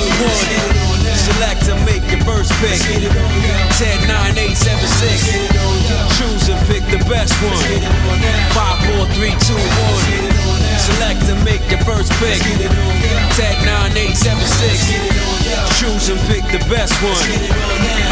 1. Select and make your first pick. 10, 9, 8, 7, 6. Choose and pick the best one. 5, 4, 3, 2, 1. Select and make your first pick. 10, 9, 8, 7, 6. Choose and pick the best one.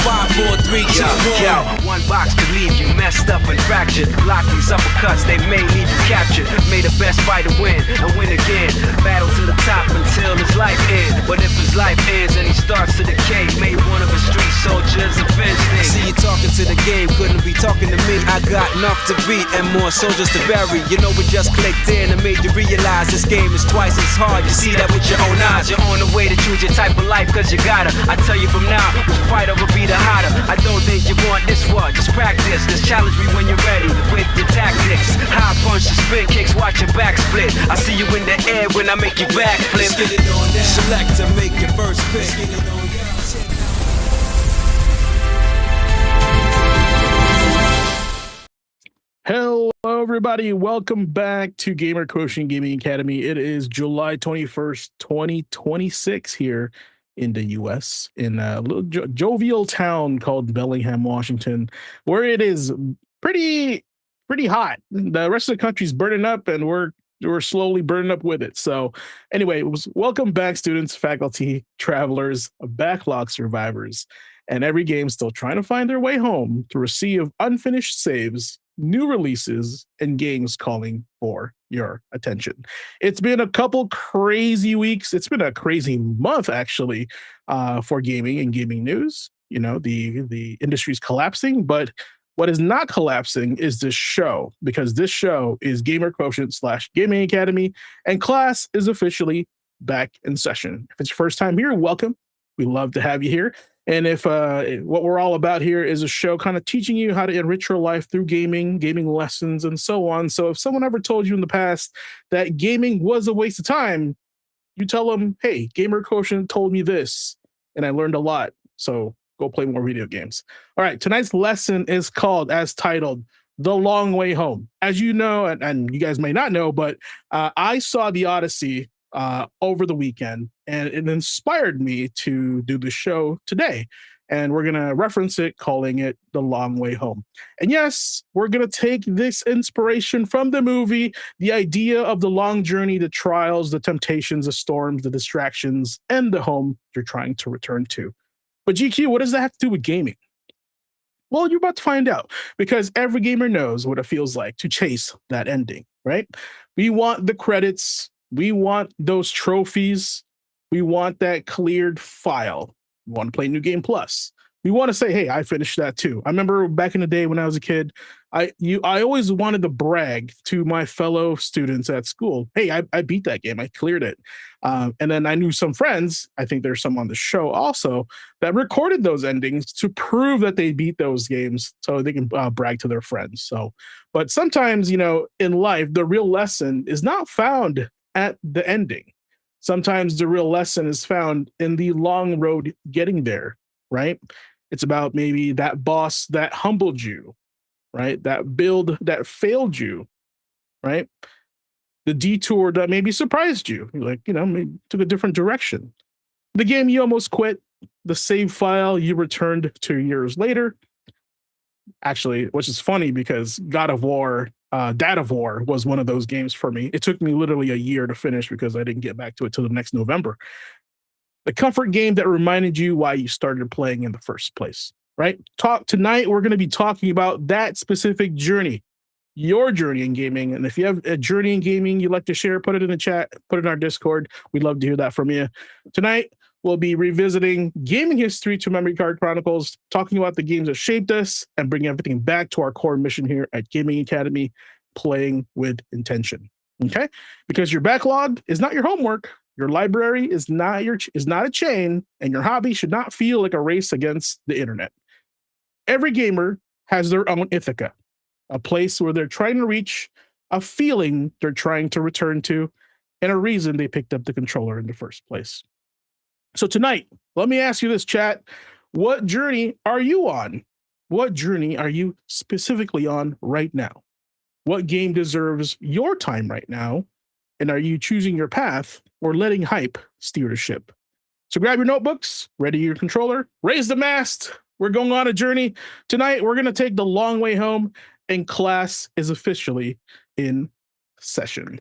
5, 4, 3, 2, 1. Yo, one box could leave you messed up and fractured. Block these uppercuts, they may leave you captured. May the best fighter win and win again. Battle to the top until his life ends. But if his life ends and he starts to decay, may one of his street soldiers avenge things. See you talking to the game, couldn't be talking to me. I got enough to beat and more soldiers to bury. You know we just clicked in and made you realize this game is twice as hard. You see that with your own eyes. You're on the way to choose your type of life, cause you gotta. I tell you from now, which fighter will be the hotter. I don't think you want this one, just practice. Just challenge me when you're ready with your tactics. High punch, spin kicks, watch your back split. I see you in the air when I make you backflip. Get it on down. Select and make your first pick. Hello, everybody. Welcome back to Gamer Quotient Gaming Academy. It is July 21st, 2026 here in the U.S. in a little jovial town called Bellingham, Washington, where it is pretty hot. The rest of the country's burning up, and we're slowly burning up with it. So anyway, welcome back, students, faculty, travelers, backlog survivors, and every game still trying to find their way home through a sea of unfinished saves, new releases, and games calling for your attention. It's been a couple crazy weeks. It's been a crazy month, actually, for gaming and gaming news. You know, the industry's collapsing, but what is not collapsing is this show, because this show is Gamer Quotient / Gaming Academy, and class is officially back in session. If it's your first time here, welcome. We love to have you here. And if what we're all about here is a show kind of teaching you how to enrich your life through gaming lessons, and so on. So if someone ever told you in the past that gaming was a waste of time, you tell them, hey, Gamer Quotient told me this, and I learned a lot. So go play more video games. All right, tonight's lesson is called, as titled, The Long Way Home. As you know, and you guys may not know, but I saw The Odyssey over the weekend, and it inspired me to do the show today. And we're going to reference it, calling it The Long Way Home. And yes, we're going to take this inspiration from the movie, the idea of the long journey, the trials, the temptations, the storms, the distractions, and the home you're trying to return to. But GQ, what does that have to do with gaming? Well, you're about to find out, because every gamer knows what it feels like to chase that ending, right? We want the credits. We want those trophies. We want that cleared file. We want to play New Game Plus. We want to say, hey, I finished that too. I remember back in the day when I was a kid, I always wanted to brag to my fellow students at school. Hey, I beat that game. I cleared it. And then I knew some friends, I think there's some on the show also, that recorded those endings to prove that they beat those games so they can brag to their friends. So, but sometimes, you know, in life, the real lesson is not found at the ending. Sometimes the real lesson is found in the long road getting there, right? It's about maybe that boss that humbled you, right? That build that failed you, right? The detour that maybe surprised you, like, you know, maybe took a different direction. The game you almost quit, the save file you returned 2 years later. Actually, which is funny because God of War, Dad of War was one of those games for me. It took me literally a year to finish because I didn't get back to it till the next November. The comfort game that reminded you why you started playing in the first place, right? Tonight, we're going to be talking about that specific journey, your journey in gaming. And if you have a journey in gaming you'd like to share, put it in the chat, put it in our Discord. We'd love to hear that from you. Tonight, we'll be revisiting gaming history to Memory Card Chronicles, talking about the games that shaped us, and bringing everything back to our core mission here at Gaming Academy, playing with intention. Okay? Because your backlog is not your homework. Your library is not a chain, and your hobby should not feel like a race against the internet. Every gamer has their own Ithaca, a place where they're trying to reach, a feeling they're trying to return to, and a reason they picked up the controller in the first place. So tonight, let me ask you this, chat. What journey are you on? What journey are you specifically on right now? What game deserves your time right now? And are you choosing your path or letting hype steer the ship? So grab your notebooks, ready your controller, raise the mast. We're going on a journey. Tonight, we're going to take the long way home, and class is officially in session.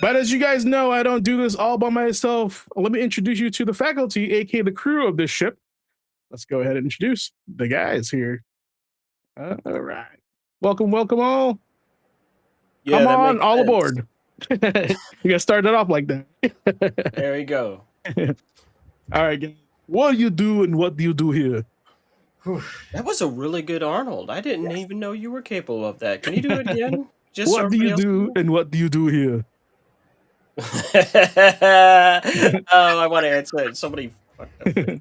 But as you guys know, I don't do this all by myself. Let me introduce you to the faculty, aka the crew of this ship. Let's go ahead and introduce the guys here. All right. Welcome all. Yeah, Come that on, makes all sense. aboard. You gotta start it off like that. There we go. All right, guys. What do you do and what do you do here? That was a really good Arnold. I didn't even know you were capable of that. Can you do it again? Just so What do you everybody do else and what do you do here? can- Oh, I want to answer it. Somebody fucked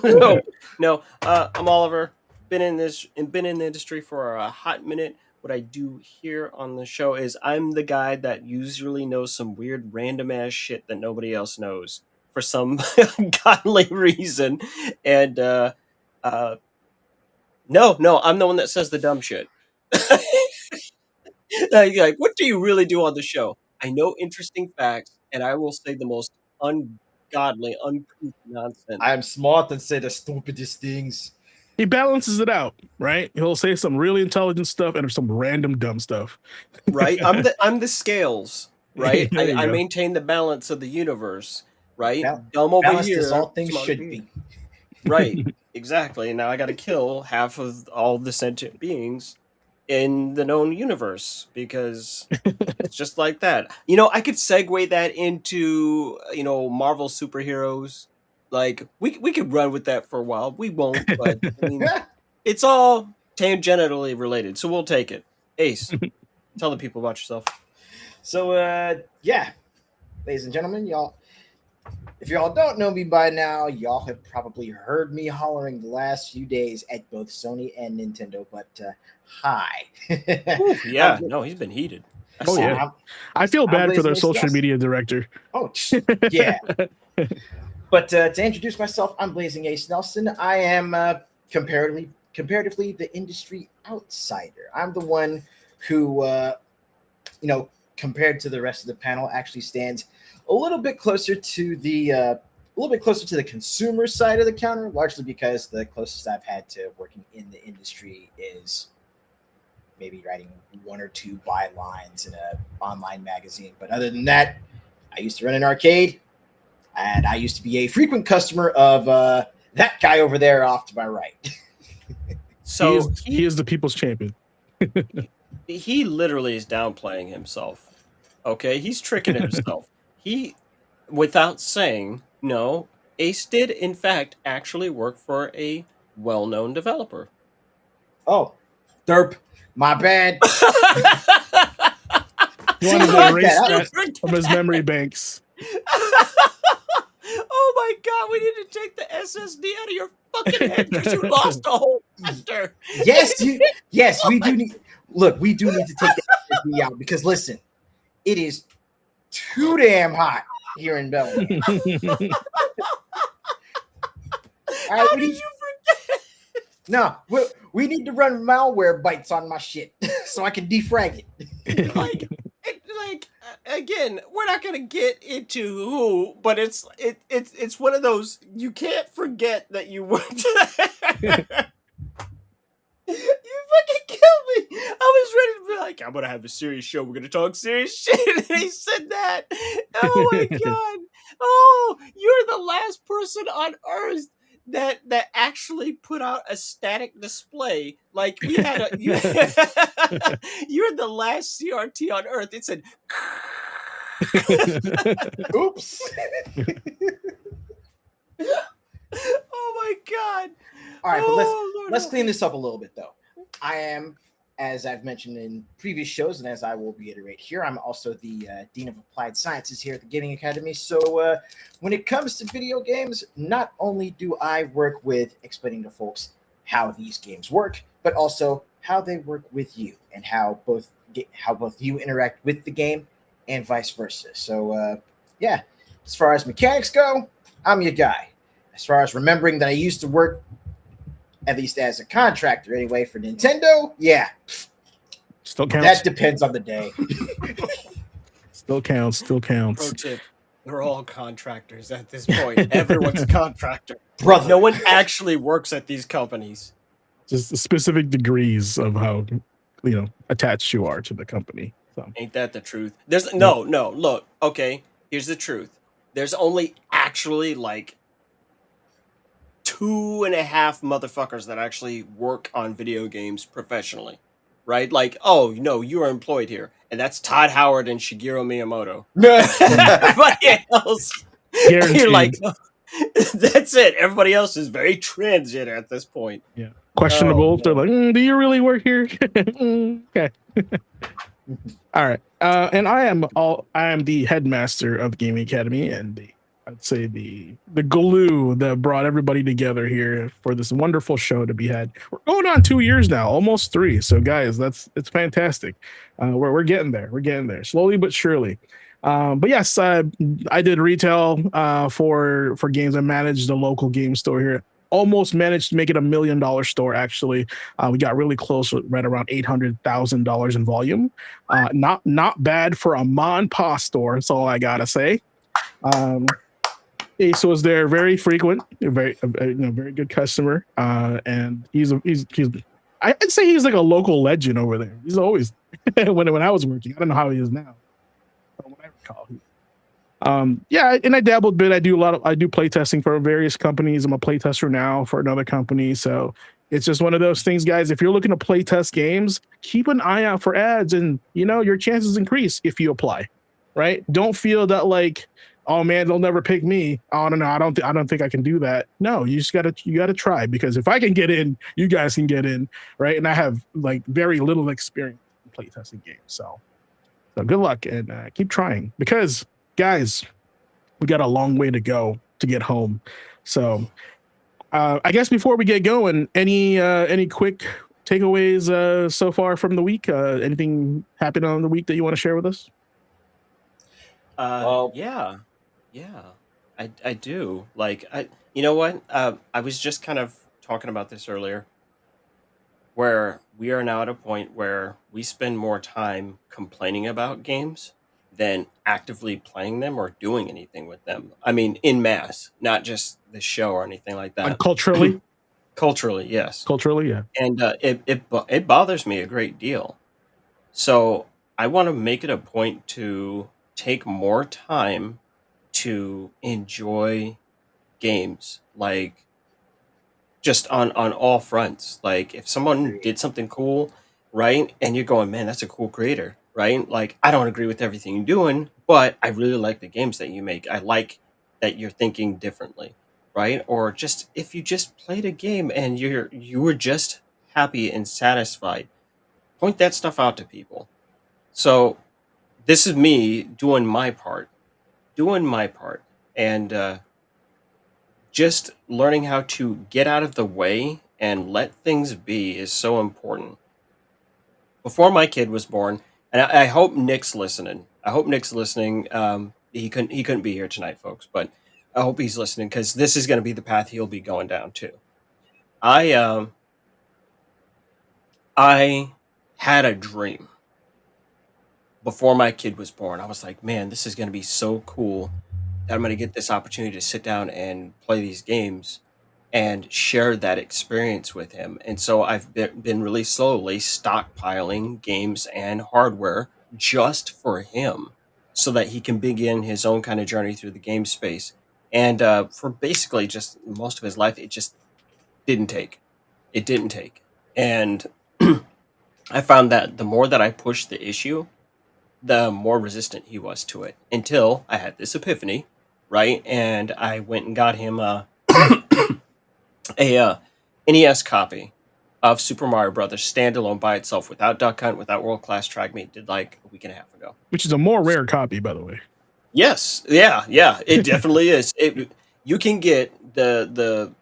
up. No. I'm Oliver. Been in the industry for a hot minute. What I do here on the show is I'm the guy that usually knows some weird random ass shit that nobody else knows for some godly reason. And no, I'm the one that says the dumb shit. Like, what do you really do on the show? I know interesting facts, and I will say the most ungodly, uncouth nonsense. I'm smart and say the stupidest things. He balances it out, right? He'll say some really intelligent stuff and some random dumb stuff. Right? I'm the scales, right? There you I go. maintain the balance of the universe, right? Bal- Dumb over Balanced here. as all things smart should over here. be. Right, exactly. Now I got to kill half of all the sentient beings in the known universe because it's just like that. You know, I could segue that into Marvel superheroes. Like we could run with that for a while. We won't, but I mean, it's all tangentially related, so we'll take it. Ace, tell the people about yourself. So, yeah, ladies and gentlemen, y'all, if y'all don't know me by now, y'all have probably heard me hollering the last few days at both Sony and Nintendo, but hi. Ooh, yeah, no, he's been heated. I Oh, see yeah. it. I feel bad for Blazing their Ace social Nelson. media director. Oh, yeah. But to introduce myself, I'm Blazing Ace Nelson. I am comparatively the industry outsider. I'm the one who, compared to the rest of the panel, actually stands a little bit closer to the consumer side of the counter, largely because the closest I've had to working in the industry is maybe writing one or two bylines in an online magazine. But other than that, I used to run an arcade, and I used to be a frequent customer of that guy over there off to my right. So he is the people's champion. he literally is downplaying himself. Okay, he's tricking himself. He, without saying, no, Ace did in fact actually work for a well-known developer. Oh, derp. My bad. He wanted to like erase that. that from his memory banks. Oh my god, we need to take the SSD out of your fucking head because you lost a whole chapter. Yes, we do need. Look, we do need to take the SSD out because listen, it is too damn hot here in Belgium. How did you forget? No, we need to run malware bites on my shit so I can defrag it. Like, again, we're not gonna get into who, but it's one of those you can't forget that you worked there. You fucking killed me. I was ready to be like, I'm gonna have a serious show. We're gonna talk serious shit, and he said that. Oh my god. Oh, you're the last person on Earth that actually put out a static display. Like we had a you're the last CRT on Earth. It said Oops. oh my god. All right, but Oh, let's Lord. clean this up a little bit though. I am, as I've mentioned in previous shows, and as I will reiterate here, I'm also the Dean of Applied Sciences here at the Gaming Academy. So when it comes to video games, not only do I work with explaining to folks how these games work, but also how they work with you and how both you interact with the game and vice versa. So yeah, as far as mechanics go, I'm your guy. As far as remembering that I used to work, at least as a contractor anyway, for Nintendo, yeah, Still counts. that depends on the day. Still counts. Pro tip. They're all contractors at this point. Everyone's a contractor. Brother. No one actually works at these companies. Just the specific degrees of how attached you are to the company. So Ain't that the truth? There's no. Look, okay. Here's the truth. There's only actually like 2.5 motherfuckers that actually work on video games professionally, right? Like, oh no, you are employed here, and that's Todd Howard and Shigeru Miyamoto. Everybody else, Guaranteed. you're like, that's it. Everybody else is very transient at this point. Yeah. Questionable. Oh, They're like, do you really work here? Okay. All right. And I am the headmaster of Gaming Academy, and I'd say the glue that brought everybody together here for this wonderful show to be had. We're going on 2 years now, almost 3. So guys, it's fantastic. We're getting there. We're getting there slowly but surely. But yes, I did retail for games. I managed a local game store here. Almost managed to make it $1 million store. Actually, we got really close, right around $800,000 in volume. Not bad for a mom and pop store. That's all I gotta say. Ace was there very frequent, very good customer, and I'd say he's like a local legend over there. He's always when I was working. I don't know how he is now, but when I recall, yeah, and I dabbled a bit. I do play testing for various companies. I'm a play tester now for another company, so it's just one of those things, guys. If you're looking to play test games, keep an eye out for ads, and your chances increase if you apply. Right? Don't feel that like, oh man, they'll never pick me. Oh no, I don't think I can do that. No, you gotta try, because if I can get in, you guys can get in, right? And I have like very little experience in playtesting games, so good luck and keep trying, because guys, we got a long way to go to get home. So I guess before we get going, any quick takeaways so far from the week? Anything happened on the week that you want to share with us? Yeah, I do. Like, you know what? I was just kind of talking about this earlier, where we are now at a point where we spend more time complaining about games than actively playing them or doing anything with them. I mean, in mass, not just the show or anything like that. Culturally, Yes. culturally, yeah. And it bothers me a great deal. So I want to make it a point to take more time to enjoy games, like just on all fronts. Like if someone did something cool, right, and you're going, man, that's a cool creator, right? Like, I don't agree with everything you're doing, but I really like the games that you make. I like that you're thinking differently, right? Or just if you just played a game and you were just happy and satisfied, point that stuff out to people. So this is me doing my part, and just learning how to get out of the way and let things be is so important. Before my kid was born, and I hope Nick's listening. He couldn't be here tonight, folks, but I hope he's listening, because this is going to be the path he'll be going down too. I had a dream before my kid was born. I was like, man, this is going to be so cool that I'm going to get this opportunity to sit down and play these games and share that experience with him. And so I've been really slowly stockpiling games and hardware just for him, so that he can begin his own kind of journey through the game space. And for basically just most of his life, it just didn't take. It didn't take. And I found that the more that I pushed the issue, the more resistant he was to it, until I had this epiphany, right? And I went and got him a NES copy of Super Mario Brothers standalone by itself, without Duck Hunt, without World Class Track Meet. Did like a week and a half ago. Which is a more rare copy, by the way. Yes, yeah, it definitely is. You can get the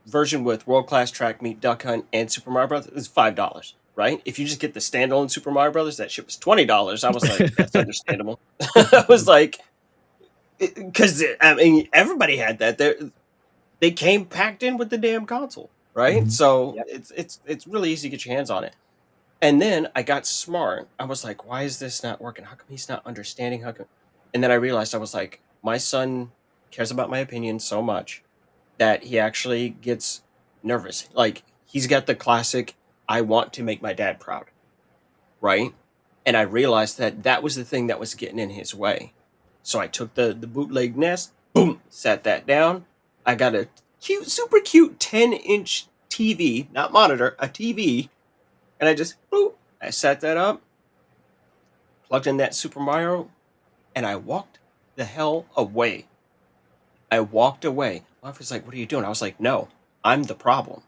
version with World Class Track Meet, Duck Hunt, and Super Mario Brothers. It's $5, right? If you just get the standalone Super Mario Brothers, that shit was $20. I was like, that's understandable. I was like, because I mean, everybody had that. They came packed in with the damn console, right? Mhm. So Yep. it's really easy to get your hands on it. And then I got smart. I was like, why is this not working? How come he's not understanding? How come? And then I realized, I was like, my son cares about my opinion so much that he actually gets nervous. Like, he's got the classic, I want to make my dad proud, right? And I realized that that was the thing that was getting in his way. So I took the bootleg Nest, boom, sat that down. I got a cute, super cute 10-inch TV, not monitor, a TV, and I just, boop, I set that up, plugged in that Super Mario, and I walked the hell away. I walked away. My wife was like, "What are you doing?" I was like, "No, I'm the problem.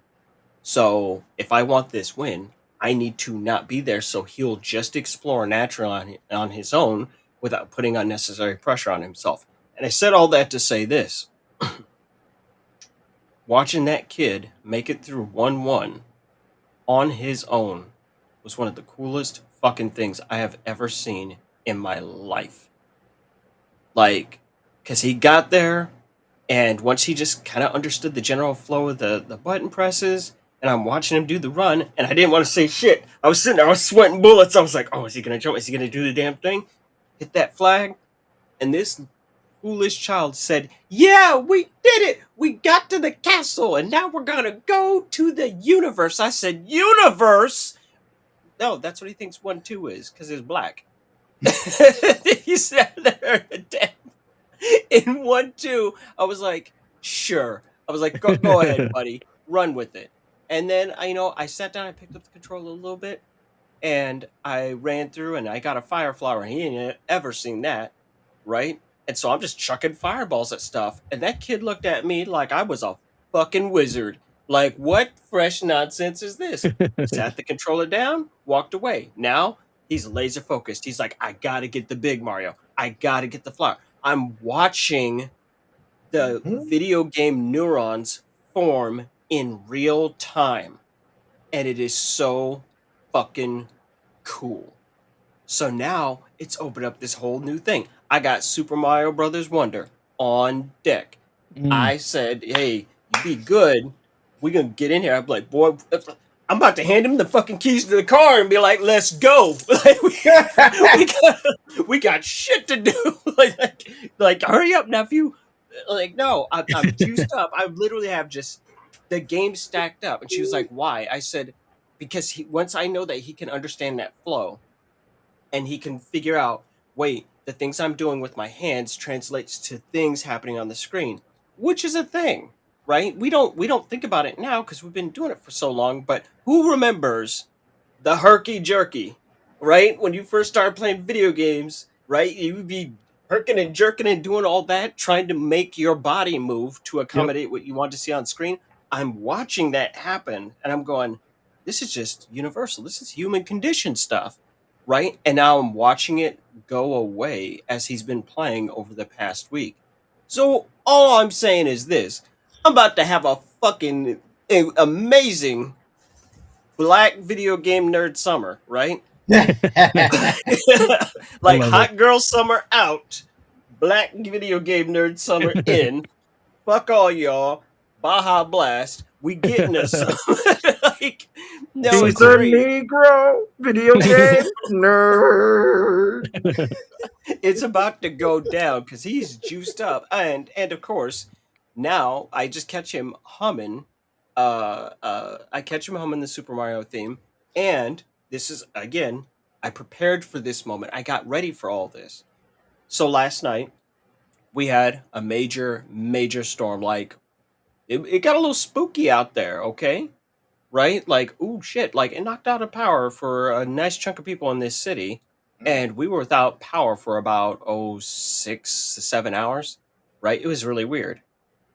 So if I want this win, I need to not be there so he'll just explore naturally on his own without putting unnecessary pressure on himself." And I said all that to say this. Watching that kid make it through 1-1 on his own was one of the coolest fucking things I have ever seen in my life. Like, because he got there, and once he just kind of understood the general flow of the button presses, and I'm watching him do the run, and I didn't want to say shit. I was sitting there, I was sweating bullets. I was like, oh, is he going to jump? Is he going to do the damn thing? Hit that flag. And this foolish child said, "Yeah, we did it. We got to the castle, and now we're going to go to the universe." I said, "Universe?" No, that's what he thinks 1-2 is, because it's black. He sat there in 1-2. I was like, sure. I was like, go ahead, buddy. Run with it. And then, I sat down, I picked up the controller a little bit, and I ran through, and I got a fire flower. He ain't ever seen that, right? And so I'm just chucking fireballs at stuff. And that kid looked at me like I was a fucking wizard. Like, what fresh nonsense is this? Sat the controller down, walked away. Now he's laser focused. He's like, I gotta get the big Mario. I gotta get the flower. I'm watching the video game neurons form in real time. And it is so fucking cool. So now it's opened up this whole new thing. I got Super Mario Brothers Wonder on deck. I said, hey, you be good. We're going to get in here. I'm like, boy, I'm about to hand him the fucking keys to the car and be like, let's go. Like, we got shit to do. like, hurry up, nephew. Like, no, I'm juiced up. I literally have just the game stacked up. And she was like, why? I said, because once I know that he can understand that flow, and he can figure out, wait, the things I'm doing with my hands translates to things happening on the screen, which is a thing, right? We don't think about it now because we've been doing it for so long, but who remembers the herky jerky, right? When you first started playing video games, right? You would be herking and jerking and doing all that, trying to make your body move to accommodate what you want to see on screen. I'm watching that happen, and I'm going, this is just universal. This is human condition stuff. Right? And now I'm watching it go away as he's been playing over the past week. So all I'm saying is this. I'm about to have a fucking amazing black video game nerd summer, right? Like hot girl summer out, black video game nerd summer in. Fuck all y'all. Baja Blast. We getting us some. No, he's a Negro video game nerd. It's about to go down because he's juiced up, and of course, now I just catch him humming. I catch him humming the Super Mario theme, and this is again. I prepared for this moment. I got ready for all this. So last night we had a major storm. Like it got a little spooky out there. Okay. Right? Like, ooh, shit. Like, it knocked out a power for a nice chunk of people in this city. And we were without power for about, 6 to 7 hours. Right? It was really weird.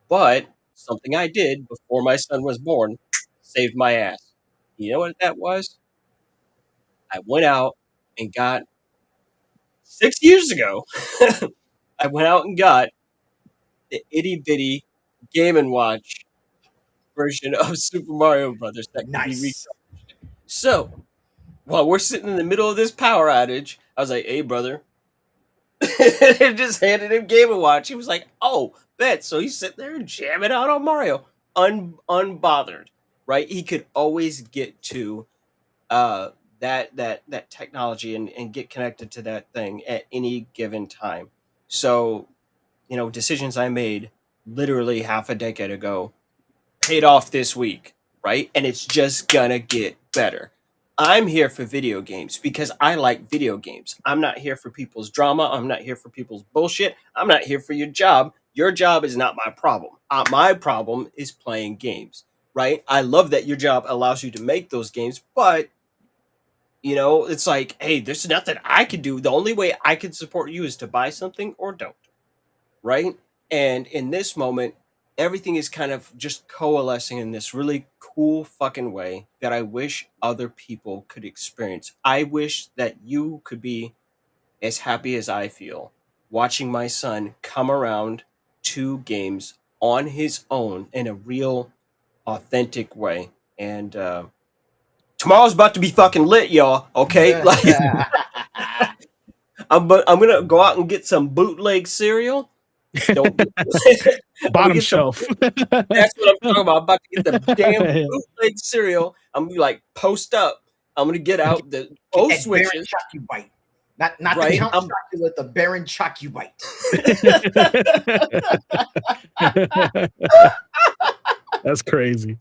But something I did before my son was born saved my ass. You know what that was? I went out and got, 6 years ago, I went out and got the itty bitty Game & Watch version of Super Mario Brothers that can be recharged. So, while we're sitting in the middle of this power outage, I was like, hey, brother. And just handed him Game & Watch. He was like, oh, bet. So he's sitting there jamming out on Mario. Unbothered, right? He could always get to that technology and get connected to that thing at any given time. So, decisions I made literally half a decade ago paid off this week, right? And it's just gonna get better. I'm here for video games because I like video games. I'm not here for people's drama. I'm not here for people's bullshit. I'm not here for your job. Your job is not my problem. My problem is playing games, right? I love that your job allows you to make those games, but it's like, hey, there's nothing I can do. The only way I can support you is to buy something or don't, right? And in this moment, everything is kind of just coalescing in this really cool fucking way that I wish other people could experience. I wish that you could be as happy as I feel watching my son come around to games on his own in a real, authentic way. And tomorrow's about to be fucking lit, y'all. Okay, like I'm gonna go out and get some bootleg cereal. Don't Bottom shelf. That's what I'm talking about. I'm about to get the damn bootleg cereal. I'm gonna be like, post up. I'm gonna get out the Baron switches. Chocubite. Not Right, the Count Chocula, the Baron Chocubite. That's crazy.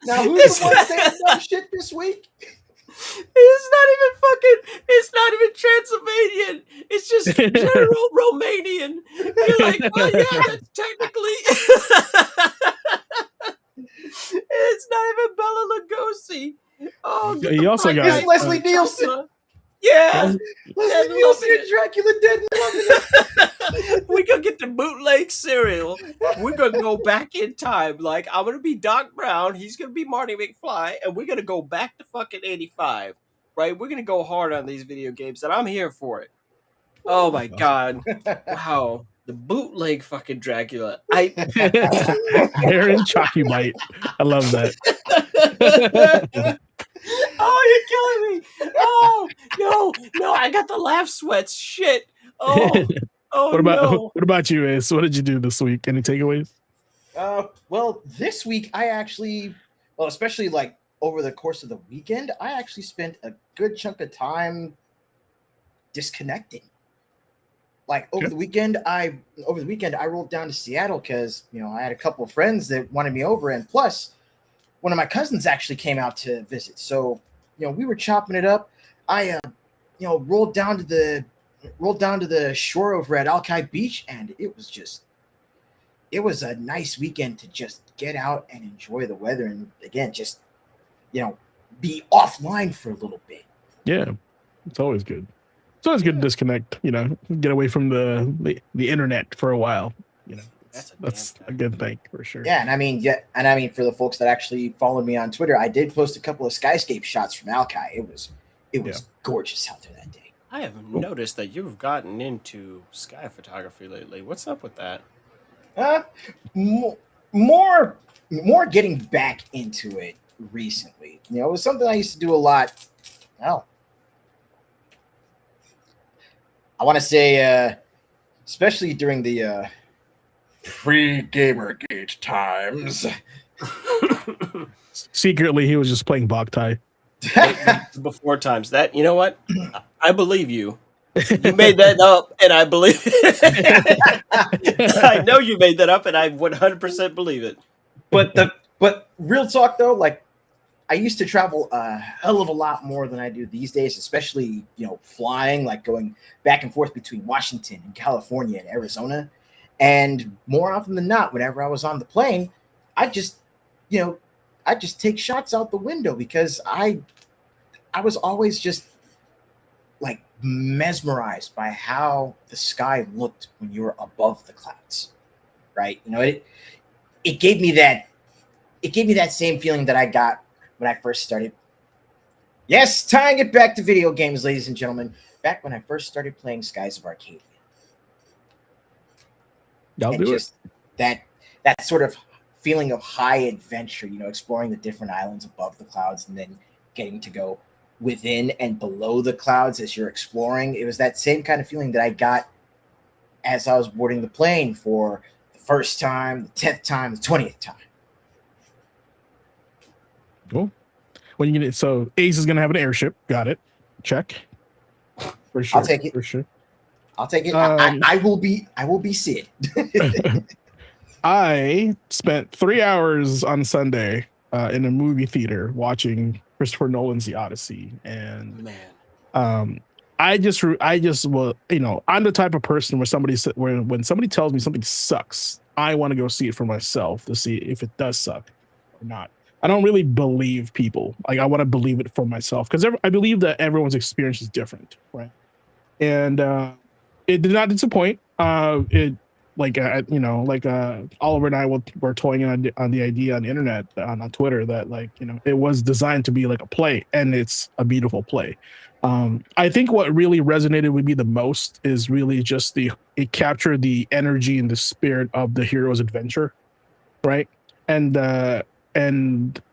Now, who's the one saying dumb shit this week? It's not even Transylvanian. It's just general Romanian. You're like, well, yeah, that's technically. It's not even Bela Lugosi. Oh, He also fuck got It's Leslie Nielsen. Yeah. Leslie Nielsen and Dracula dead and loving We gonna get the bootleg cereal. We're gonna go back in time. Like, I'm gonna be Doc Brown. He's gonna be Marty McFly, and we're gonna go back to fucking 85. Right? We're gonna go hard on these video games, and I'm here for it. Oh my god! Wow, the bootleg fucking Dracula. Baron Chocubite. I love that. Oh, you're killing me! Oh no! I got the laugh sweats. Shit! Oh What about you, Ace? What did you do this week? Any takeaways? Well, this week I actually, especially like over the course of the weekend, I actually spent a good chunk of time disconnecting. Like over the weekend, I rolled down to Seattle because I had a couple of friends that wanted me over, and plus one of my cousins actually came out to visit. So we were chopping it up. I rolled down to the shore over at Alki Beach, and it was a nice weekend to just get out and enjoy the weather, and again just be offline for a little bit. Yeah, it's always good. It's always good to disconnect. Get away from the internet for a while. That's a good thing for sure. Yeah, and I mean for the folks that actually followed me on Twitter, I did post a couple of skyscape shots from Alki. It was gorgeous out there that day. I have noticed that you've gotten into sky photography lately. What's up with that? More getting back into it recently. It was something I used to do a lot. Well, I want to say, especially during the pre-Gamergate times. Secretly, he was just playing Boktai. Before times. That, you know what? I believe you. You made that up, and I believe it. I know you made that up, and I 100% believe it. But real talk though, like I used to travel a hell of a lot more than I do these days, especially flying, like going back and forth between Washington and California and Arizona. And more often than not, whenever I was on the plane, I just take shots out the window because I was always just like mesmerized by how the sky looked when you were above the clouds, right? It gave me that same feeling that I got when I first started. Yes, tying it back to video games, ladies and gentlemen, back when I first started playing Skies of Arcadia. I'll do just it. That sort of feeling of high adventure, exploring the different islands above the clouds and then getting to go within and below the clouds as you're exploring. It was that same kind of feeling that I got as I was boarding the plane for the first time, the 10th time, the 20th time. Cool. When you get it, so Ace is gonna have an airship. Got it. Check. For sure. I'll take it. For sure. I'll take it. Um, I will be Sid. I spent 3 hours on Sunday in a movie theater watching Christopher Nolan's The Odyssey, and Man. I just well, I'm the type of person where when somebody tells me something sucks, I want to go see it for myself to see if it does suck or not. I don't really believe people. Like, I want to believe it for myself because I believe that everyone's experience is different, right? And it did not disappoint. It Oliver and I were toying on the idea on the internet on Twitter that it was designed to be like a play, and it's a beautiful play. I think what really resonated with me the most is really just it captured the energy and the spirit of the hero's adventure, right? And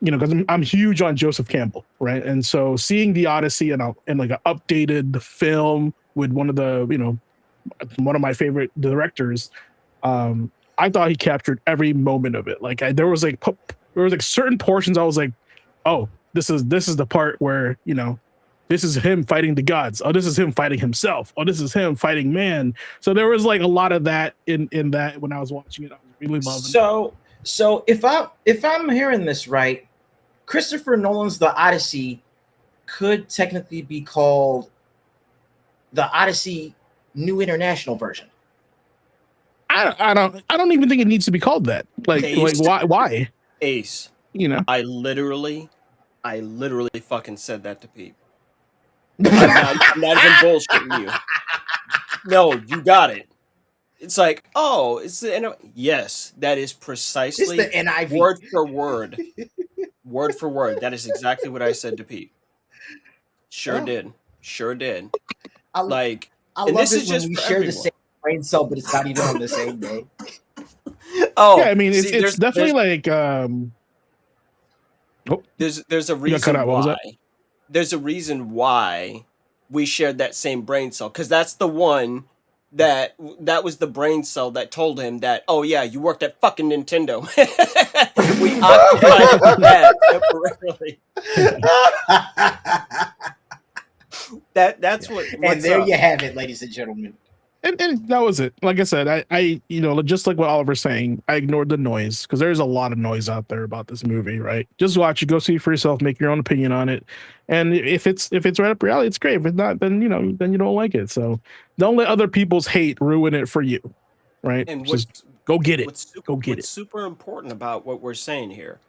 because I'm huge on Joseph Campbell, right? And so seeing the Odyssey and like an updated film with one of my favorite directors, I thought he captured every moment of it. Like there was certain portions I was like, oh, this is the part where this is him fighting the gods. Oh, this is him fighting himself. Oh, this is him fighting man. So there was like a lot of that in that when I was watching it. I was really loving it. So if I'm hearing this right, Christopher Nolan's The Odyssey could technically be called the Odyssey New International Version. I don't even think it needs to be called that. Like why? Ace. I literally fucking said that to Pete. I'm not even bullshitting you. No, you got it. It's like, oh, it's the yes, that is precisely it's the NIV. Word for word. Word for word. That is exactly what I said to Pete. Sure did. I love it when we share the same brain cell, but it's not even on the same day. Oh, yeah, I mean, it's definitely like there's a reason why. There's a reason why we shared that same brain cell, because that's the one that was the brain cell that told him that, oh yeah, you worked at fucking Nintendo. We occupied that temporarily. That's what. And there you have it, ladies and gentlemen. And that was it. Like I said, I just like what Oliver's saying, I ignored the noise because there's a lot of noise out there about this movie, right? Just watch it, go see it for yourself, make your own opinion on it. And if it's right up your alley, it's great. If it's not, then you don't like it. So don't let other people's hate ruin it for you, right? And just go get it. What's super important about what we're saying here,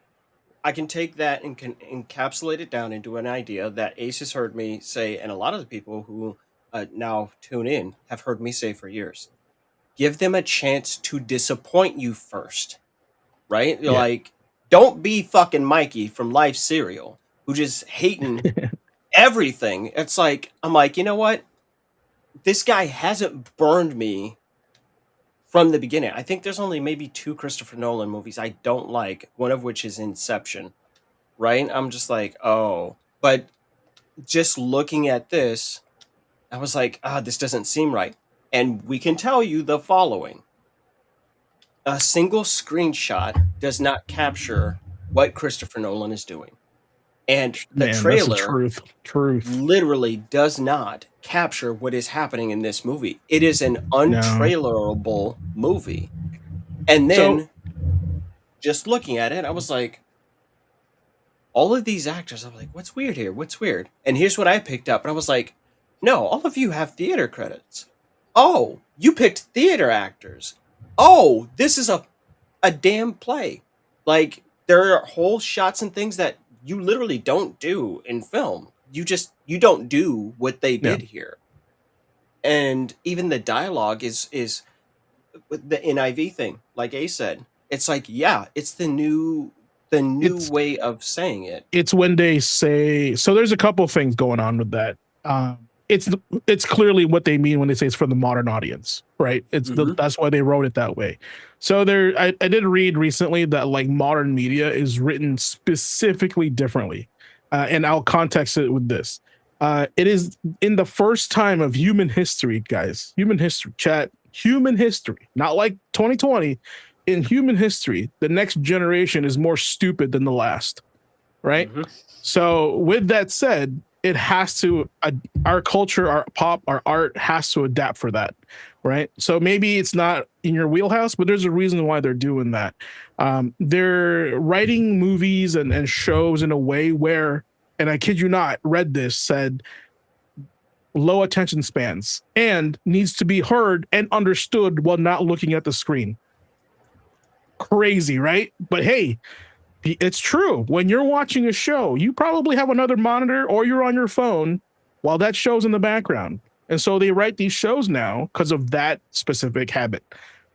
I can take that and can encapsulate it down into an idea that Ace has heard me say, and a lot of the people who now tune in have heard me say for years. Give them a chance to disappoint you first, right? Yeah. Like, don't be fucking Mikey from Life Cereal who just hating everything. It's like, I'm like, you know what? This guy hasn't burned me from the beginning. I think there's only maybe 2 Christopher Nolan movies I don't like, one of which is Inception, right? I'm just like, oh. But just looking at this, I was like, this doesn't seem right. And we can tell you the following. A single screenshot does not capture what Christopher Nolan is doing. And the trailer truth literally does not capture what is happening in this movie. It is an untrailerable movie. And then just looking at it, I was like, all of these actors, I'm like, what's weird here? What's weird? And here's what I picked up. And I was like, no, all of you have theater credits. Oh, you picked theater actors. Oh, this is a damn play. Like, there are whole shots and things that you literally don't do in film. You don't do what they did here. And even the dialogue is the NIV thing, like Ace said. It's like, yeah, it's the new way of saying it. It's when they say, so there's a couple of things going on with that. It's clearly what they mean when they say it's for the modern audience, right? That's why they wrote it that way. So I did read recently that like modern media is written specifically differently, and I'll context it with this. It is in the first time of human history, guys. Human history, chat. Human history, not like 2020. In human history, the next generation is more stupid than the last, right? So with that said, it has to, our culture, our pop, our art has to adapt for that, right? So maybe it's not in your wheelhouse, but there's a reason why they're doing that. They're writing movies and shows in a way where, and I kid you not, read this, said low attention spans and needs to be heard and understood while not looking at the screen. Crazy, right? But hey, it's true. When you're watching a show, you probably have another monitor or you're on your phone while that show's in the background. And so they write these shows now because of that specific habit,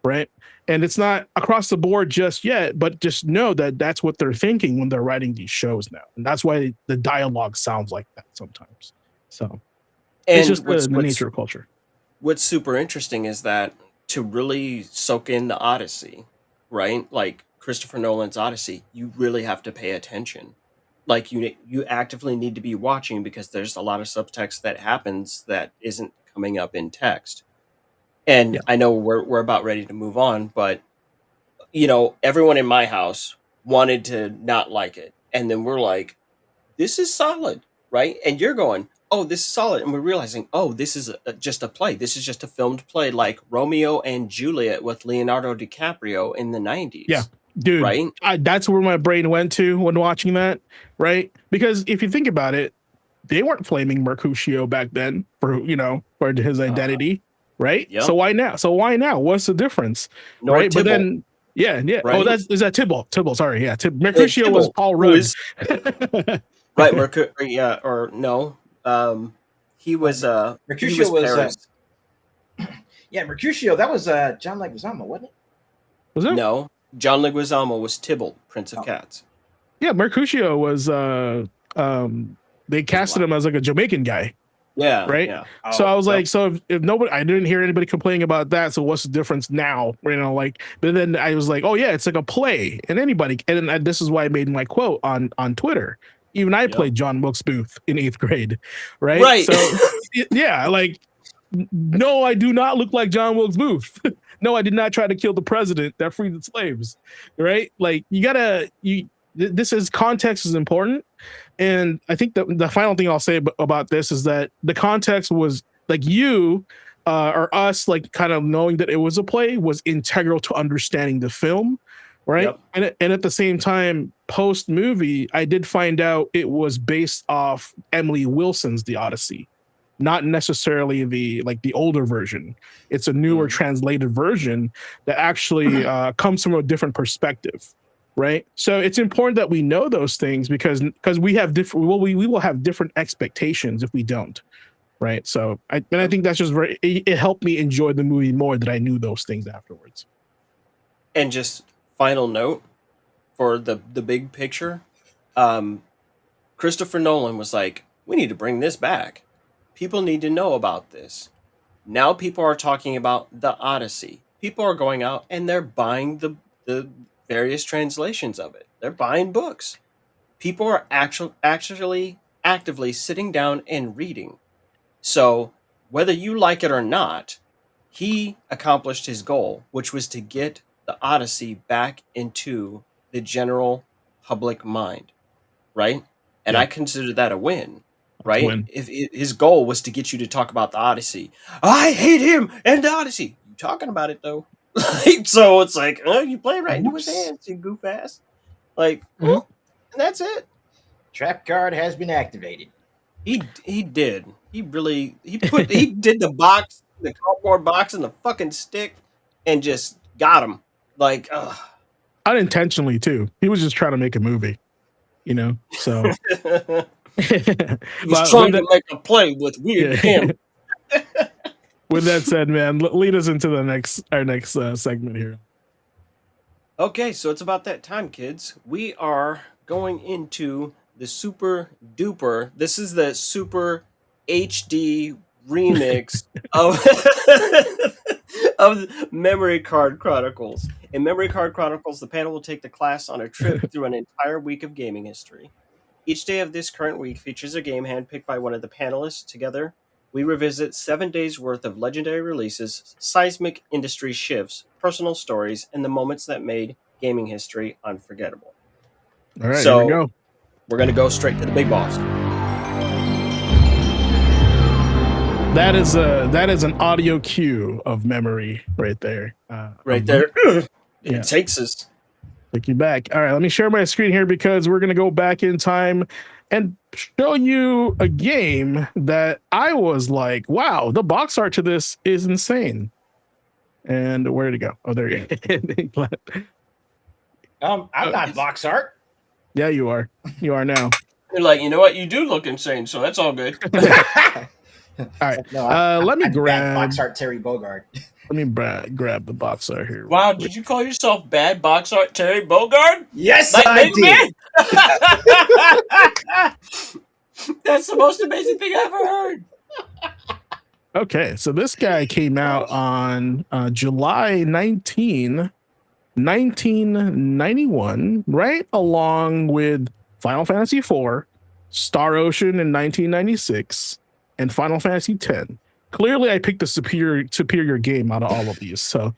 right? And it's not across the board just yet, but just know that that's what they're thinking when they're writing these shows now. And that's why the dialogue sounds like that sometimes. So And it's just what's, the nature of culture. what's super interesting is that to really soak in the Odyssey, right? Like Christopher Nolan's Odyssey, you really have to pay attention. Like you actively need to be watching because there's a lot of subtext that happens that isn't coming up in text. And Yeah. I know we're about ready to move on, but everyone in my house wanted to not like it. And then we're like, this is solid, right? And you're going, oh, this is solid. And we're realizing, oh, this is just a play. This is just a filmed play like Romeo and Juliet with Leonardo DiCaprio in the 90s. Yeah. Dude, Right? that's where my brain went to when watching that, right? Because if you think about it, they weren't flaming Mercutio back then for his identity, right? Yep. So why now? What's the difference? Nor right? But Tybalt. then, yeah. Right? Oh, is that Tybalt? Sorry, yeah. Mercutio was Tybalt, Paul who Rudd. is- Right, yeah, or no. He was Mercutio was Paris. yeah, Mercutio. That was John Leguizamo, wasn't it? Was it? No, John Leguizamo was Tybalt, Prince of Oh. Cats. Yeah, Mercutio was. They casted him as like a Jamaican guy. Yeah, Right? Yeah. So I was yep. like, so if nobody, I didn't hear anybody complaining about that. So what's the difference now? But then I was like, oh yeah, it's like a play, and anybody, and this is why I made my quote on Twitter. Even I Yep. played John Wilkes Booth in 8th grade, right? Right. So yeah, like, no, I do not look like John Wilkes Booth. No, I did not try to kill the president that freed the slaves, right? Like this is context is important. And I think the final thing I'll say about this is that the context was like or us, like kind of knowing that it was a play was integral to understanding the film, right? Yep. And at the same time, post movie, I did find out it was based off Emily Wilson's The Odyssey, not necessarily the older version. It's a newer translated version that actually comes from a different perspective. Right. So it's important that we know those things because we have we will have different expectations if we don't. Right. So I think that's just it helped me enjoy the movie more that I knew those things afterwards. And just final note for the big picture, Christopher Nolan was like, we need to bring this back. People need to know about this. Now people are talking about the Odyssey. People are going out and they're buying the various translations of it. They're buying books. People are actually actively sitting down and reading. So whether you like it or not, he accomplished his goal, which was to get the Odyssey back into the general public mind, right? And Yeah. I consider that a win, right? win. If his goal was to get you to talk about the Odyssey. I hate him and the Odyssey. You talking about it though? So it's like, oh, you play right into his hands, you goof ass. Like, and that's it. Trap card has been activated. He did. He did the box, the cardboard box, and the fucking stick, and just got him. Like, ugh. Unintentionally too. He was just trying to make a movie, So He's But trying with to make a play with weird him. with that said, man, lead us into our next segment here. Okay, so it's about that time, kids. We are going into the super duper. This is the super HD remix of of Memory Card Chronicles. In Memory Card Chronicles, the panel will take the class on a trip through an entire week of gaming history. Each day of this current week features a game handpicked by one of the panelists. Together, we revisit 7 days worth of legendary releases, seismic industry shifts, personal stories, and the moments that made gaming history unforgettable. All right, So- here we go. We're going to go straight to the big boss. that is an audio cue of memory right there. Right of- there. Yeah. It takes us. Take you back. All right, let me share my screen here because we're gonna go back in time and show you a game that I was like, wow, the box art to this is insane. And where did it go? Oh, there you go. I'm not box art. Yeah, you are. You are now. You're like, you know what? You do look insane, so that's all good. All right. No, Let me I'm bad grab. box art Terry Bogard. Let me grab the box art here. Wow, did you call yourself bad box art Terry Bogard? Yes, Like I Mega did. Man? That's the most amazing thing I ever heard. Okay, so this guy came out on July 19, 1991, right along with Final Fantasy IV, Star Ocean in 1996, and Final Fantasy X. Clearly, I picked the superior game out of all of these. So,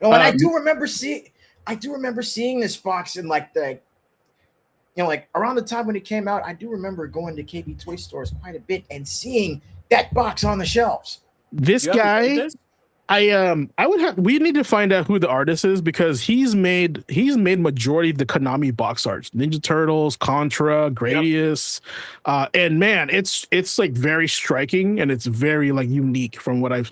Oh, and I Um, do remember seeing this box in like like around the time when it came out. I do remember going to KB toy stores quite a bit and seeing that box on the shelves. this You haven't played guy, this? we need to find out who the artist is because he's made majority of the Konami box arts, Ninja Turtles, Contra, Gradius, and man, it's like very striking and it's very like unique from what I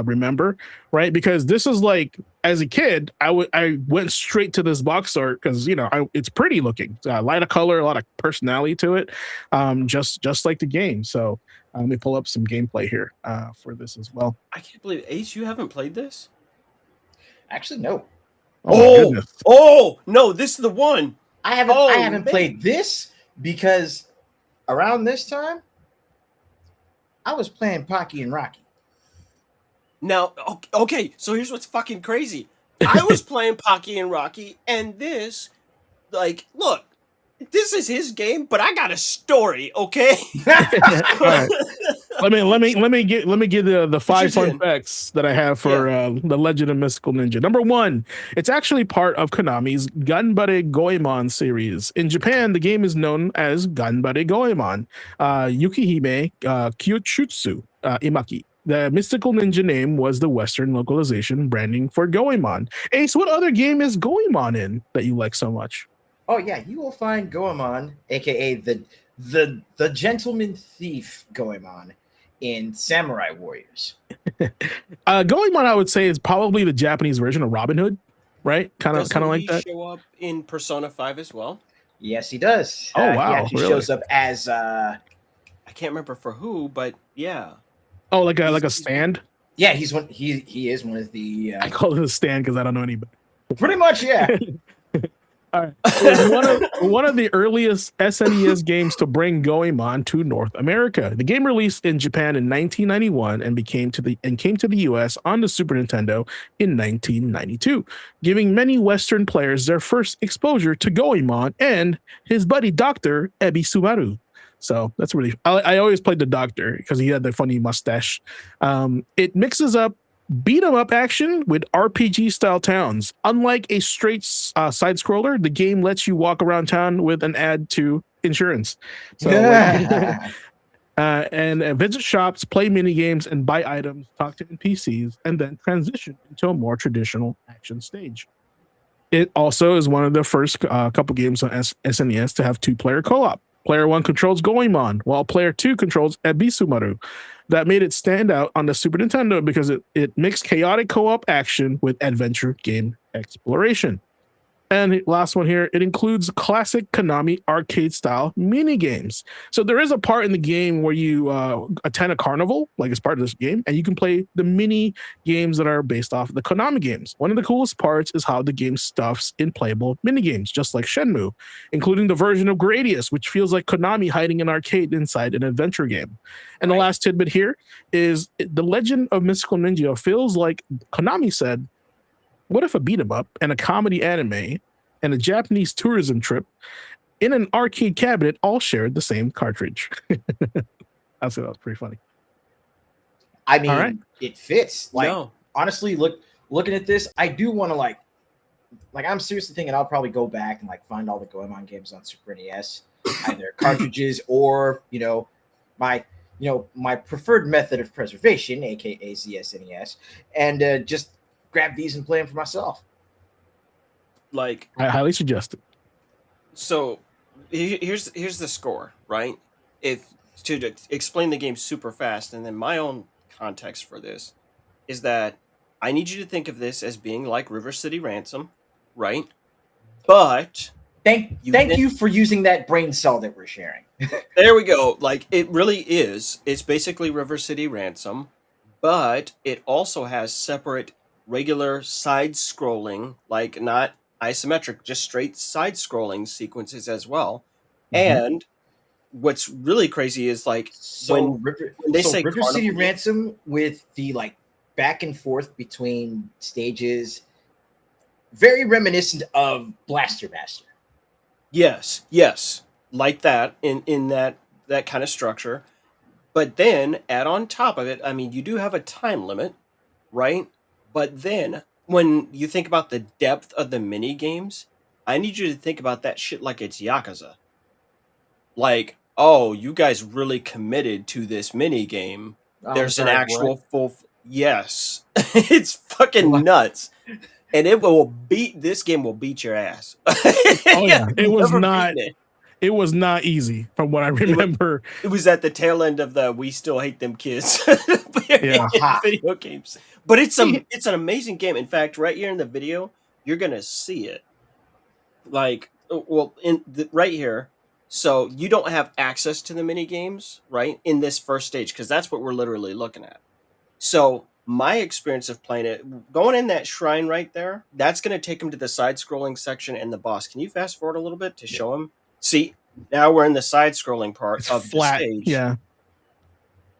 remember, right? Because this is like as a kid, I went straight to this box art because it's pretty looking, a light of color, a lot of personality to it, just like the game. So. Let me pull up some gameplay here for this as well. I can't believe Ace, you haven't played this? Actually, no, Oh, my goodness. No, this is the one. I haven't. Oh, I haven't man. played this because around this time, I was playing Pocky and Rocky. Now, okay, so here's what's fucking crazy. I was playing Pocky and Rocky, and this, like, look, this is his game, but I got a story, okay? All right. Let me give the 5 your fun turn. facts that I have for the Legend of Mystical Ninja. Number 1, it's actually part of Konami's Ganbare Goemon series. In Japan, the game is known as Ganbare Goemon. Yukihime Kyuchutsu Imaki. The Mystical Ninja name was the Western localization branding for Goemon. Ace, what other game is Goemon in that you like so much? Oh yeah, you will find Goemon, aka the gentleman thief Goemon, in Samurai Warriors. Goemon, I would say, is probably the Japanese version of Robin Hood, right? Kind of Doesn't like he that. show up in Persona 5 as well? Yes, he does. Oh, wow, He actually really? shows up as I can't remember for who, but yeah. Oh, like a stand. yeah, he's one. He is one of the I call it a stand because I don't know any better. pretty much yeah. All right. It was one of the earliest SNES games to bring Goemon to North America. The game released in Japan in 1991 and came to the US on the Super Nintendo in 1992, giving many Western players their first exposure to Goemon and his buddy Dr. Ebi Subaru. So that's really I always played the Doctor because he had the funny mustache. It mixes up beat 'em up action with RPG style towns. Unlike a straight side scroller, the game lets you walk around town with an ad to insurance. So and visit shops, play mini games, and buy items, talk to NPCs, and then transition into a more traditional action stage. It also is one of the first couple games on SNES to have 2-player co-op. Player 1 controls Goemon, while Player 2 controls Ebisumaru. That made it stand out on the Super Nintendo because it mixed chaotic co-op action with adventure game exploration. And the last one here, it includes classic Konami arcade-style mini games. So there is a part in the game where you attend a carnival, like as part of this game, and you can play the mini games that are based off of the Konami games. One of the coolest parts is how the game stuffs in playable mini games, just like Shenmue, including the version of Gradius, which feels like Konami hiding an arcade inside an adventure game. And the last tidbit here is the Legend of Mystical Ninja feels like Konami said, what if a beat 'em up and a comedy anime and a Japanese tourism trip in an arcade cabinet all shared the same cartridge? I thought that was pretty funny. I mean, All right. it fits. Like No. honestly, looking at this, I do want to like I'm seriously thinking I'll probably go back and like find all the Goemon games on Super NES, either cartridges or my my preferred method of preservation, aka ZSNES, and just grab these and play them for myself. Like, I highly suggest it. so here's the score, right? If to explain the game super fast, and then my own context for this is that I need you to think of this as being like River City Ransom, right? But Thank then- you for using that brain cell that we're sharing. there we go. Like, it really is. It's basically River City Ransom, but it also has separate regular side scrolling, like not isometric, just straight side scrolling sequences as well. And what's really crazy is like So when River, they so say River City Carnival- Ransom with the like back and forth between stages, very reminiscent of Blaster Master. yes, like that in that kind of structure. But then add on top of it, I mean, you do have a time limit, right? But then when you think about the depth of the mini games, I need you to think about that shit like it's Yakuza. Like, oh, you guys really committed to this mini game. There's an actual full. Yes, it's fucking What? nuts, and this game will beat your ass. Oh yeah, I've it was never not. beaten it. It was not easy, from what I remember. It was at the tail end of the "We Still Hate Them Kids" Yeah. video games. But it's an amazing game. In fact, right here in the video, you're gonna see it. Like, well, right here. So you don't have access to the mini games, right, in this first stage, because that's what we're literally looking at. So my experience of playing it, going in that shrine right there, that's going to take him to the side-scrolling section and the boss. Can you fast forward a little bit to show him? See, now we're in the side-scrolling part It's of flat. the stage. Yeah.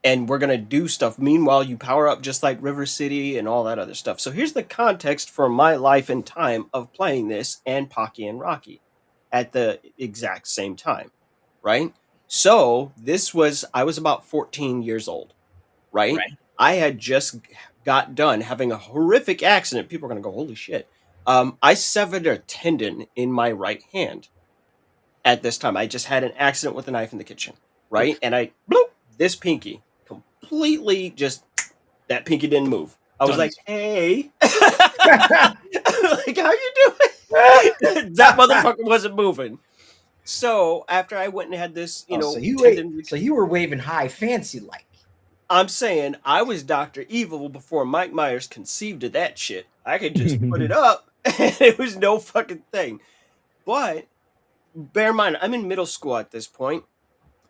And we're going to do stuff. Meanwhile, you power up just like River City and all that other stuff. So here's the context for my life and time of playing this and Pocky and Rocky at the exact same time, right? So I was about 14 years old, right? I had just got done having a horrific accident. People are going to go, holy shit. I severed a tendon in my right hand at this time. I just had an accident with a knife in the kitchen, right? And this pinky completely just, that pinky didn't move. I was like, hey. Like, how you doing? That motherfucker wasn't moving. So after I went and had this, so you were waving high fancy like. I'm saying I was Dr. Evil before Mike Myers conceived of that shit. I could just put it up and it was no fucking thing. But bear in mind, I'm in middle school at this point.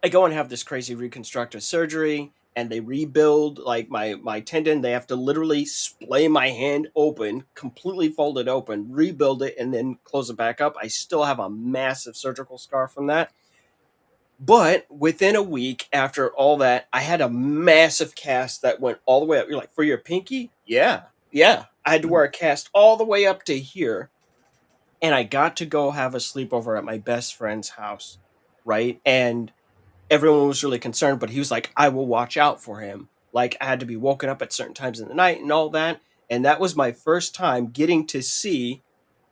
I go and have this crazy reconstructive surgery and they rebuild like my tendon. They have to literally splay my hand open, completely fold it open, rebuild it, and then close it back up. I still have a massive surgical scar from that. But within a week after all that, I had a massive cast that went all the way up. You're like, for your pinky? Yeah. I had to wear a cast all the way up to here. And I got to go have a sleepover at my best friend's house, right? And everyone was really concerned, but he was like, I will watch out for him. Like, I had to be woken up at certain times in the night and all that. And that was my first time getting to see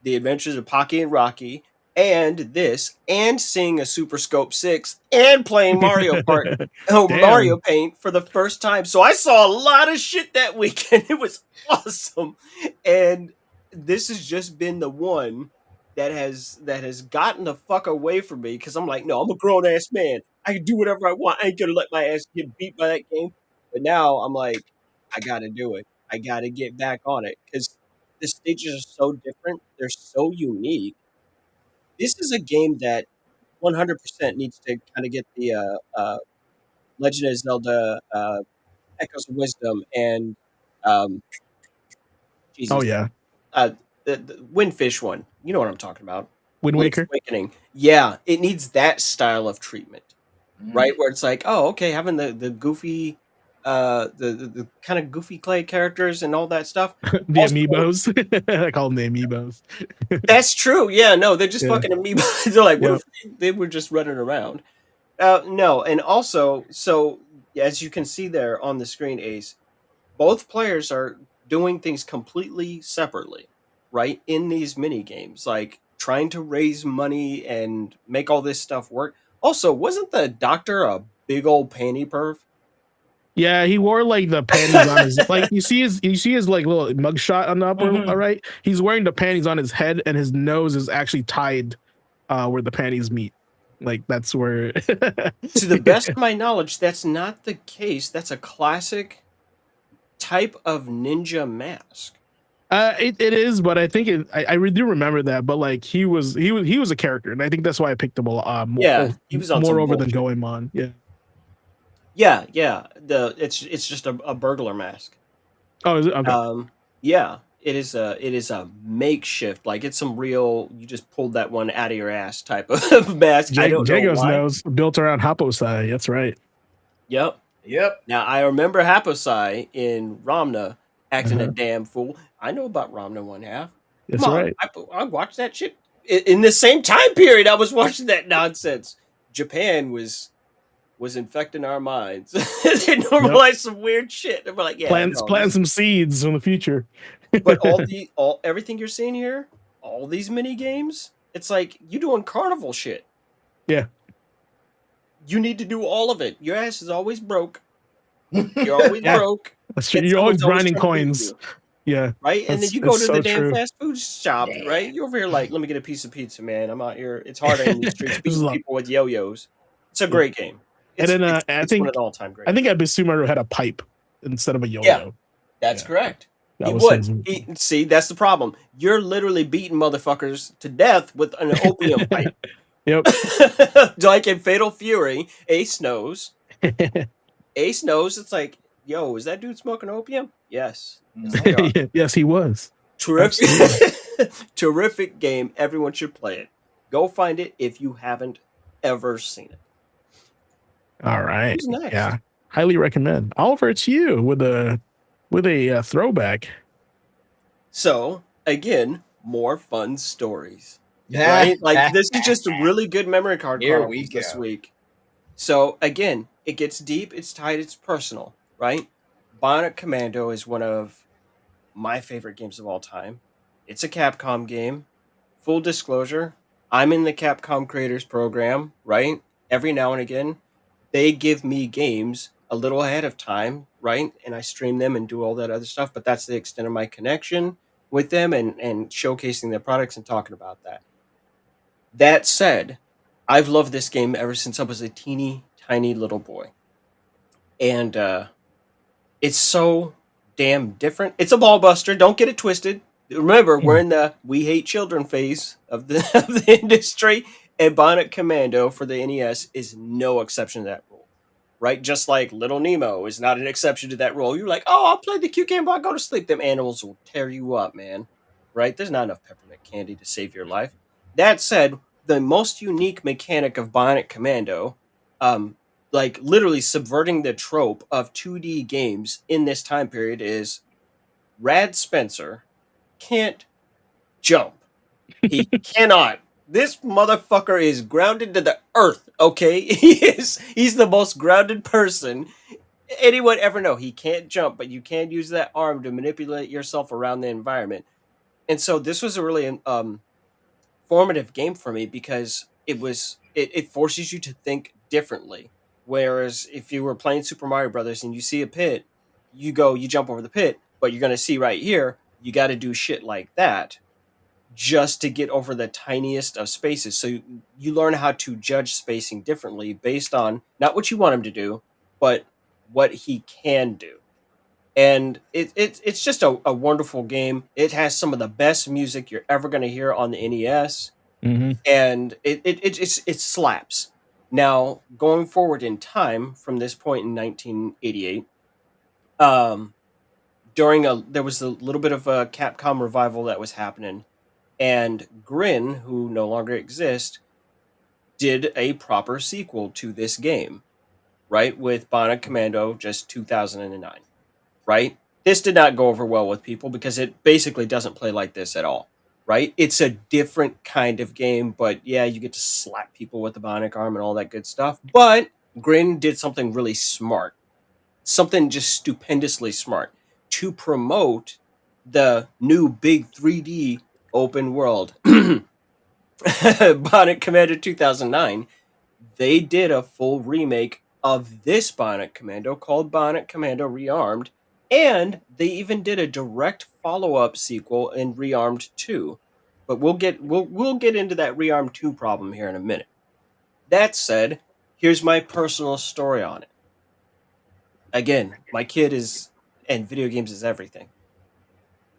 The Adventures of Pocky and Rocky and this, and seeing a Super Scope 6 and playing Mario Kart, Mario Paint for the first time. So I saw a lot of shit that weekend. It was awesome. And this has just been the one that has gotten the fuck away from me, because I'm like, no, I'm a grown-ass man. I can do whatever I want. I ain't gonna let my ass get beat by that game. But now I'm like, I gotta do it. I gotta get back on it, because the stages are so different. They're so unique. This is a game that 100% needs to kind of get the Legend of Zelda Echoes of Wisdom and Jesus, Oh yeah. the Windfish one. You know what I'm talking about. Wind Link's Waker. Awakening. Yeah, it needs that style of treatment, right? Where it's like, oh, okay, having the goofy, the kind of goofy clay characters and all that stuff. The Also- amiibos. I call them the amiibos. That's true. Yeah, no, they're just Yeah. fucking amoeba. They're like, what Yeah. if they were just running around? No, and also, so as you can see there on the screen, Ace, both players are doing things completely separately, right? In these mini games, like trying to raise money and make all this stuff work. Also, wasn't the doctor a big old panty perv? Yeah, he wore like the panties on his like you see his like little mugshot on the upper Mhm. right. He's wearing the panties on his head, and his nose is actually tied where the panties meet. Like that's where. To the best of my knowledge, that's not the case. That's a classic type of ninja mask. It is, but I think I do remember that. But like he was a character, and I think that's why I picked him more, Yeah, he was on more some over than bullshit. Goemon. Yeah. Yeah. It's just a burglar mask. Oh, is it okay? Yeah, it is a makeshift. Like it's some real. You just pulled that one out of your ass type of mask. I don't know Jago's why. nose built around Haposai. That's right. Yep. Yep. Now I remember Haposai in Ramna acting a Uh-huh. damn fool. I know about Ramna one half. That's Come on, right. I watched that shit in the same time period. I was watching that nonsense. Japan was infecting our minds. They normalized some weird shit. They were like, yeah, Plant no, plant some seeds in the future. but everything you're seeing here, all these mini games, it's like you doing carnival shit. Yeah. You need to do all of it. Your ass is always broke. You're always Yeah. broke. That's true. and You're always someone's grinding trying to beat coins. you, Yeah. right? And then That's- you go that's to the so damn true. fast food shop, right? You're over here like, let me get a piece of pizza, man. I'm out here. It's harder in the streets This is beating a- people with yo-yos. It's a great game. And then, I it's think- one of the all-time great. I think Abisumaru had a pipe instead of a yo-yo. Yeah. That's Yeah. correct. That He was would. his- See, that's the problem. You're literally beating motherfuckers to death with an opium pipe. Yep. Like in Fatal Fury, Ace knows. Ace knows. It's like, yo, is that dude smoking opium? Yes. Yes, they are. Yes, he was. Terrific. Terrific game. Everyone should play it. Go find it if you haven't ever seen it. All right. Who's next? Yeah. Highly recommend. Oliver, it's you with a throwback. So, again, more fun stories. Yeah. Right? Like this is just a really good memory card Here chronicles we this go. week. So again, it gets deep, it's tight, it's personal, right? Bionic Commando is one of my favorite games of all time. It's a Capcom game. Full disclosure, I'm in the Capcom Creators Program, right? Every now and again, they give me games a little ahead of time, right? And I stream them and do all that other stuff, but that's the extent of my connection with them and showcasing their products and talking about that. That said, I've loved this game ever since I was a teeny tiny little boy. And it's so damn different. It's a ball buster, don't get it twisted. Remember, we're in the we hate children phase of the of the industry, and Bionic Commando for the NES is no exception to that rule. Right? Just like Little Nemo is not an exception to that rule. You're like, oh, I'll play the cute game, but I'll go to sleep. Them animals will tear you up, man. Right? There's not enough peppermint candy to save your life. That said, the most unique mechanic of Bionic Commando, like literally subverting the trope of 2D games in this time period, is Rad Spencer can't jump. He cannot. This motherfucker is grounded to the earth, okay? He's the most grounded person anyone ever know. He can't jump, but you can use that arm to manipulate yourself around the environment. And so this was a really formative game for me because it forces you to think differently. Whereas if you were playing Super Mario Brothers and you see a pit, you jump over the pit, but you're gonna see right here, you got to do shit like that just to get over the tiniest of spaces. So you learn how to judge spacing differently based on not what you want him to do, but what he can do. And it's just a wonderful game. It has some of the best music you're ever going to hear on the NES, and it slaps. Now, going forward in time from this point in 1988, there was a little bit of a Capcom revival that was happening, and Grin, who no longer exists, did a proper sequel to this game, right? With Bionic Commando, just 2009, right? This did not go over well with people because it basically doesn't play like this at all, right? It's a different kind of game, but yeah, you get to slap people with the bionic arm and all that good stuff. But Grin did something really smart, something just stupendously smart to promote the new big 3D open world Bionic Commando 2009. They did a full remake of this Bionic Commando called Bionic Commando Rearmed, and they even did a direct follow-up sequel in Rearmed 2. But we'll get into that Rearmed 2 problem here in a minute. That said, here's my personal story on it. Again, my kid is, and video games is everything.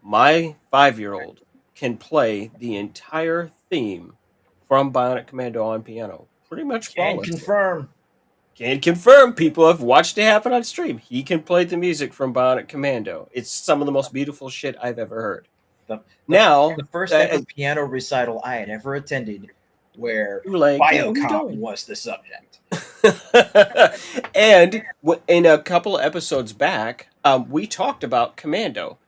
My 5-year-old can play the entire theme from Bionic Commando on piano pretty much Can flawlessly. confirm. Can confirm, people have watched it happen on stream. He can play the music from Bionic Commando. It's some of the most beautiful shit I've ever heard. The first ever piano recital I had ever attended where you were like, Biocop was the subject. And in a couple episodes back, we talked about Commando.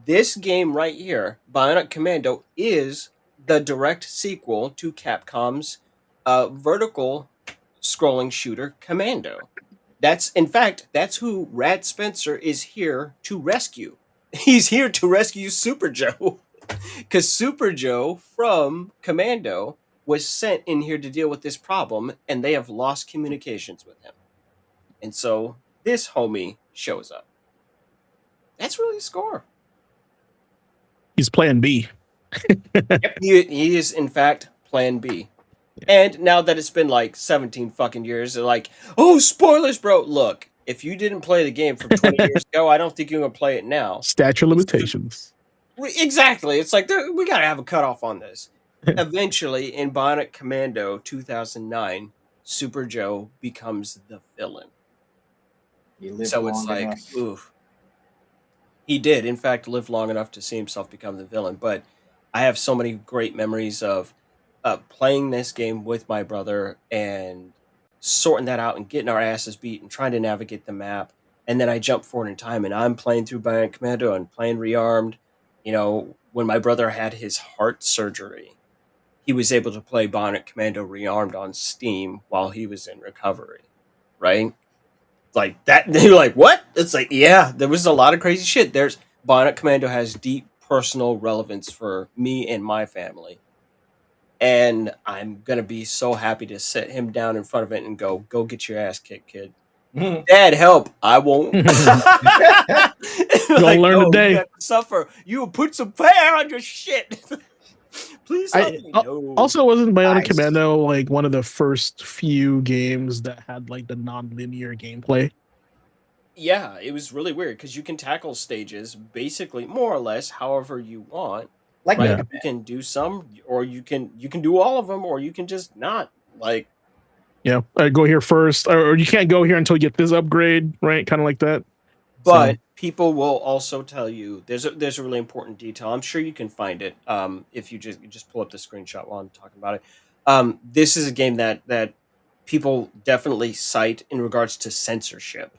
This game right here, Bionic Commando, is the direct sequel to Capcom's vertical scrolling shooter Commando. That's who Rad Spencer is here to rescue. He's here to rescue Super Joe. Because Super Joe from Commando was sent in here to deal with this problem, and they have lost communications with him. And so this homie shows up. That's really a score. He's Plan B. He is, in fact, Plan B. And now that it's been like 17 fucking years, they're like, oh, spoilers, bro. Look, if you didn't play the game from 20 years ago, I don't think you're going to play it now. Statute of limitations. Exactly. It's like, we got to have a cutoff on this. Eventually, in Bionic Commando 2009, Super Joe becomes the villain. So it's like, oof. He did, in fact, live long enough to see himself become the villain. But I have so many great memories of playing this game with my brother and sorting that out and getting our asses beat and trying to navigate the map. And then I jump forward in time and I'm playing through Bionic Commando and playing Rearmed. You know, when my brother had his heart surgery, he was able to play Bionic Commando Rearmed on Steam while he was in recovery, right? Like that, you're like, what? It's like, yeah, there was a lot of crazy shit. Bionic Commando has deep personal relevance for me and my family. And I'm going to be so happy to sit him down in front of it and go get your ass kicked, kid. Dad, help. I won't. You'll like, learn today. You have to suffer. You will put some fire on your shit. Please help me. No. Also, wasn't Bionic Commando like one of the first few games that had like the non-linear gameplay? Yeah, it was really weird because you can tackle stages basically more or less however you want. Like, right? You can do some, or you can do all of them, or you can just not. Like, yeah, go here first, or you can't go here until you get this upgrade, right? Kind of like that. But people will also tell you there's a really important detail. I'm sure you can find it if you just pull up the screenshot while I'm talking about it. This is a game that people definitely cite in regards to censorship.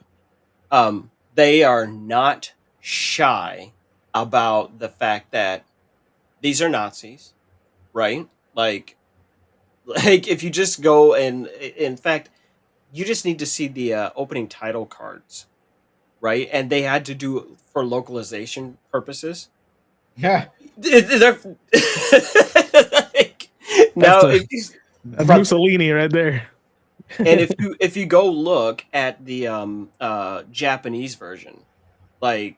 They are not shy about the fact that these are Nazis, right? Like if you just go and, in fact, you just need to see the opening title cards, right? And they had to do it for localization purposes. Yeah. Like, now, that's Mussolini right there. And if you go look at the Japanese version, like,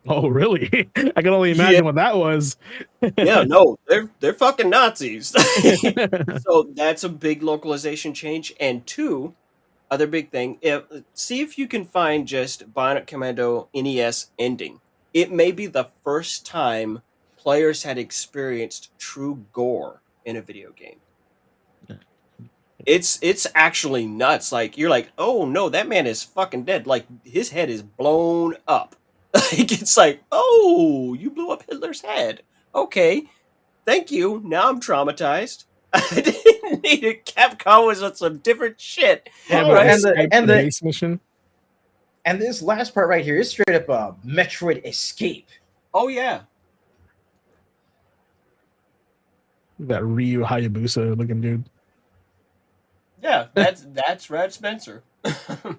oh really? I can only imagine what that was. Yeah, no, they're fucking Nazis. So that's a big localization change. And two, other big thing, see if you can find just Bionic Commando NES ending. It may be the first time players had experienced true gore in a video game. It's actually nuts. Like, you're like, oh no, that man is fucking dead. Like, his head is blown up. Like, it's like, oh, you blew up Hitler's head. Okay, thank you. Now I'm traumatized. I didn't need it. Capcom was on some different shit. Yeah, Oh, right? and the base mission. And this last part right here is straight up a Metroid Escape. Oh yeah. That Ryu Hayabusa looking dude. Yeah, that's Rad Spencer. What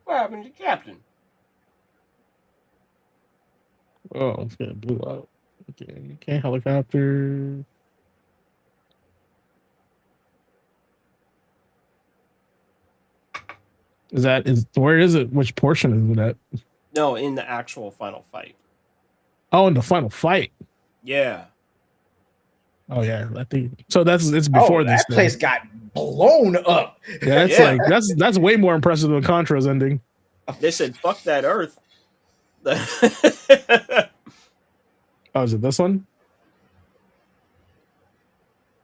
happened to Captain? Oh, it's gonna blew out. Okay, helicopter. Where is it? Which portion is it at? No, in the actual final fight. Oh, in the final fight. Yeah. Oh yeah, I think so. It's before Oh, this. that place got blown up. Yeah, that's Yeah. like that's way more impressive than Contra's ending. They said, fuck that Earth. Oh, is it this one?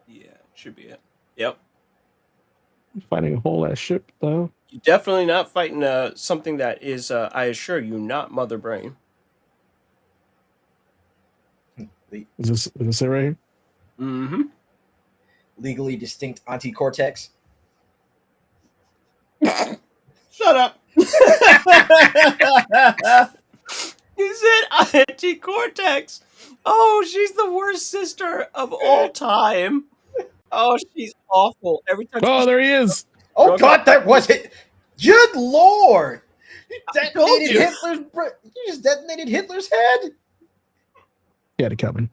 Yeah, should be it. Yep. Fighting a whole ass ship though. You're definitely not fighting something that is, I assure you, not Mother Brain. Is this it right here? Mm-hmm. Legally distinct anti-cortex. Shut up. You said anti-cortex. Oh, she's the worst sister of all time. Oh, she's awful. Every time. Oh, there he is. Oh Okay. God, that was it. Good Lord! You I told detonated you. Hitler's. You just detonated Hitler's head. He had it coming.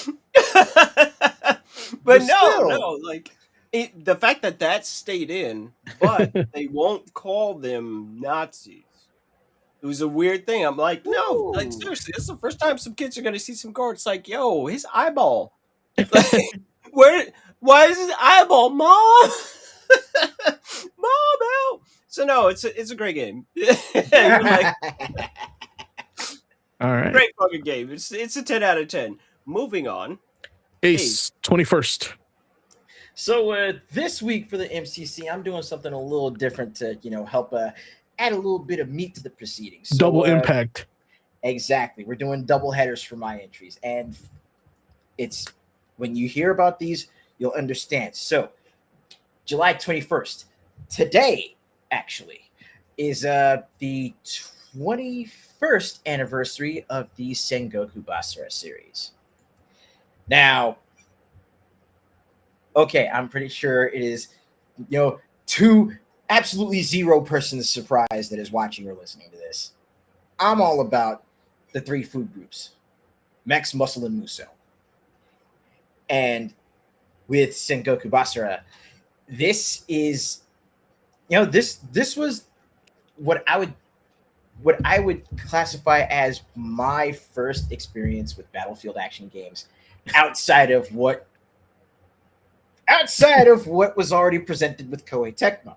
but But no, still. like the fact that stayed in, but they won't call them Nazis. It was a weird thing. I'm like, no, like Ooh. seriously, this is the first time some kids are gonna see some gore. It's like, yo, his eyeball. Like, why is his eyeball, Mom? Mom, help! So no, it's a great game. You're like, All right. great fucking game. It's a 10 out of 10. Moving on. Ace 21st. So this week for the MCC, I'm doing something a little different to help add a little bit of meat to the proceedings. So, Double impact. Exactly. We're doing double headers for my entries, and it's when you hear about these, you'll understand. So July 21st, today actually is the 21st anniversary of the Sengoku Basara series. Now, okay, I'm pretty sure it is, to absolutely zero persons surprised that is watching or listening to this. I'm all about the three food groups: Mex, Muscle, and Muso. And with Sengoku Basara, this is, this was what I would classify as my first experience with Battlefield action games outside of what was already presented with Koei Tecmo.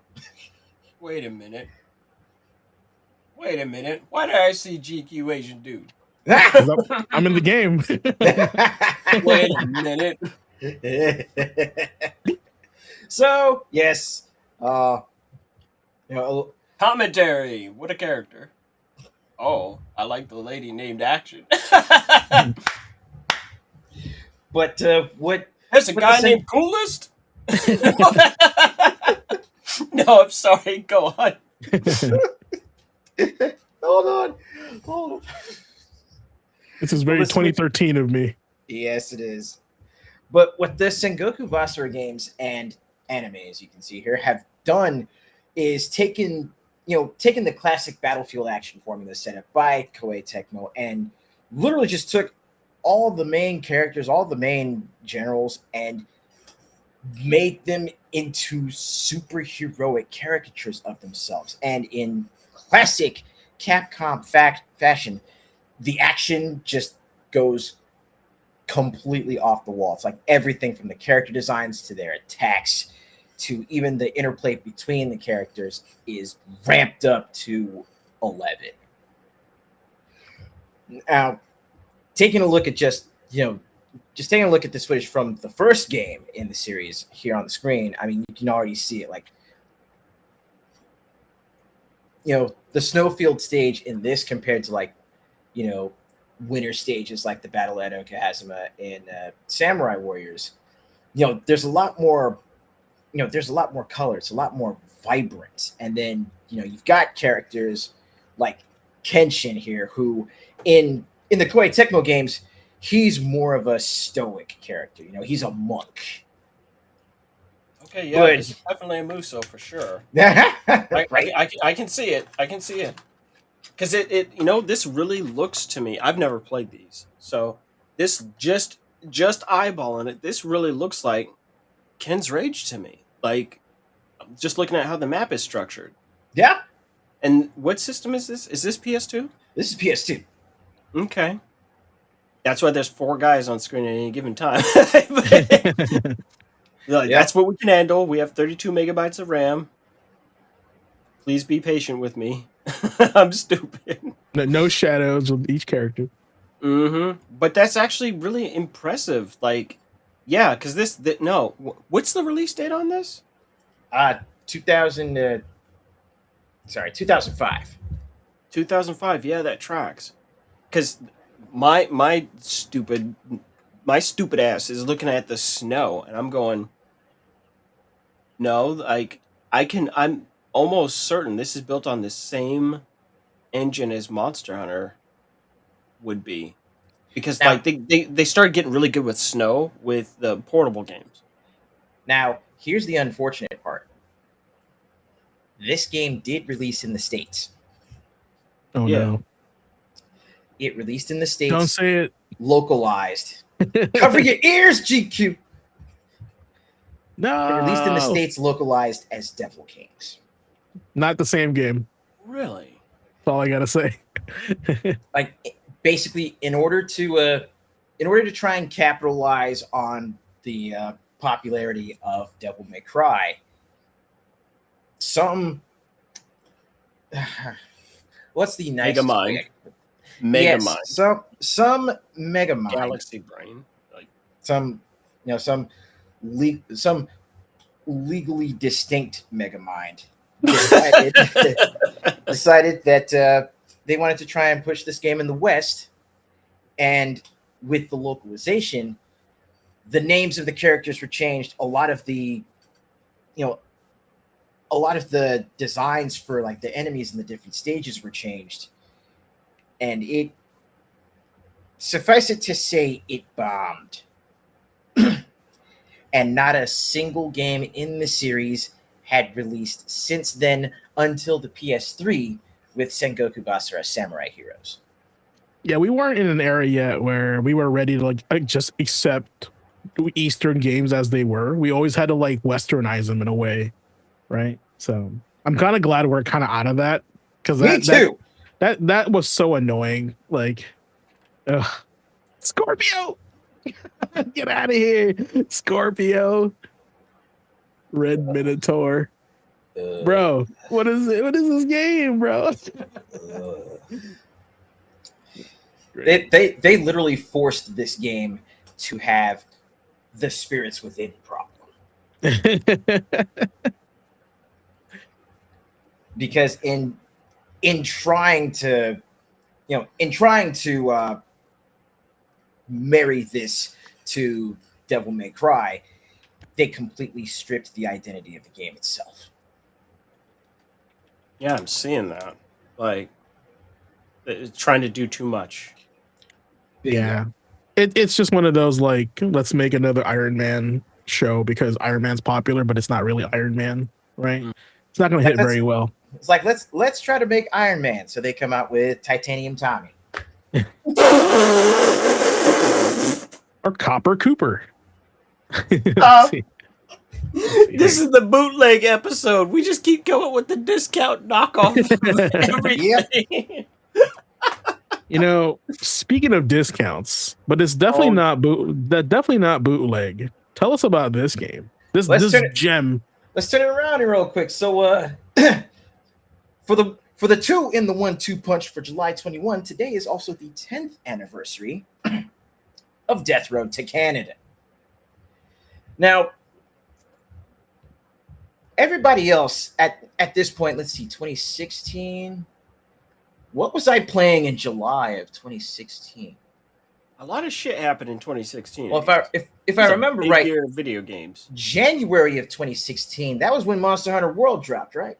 Wait a minute. Why did I see GQ Asian dude? I'm in the game. Wait a minute. So yes, Commentary. What a character. Oh, I like the lady named Action. but what? There's a What guy the same- named Coolest. No, I'm sorry. Go on. Hold on. This is very Listen, 2013 of me. Yes, it is. But what the Sengoku Basara games and anime, as you can see here, have done is taken the classic Battlefield action formula set up by Koei Tecmo and literally just took all the main characters, all the main generals, and made them into superheroic caricatures of themselves. And in classic Capcom fashion, the action just goes completely off the wall. It's like everything from the character designs to their attacks to even the interplay between the characters is ramped up to 11. Now, taking a look at just taking a look at this footage from the first game in the series here on the screen, I mean, you can already see it. Like, the snowfield stage in this compared to winter stages like the Battle at Okahazama in Samurai Warriors, there's a lot more color. It's a lot more vibrant. And then, you've got characters like Kenshin here, who in the Koei Tecmo games, he's more of a stoic character. He's a monk. Okay, yeah, Good. it's definitely a Muso for sure. Right? I can see it. Because it this really looks to me. I've never played these, so this just eyeballing it. This really looks like Ken's Rage to me. Like, just looking at how the map is structured. Yeah, And what system is this? Is this PS2? this is PS2. Okay. That's why there's 4 guys on screen at any given time. Like, Yeah. that's what we can handle. We have 32 megabytes of RAM. Please be patient with me. I'm stupid. No shadows with each character. But that's actually really impressive. Like, yeah, because what's the release date on this? 2000. 2005. 2005. Yeah, that tracks. Because my stupid ass is looking at the snow, and I'm going, no, like I'm almost certain this is built on the same engine as Monster Hunter would be, because Now- like they started getting really good with snow with the portable games. Now, here's the unfortunate part. This game did release in the States. Oh Yeah. no! It released in the States, Don't say it. localized. Cover your ears, GQ. No. It released in the States, localized as Devil Kings. Not the same game. Really? That's all I gotta say. Like, basically, in order to try and capitalize on the popularity of Devil May Cry, what's the nicest Megamind. way? Megamind. Yes, some Megamind, Galaxy Brain. Like, some legally distinct Megamind decided that they wanted to try and push this game in the West, and with the localization, the names of the characters were changed. A lot of the designs for like the enemies in the different stages were changed, and it, suffice it to say, it bombed. And not a single game in the series had released since then until the PS3 with Sengoku Basara Samurai Heroes. Yeah, we weren't in an era yet where we were ready to like just accept Eastern games as they were. We always had to like Westernize them in a way, right? So I'm kind of glad we're kind of out of that, because Me too. that was so annoying. Like, Scorpio, get out of here, Scorpio, Red Minotaur, bro. What is it? What is this game, bro? They literally forced this game to have the Spirits Within problem, because in trying to marry this to Devil May Cry, they completely stripped the identity of the game itself. yeah, I'm seeing that. Like, it's trying to do too much. Yeah, it's just one of those like, let's make another Iron Man show because Iron Man's popular, but it's not really Iron Man, right? It's not going to hit very well. It's like, let's try to make Iron Man, so they come out with Titanium Tommy. Or Copper Cooper. This is the bootleg episode. We just keep going with the discount knockoff of everything. You know, speaking of discounts, but it's definitely not bootleg. Tell us about this game. This gem. Let's turn it around here real quick. So for the 2 in the 1-2 punch for July 21, today is also the 10th anniversary of Death Road to Canada. Now, everybody else at this point, let's see, 2016. What was I playing in July of 2016? A lot of shit happened in 2016. Well, if I remember right, year of video games. January of 2016, that was when Monster Hunter World dropped, right?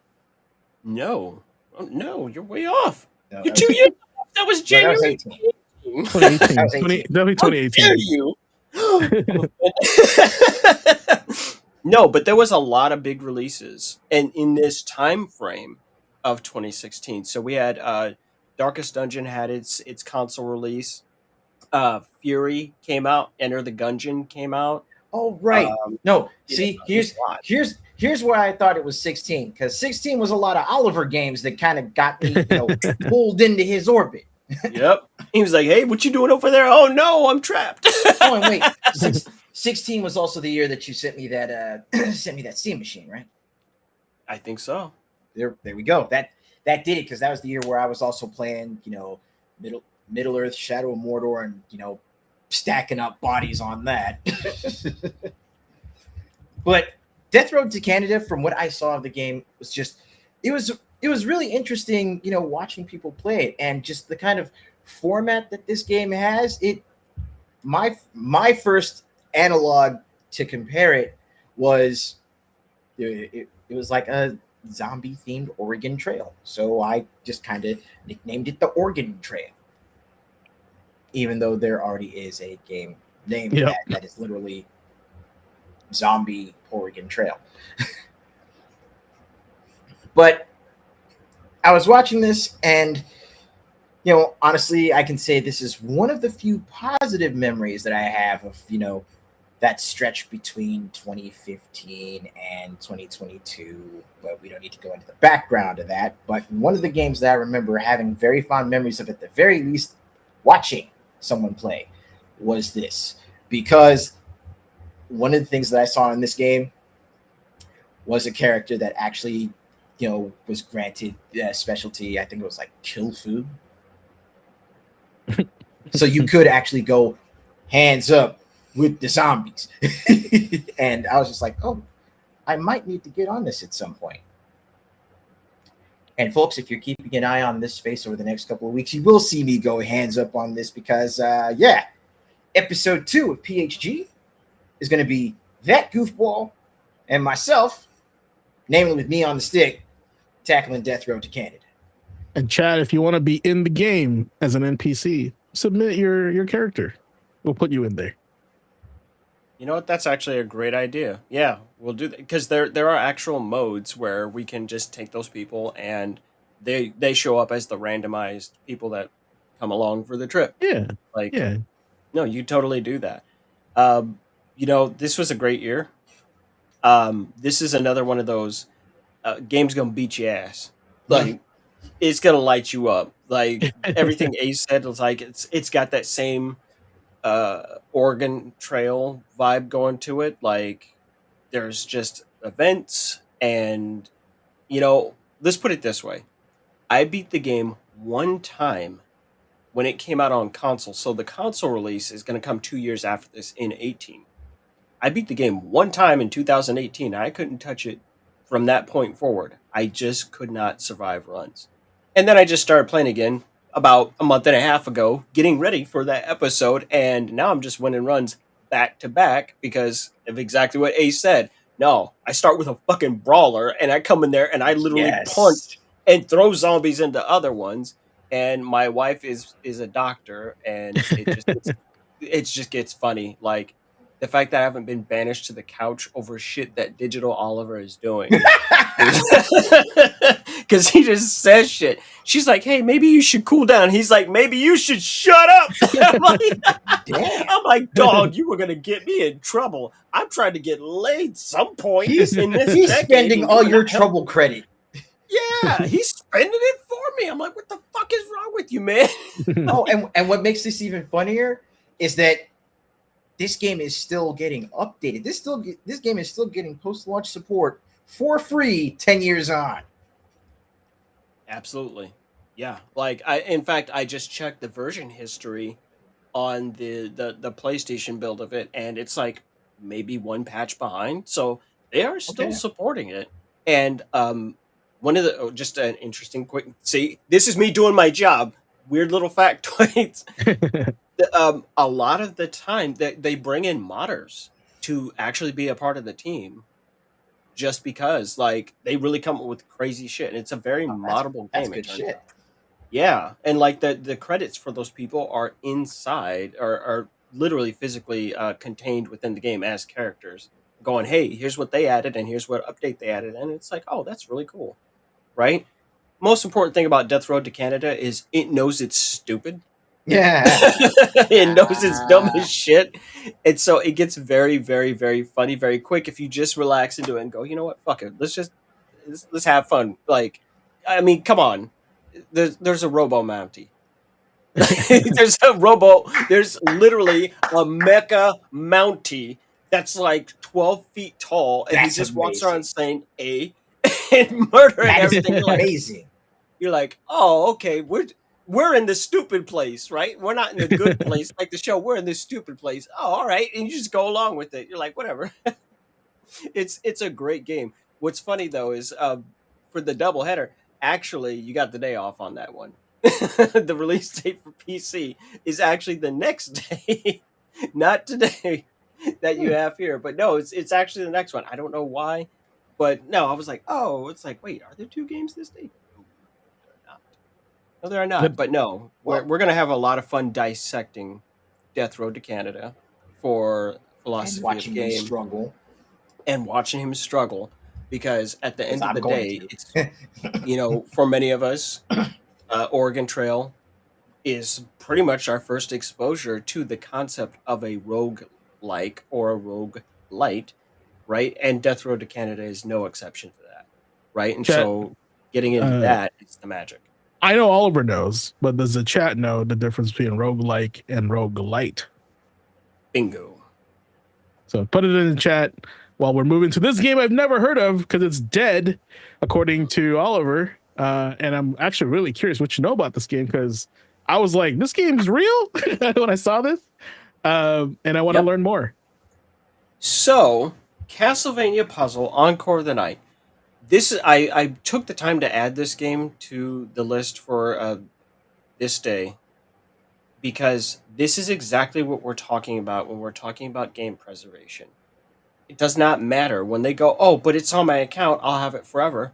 No, no, you're way off. No, You're that 2 was- years off. That was no, that January. was 18. 2018. That was 18. Definitely How 2018. dare you? No, but there was a lot of big releases, and in this time frame of 2016. So we had Darkest Dungeon had its console release. Fury came out. Enter the Gungeon came out. Oh right. No, Yeah, see, there's a lot. here's where I thought it was 16, because 16 was a lot of Oliver games that kind of got me, pulled into his orbit. Yep. He was like, "Hey, what you doing over there?" "Oh no, I'm trapped." Oh, and wait, 16 was also the year that you sent me that sent me that Steam machine, right? I think so. There we go. That did it, because that was the year where I was also playing, Middle Earth, Shadow of Mordor, and stacking up bodies on that. But Death Road to Canada, from what I saw of the game, was just it was really interesting, watching people play it, and just the kind of format that this game has. My first analog to compare it was it was like a zombie themed Oregon Trail. So I just kind of nicknamed it the Oregon Trail, even though there already is a game named Yep. that is literally Zombie Oregon Trail. But I was watching this, and honestly, I can say this is one of the few positive memories that I have of that stretch between 2015 and 2022. But we don't need to go into the background of that. But one of the games that I remember having very fond memories of, at the very least, watching someone play, was this, because one of the things that I saw in this game was a character that actually, was granted a specialty. I think it was like kill food. So you could actually go hands up with the zombies. And I was just like, oh, I might need to get on this at some point. And folks, if you're keeping an eye on this space over the next couple of weeks, you will see me go hands up on this, because episode 2 of PHG is going to be that goofball and myself, namely with me on the stick, tackling Death Road to Canada. And Chad, if you want to be in the game as an NPC, submit your character. We'll put you in there. You know what? That's actually a great idea. Yeah, we'll do that, because there are actual modes where we can just take those people and they show up as the randomized people that come along for the trip. Yeah. Like, Yeah. no, you totally do that. This was a great year. This is another one of those games gonna beat your ass. Like, it's gonna light you up. Like everything Ace said was like it's got that same Oregon Trail vibe going to it. Like, there's just events, and let's put it this way: I beat the game one time when it came out on console. So the console release is going to come 2 years after this, in 18. I beat the game one time in 2018. I couldn't touch it from that point forward. I just could not survive runs. And then I just started playing again about a month and a half ago, getting ready for that episode, and now I'm just winning runs back to back because of exactly what Ace said. No, I start with a fucking brawler, and I come in there and I literally punch and throw zombies into other ones. And my wife is a doctor, and it just gets funny. Like, the fact that I haven't been banished to the couch over shit that Digital Oliver is doing. Because he just says shit. She's like, hey, maybe you should cool down. He's like, maybe you should shut up. I'm like, dog, you were going to get me in trouble. I'm trying to get laid some point in this He's decade. spending all your trouble credit. Yeah, he's spending it for me. I'm like, what the fuck is wrong with you, man? Oh, and what makes this even funnier is that this game is still getting updated. This game is still getting post-launch support for free 10 years on. Absolutely. Yeah. Like, I just checked the version history on the PlayStation build of it, and it's like maybe one patch behind. So they are still supporting it. And one of the just an interesting quick this is me doing my job. Weird little factoids. A lot of the time that they bring in modders to actually be a part of the team, just because like they really come up with crazy shit, and it's a very moddable game. That's good shit. Yeah, and like the credits for those people are inside, or are literally physically contained within the game as characters, going, hey, here's what they added, and here's what update they added, and it's like, oh, that's really cool, right? Most important thing about Death Road to Canada is it knows it's stupid. Yeah. and knows it's dumb as shit. And so it gets very, very, very funny very quick if you just relax into it and go, you know what, fuck it, let's have fun. Like, I mean, come on, there's a Robo Mountie. There's literally a mecha Mountie that's like 12 feet tall, and That's he just walks amazing. around saying "A" and murdering That is everything. You're like, amazing. oh, okay, we're in the stupid place, right? We're not in the good place like the show. We're in the stupid place. Oh, all right, and you just go along with it. You're like, whatever. It's a great game. What's funny though is for the doubleheader, actually, you got the day off on that one. The release date for PC is actually the next day, not today that you have here. But no, it's actually the next one. I don't know why, but no, I was like, oh, it's like, wait, are there 2 games this day? No, there are not. But no, we're gonna have a lot of fun dissecting Death Road to Canada for And philosophy of watching him game struggle. and watching him struggle, because at the end of I'm the going day, to. it's for many of us, Oregon Trail is pretty much our first exposure to the concept of a rogue like or a rogue light, right? And Death Road to Canada is no exception to that, right? And Chat, so getting into that is the magic. I know Oliver knows, but does the chat know the difference between roguelike and roguelite? Bingo. So put it in the chat while we're moving to this game I've never heard of because it's dead, according to Oliver. And I'm actually really curious what you know about this game because I was like, this game's real when I saw this. And I want to learn more. So, Castlevania Puzzle Encore of the Night. This I took the time to add this game to the list for this day because this is exactly what we're talking about when we're talking about game preservation. It does not matter when they go, oh, but it's on my account, I'll have it forever.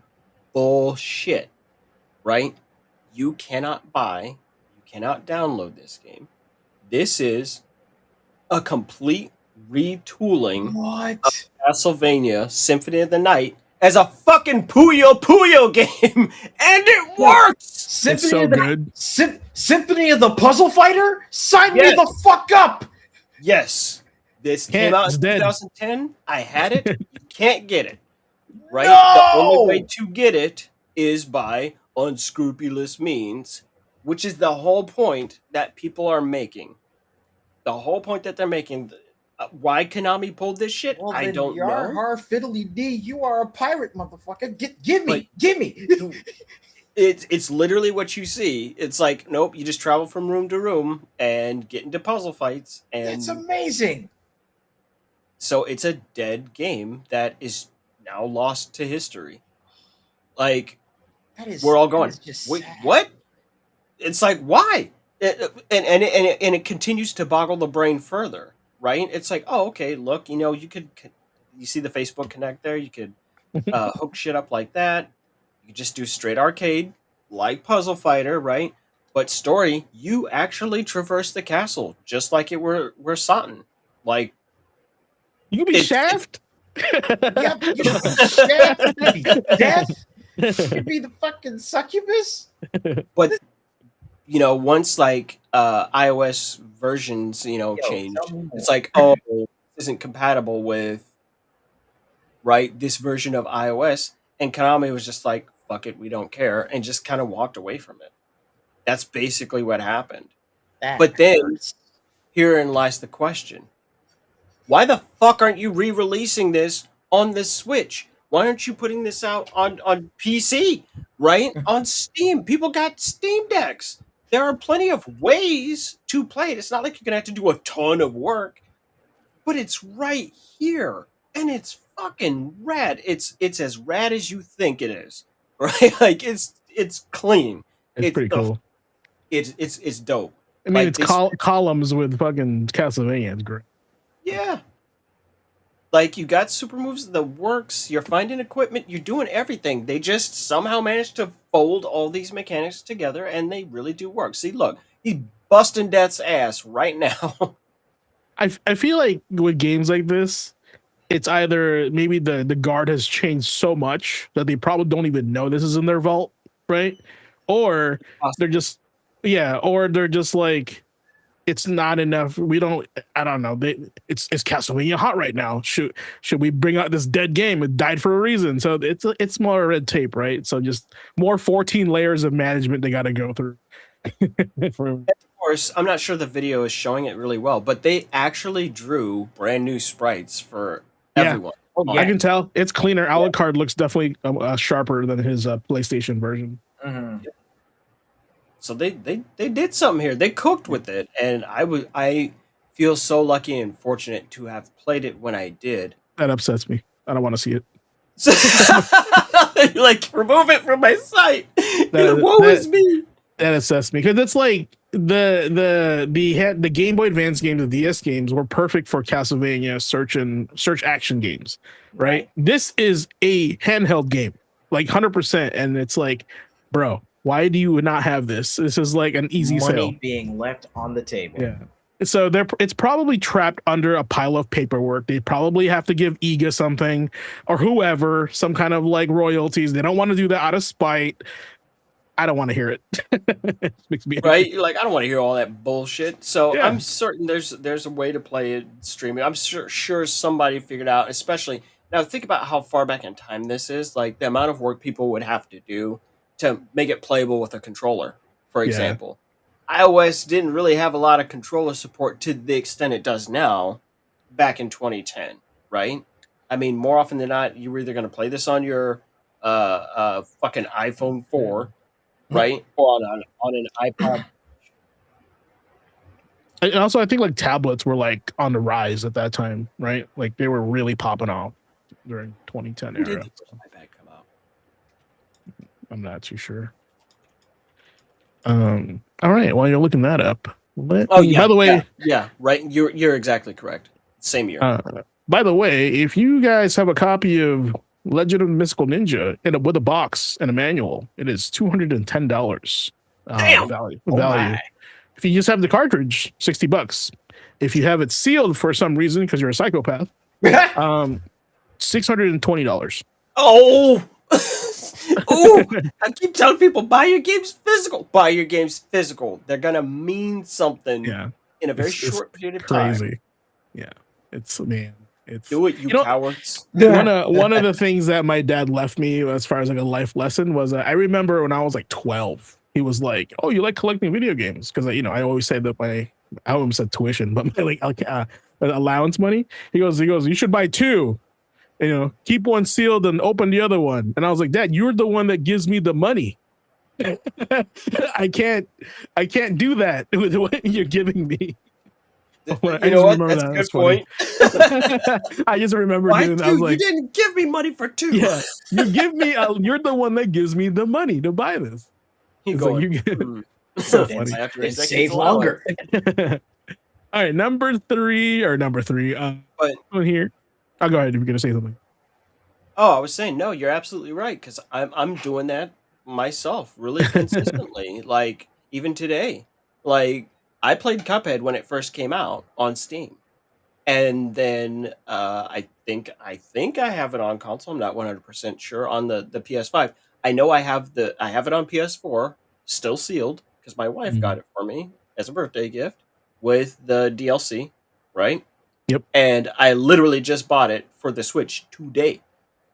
Bullshit, right? You cannot download this game. This is a complete retooling What? of Castlevania Symphony of the Night as a fucking Puyo Puyo game, and it works. It's so good. Symphony of the Puzzle Fighter? Sign me Yes. the fuck up! Yes, this came out It's in dead. 2010. I had it. You can't get it, right? No! The only way to get it is by unscrupulous means, which is the whole point that people are making. The whole point that they're making. Why Konami pulled this shit, Well, I then don't yar, know. har, fiddly dee, you are a pirate, motherfucker. Give me. It's literally what you see. It's like, nope, you just travel from room to room and get into puzzle fights, and That's amazing. so it's a dead game that is now lost to history. Like, That is. we're all that going, is just wait, sad. what? It's like, why? And it continues to boggle the brain further, right? It's like, oh, okay, look, you see the Facebook Connect there, you could hook shit up like that. You could just do straight arcade, like Puzzle Fighter, right? But story, you actually traverse the castle just like it were Satan. Like, You can be It's- Shaft. Yeah, but you could be Shaft, you could be Death, you could be the fucking succubus. but once like iOS versions, change, tell me more. it's like, oh, this isn't compatible with this version of iOS, and Konami was just like, fuck it, we don't care, and just kind of walked away from it. That's basically what happened. That But then hurts. herein lies the question. Why the fuck aren't you re-releasing this on the Switch? Why aren't you putting this out on PC, right? On Steam. People got Steam Decks. There are plenty of ways to play it. It's not like you're going to have to do a ton of work, but it's right here. And it's fucking rad. It's as rad as you think it is, right? Like, it's clean. It's pretty cool. It's dope. I mean, like it's this- columns with fucking Castlevania. It's great. Yeah. Like, you got super moves that works, you're finding equipment, you're doing everything. They just somehow managed to fold all these mechanics together, and they really do work. See, look, he's busting Death's ass right now. I feel like with games like this, it's either maybe the guard has changed so much that they probably don't even know this is in their vault, right? Or they're just like, it's not enough. We don't. I don't know. It's Castlevania hot right now. Should we bring out this dead game? It died for a reason. So it's more red tape, right? So just more 14 layers of management they got to go through. Of course, I'm not sure the video is showing it really well, but they actually drew brand new sprites for everyone. I can tell it's cleaner. Alucard looks definitely sharper than his PlayStation version. Mhm. So they did something here. They cooked with it, and I feel so lucky and fortunate to have played it when I did. That upsets me. I don't want to see it. Like, remove it from my sight. Woe is me. That upsets me because it's like the Game Boy Advance games, the DS games were perfect for Castlevania search action games, right? This is a handheld game, like 100%, and it's like, bro, why do you not have this? This is like an easy Money sale. being left on the table. Yeah. So it's probably trapped under a pile of paperwork. They probably have to give EGA something or whoever some kind of like royalties. They don't want to do that out of spite. I don't want to hear it. It makes me Right? Like, I don't want to hear all that bullshit. So Yeah. I'm certain there's a way to play it streaming. I'm sure somebody figured out, especially now think about how far back in time this is, like the amount of work people would have to do to make it playable with a controller, for Yeah. example. iOS didn't really have a lot of controller support to the extent it does now back in 2010, right? I mean, more often than not, you were either going to play this on your fucking iPhone 4, right? Or on an iPod. And also, I think like tablets were like on the rise at that time, right? Like they were really popping off during 2010 When era. did the first iPad come out? I'm not too sure. All right. While you're looking that up, by the way, yeah, right. You're exactly correct. Same year. by the way, if you guys have a copy of Legend of the Mystical Ninja with a box and a manual, it is $210. Damn! Value. my. If you just have the cartridge, $60. If you have it sealed for some reason because you're a psychopath, $620. Oh, oh! I keep telling people, buy your games physical. Buy your games physical. They're gonna mean something Yeah, in a very It's short period of time. crazy. Yeah, it's Do it, you know- cowards. one of the things that my dad left me as far as like a life lesson was I remember when I was like 12, he was like, "Oh, you like collecting video games?" Because I always say that I almost said tuition, but my allowance money. He goes, you should buy two. Keep one sealed and open the other one. And I was like, Dad, you're the one that gives me the money. I can't do that with what you're giving me. You know what? That's a good point. I just remember Why doing two? that. I was like, You didn't give me money for two. yeah, you give me. You're the one that gives me the money to buy this. He's It's like, going. you so Then- funny. After then his decades save allowance. longer. All right, number three. But- Here, I'll go ahead if you're gonna say something. Oh, I was saying no. You're absolutely right because I'm doing that myself really consistently. Like even today, like I played Cuphead when it first came out on Steam, and then I think I have it on console. I'm not 100% sure on the PS5. I know I have it on PS4, still sealed because my wife got it for me as a birthday gift with the DLC, right? Yep. And I literally just bought it for the Switch today.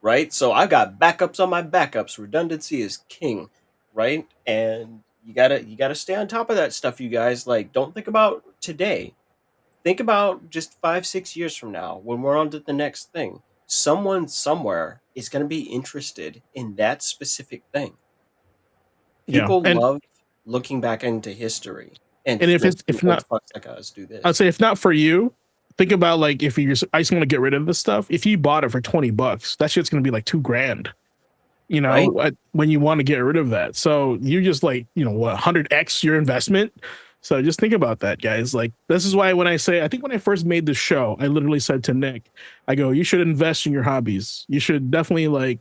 Right, so I got backups on my backups. Redundancy is king, right? And you gotta stay on top of that stuff, you guys. Like, don't think about today. Think about just 5-6 years from now when we're on to the next thing. Someone somewhere is gonna be interested in that specific thing. Yeah, People and- love looking back into history, and if not- fucks like us do this. I'd say if not for you, think about like if I just want to get rid of this stuff. If you bought it for $20, that shit's gonna be like $2,000. When you want to get rid of that, so you just like 100x your investment. So just think about that, guys. Like this is why when I think when I first made the show, I literally said to Nick, I go, you should invest in your hobbies. You should definitely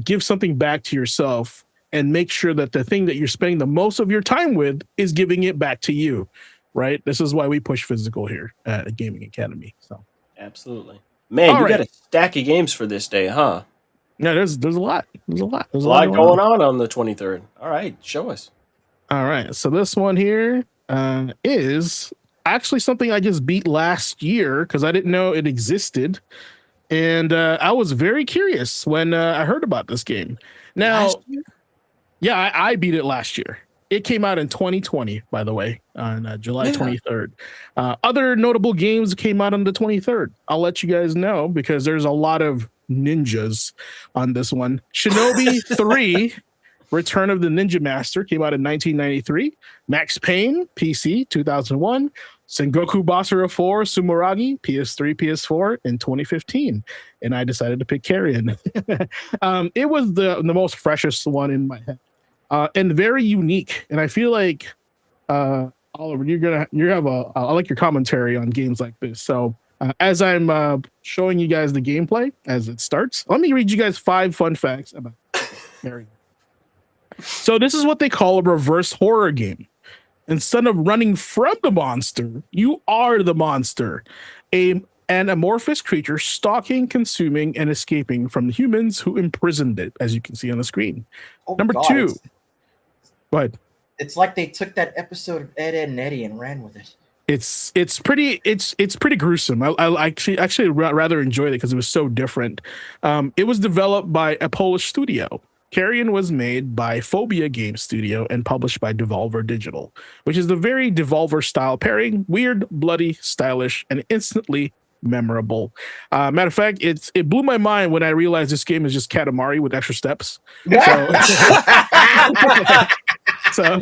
give something back to yourself and make sure that the thing that you're spending the most of your time with is giving it back to you. Right. This is why we push physical here at Gaming Academy. So Absolutely, man. All You right. got a stack of games for this day, huh? yeah, there's a lot. There's a lot. There's a lot going on the 23rd. All right, show us. All right. So this one here, is actually something I just beat last year because I didn't know it existed. And I was very curious when I heard about this game. Now, Last year? yeah, I beat it last year. It came out in 2020, by the way, on July Yeah. 23rd. Other notable games came out on the 23rd. I'll let you guys know because there's a lot of ninjas on this one. Shinobi 3, Return of the Ninja Master came out in 1993. Max Payne, PC, 2001. Sengoku Basara 4, Sumuragi, PS3, PS4 in 2015. And I decided to pick Carrion. It was the most freshest one in my head. And very unique. And I feel like Oliver, I like your commentary on games like this. So as I'm showing you guys the gameplay as it starts, let me read you guys 5 fun facts about Carrion. So this is what they call a reverse horror game. Instead of running from the monster, you are the monster. An amorphous creature stalking, consuming, and escaping from the humans who imprisoned it, as you can see on the screen. Oh, Number God, 2. But It's like they took that episode of Ed, Edd and Eddy and ran with it. it's pretty gruesome. I actually rather enjoyed it because it was so different. It was developed by a Polish studio. Carrion was made by Phobia Game Studio and published by Devolver Digital, which is the very Devolver style pairing: weird, bloody, stylish, and instantly memorable. Matter of fact, it blew my mind when I realized this game is just Katamari with extra steps. So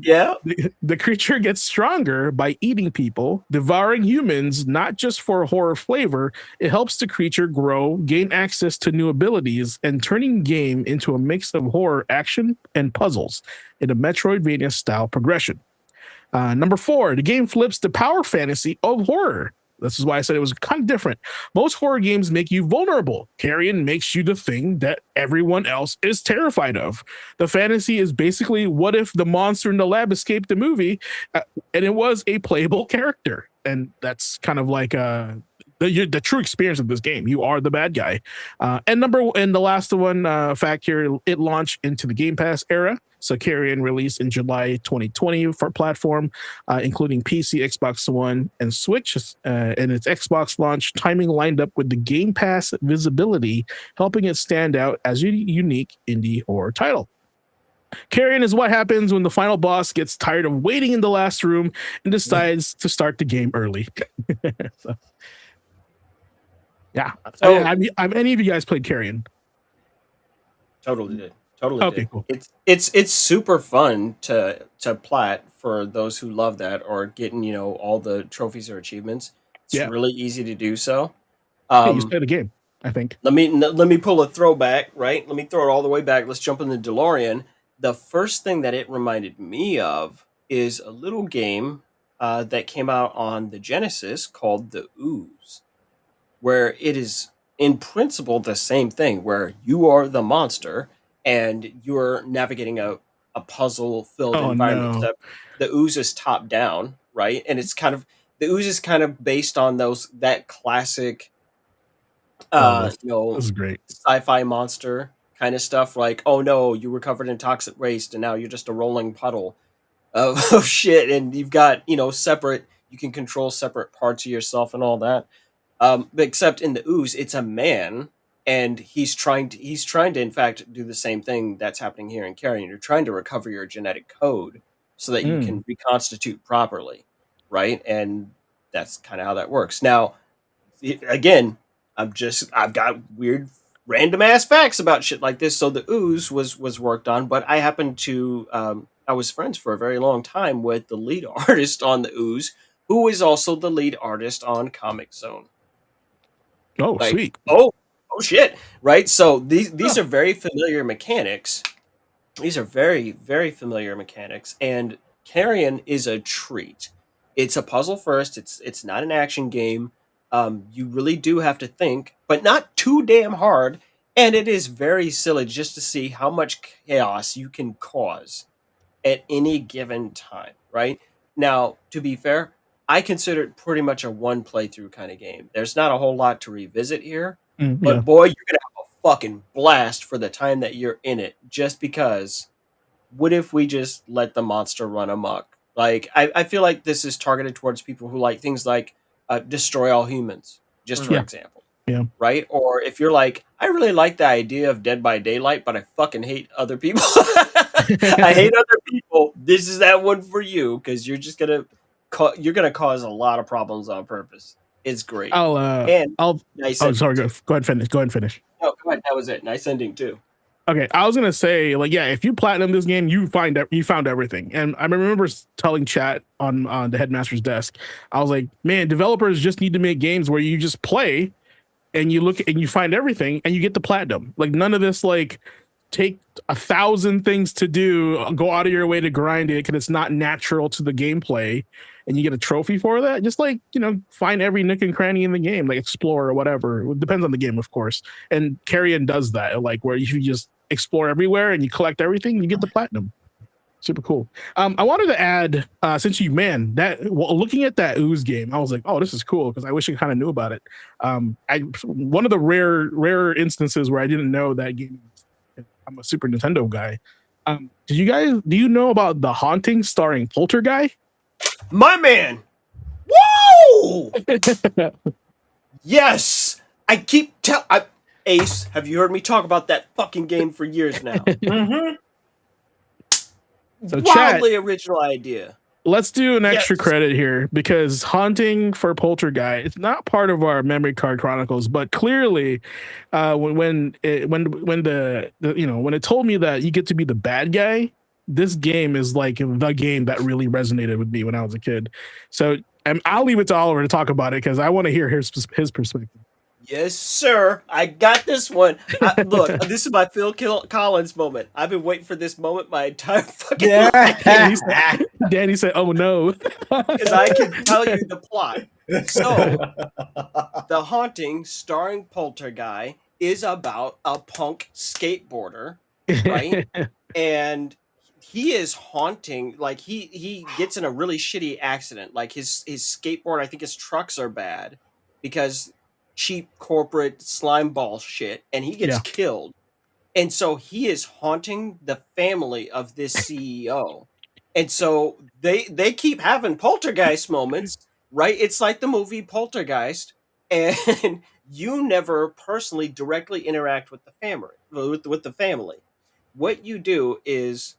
Yeah. the creature gets stronger by eating people, devouring humans, not just for horror flavor. It helps the creature grow, gain access to new abilities, and turning game into a mix of horror, action, and puzzles in a Metroidvania style progression. Number 4, the game flips the power fantasy of horror. This is why I said it was kind of different. Most horror games make you vulnerable. Carrion makes you the thing that everyone else is terrified of. The fantasy is basically, what if the monster in the lab escaped the movie and it was a playable character? And that's kind of like the true experience of this game. You are the bad guy. And the last one fact here, it launched into the Game Pass era. So Carrion released in July 2020 for platform, including PC, Xbox One, and Switch. And its Xbox launch timing lined up with the Game Pass visibility, helping it stand out as a unique indie horror title. Carrion is what happens when the final boss gets tired of waiting in the last room and decides to start the game early. So, yeah. So- have any of you guys played Carrion? Totally did. Totally Okay, did. cool. It's super fun to plat for those who love that or getting, all the trophies or achievements. It's Yeah. really easy to do so. Hey, you just played the game, I think. Let me pull a throwback, right? Let me throw it all the way back. Let's jump in the DeLorean. The first thing that it reminded me of is a little game that came out on the Genesis called The Ooze, where it is in principle the same thing, where you are the monster and you're navigating a puzzle-filled Oh, environment. no. Except the Ooze is top down, right? And the Ooze is kind of based on that classic This is great. sci-fi monster kind of stuff, like, oh no, you were covered in toxic waste and now you're just a rolling puddle of shit, and you've got separate, you can control separate parts of yourself and all that, but except in the Ooze it's a man, and he's trying to in fact do the same thing that's happening here in Carrion. You're trying to recover your genetic code so that you can reconstitute properly, right? And that's kind of how that works. Now again, I've got weird random ass facts about shit like this. So the Ooze was worked on, but I happened to I was friends for a very long time with the lead artist on the Ooze, who is also the lead artist on Comic Zone. Oh, Like, sweet. oh shit, right? So these are very familiar mechanics. These are very, very familiar mechanics, and Carrion is a treat. It's a puzzle first. It's not an action game. You really do have to think, but not too damn hard. And it is very silly just to see how much chaos you can cause at any given time, right? Now, to be fair, I consider it pretty much a one playthrough kind of game. There's not a whole lot to revisit here, but Yeah. boy, you're gonna have a fucking blast for the time that you're in it. Just because, what if we just let the monster run amok? Like I feel like this is targeted towards people who like things like Destroy All Humans, just for Yeah. example. Yeah. Right? Or if you're like, I really like the idea of Dead by Daylight, but I fucking hate other people. I hate other people. This is that one for you because you're just gonna cause a lot of problems on purpose. It's great and I'll. nice. Oh, sorry. ending, Go ahead. Finish. Go ahead and finish. no, go ahead. That was it. Nice ending too. Okay, I was gonna say, like, yeah, if you platinum this game, you found everything. And I remember telling chat on the headmaster's desk, I was like, man, developers just need to make games where you just play and you look and you find everything and you get the platinum. Like, none of this, like, take 1,000 things to do, go out of your way to grind it because it's not natural to the gameplay, and you get a trophy for that. Just, like, find every nook and cranny in the game, like explore or whatever. It depends on the game, of course. And Carrion does that, like, where you just explore everywhere and you collect everything, you get the platinum. Super cool. I wanted to add, since looking at that Ooze game, I was like, oh, this is cool because I wish I kind of knew about it. One of the rare instances where I didn't know that game. I'm a Super Nintendo guy. Do you know about The Haunting starring Poltergeist? My man. Woo! Yes. I keep Ace, have you heard me talk about that fucking game for years now? Mhm. So chat, Wildly original idea. let's do an extra Yes. credit here because Haunting for Poltergeist, it's not part of our memory card chronicles, but clearly, when it told me that you get to be the bad guy, this game is like the game that really resonated with me when I was a kid. So I'll leave it to Oliver to talk about it because I want to hear his perspective. Yes, sir. I got this one. Look, this is my Phil Collins moment. I've been waiting for this moment my entire fucking life Danny said, "Oh no," because I can tell you the plot. So, The Haunting, starring Poltergeist, is about a punk skateboarder, right? And he is haunting. Like he gets in a really shitty accident. Like his skateboard. I think his trucks are bad because cheap corporate slime ball shit, and he gets Yeah. killed. And so he is haunting the family of this CEO. And so they keep having poltergeist moments, right? It's like the movie Poltergeist, and you never personally directly interact with the family. With the family, what you do is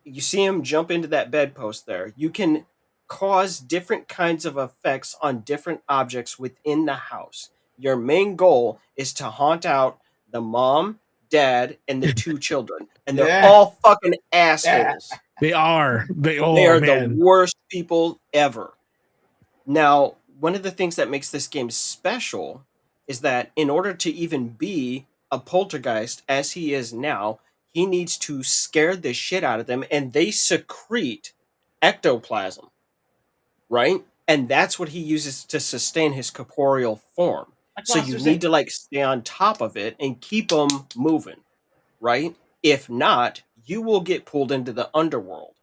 you see him jump into that bedpost there. You can cause different kinds of effects on different objects within the house. Your main goal is to haunt out the mom, dad, and the two children. And they're Yeah. all fucking assholes. They are. They They are the man. worst people ever. Now, one of the things that makes this game special is that in order to even be a poltergeist as he is now, he needs to scare the shit out of them, and they secrete ectoplasm, right? And that's what he uses to sustain his corporeal form. So you need to like stay on top of it and keep them moving, right? If not, you will get pulled into the underworld.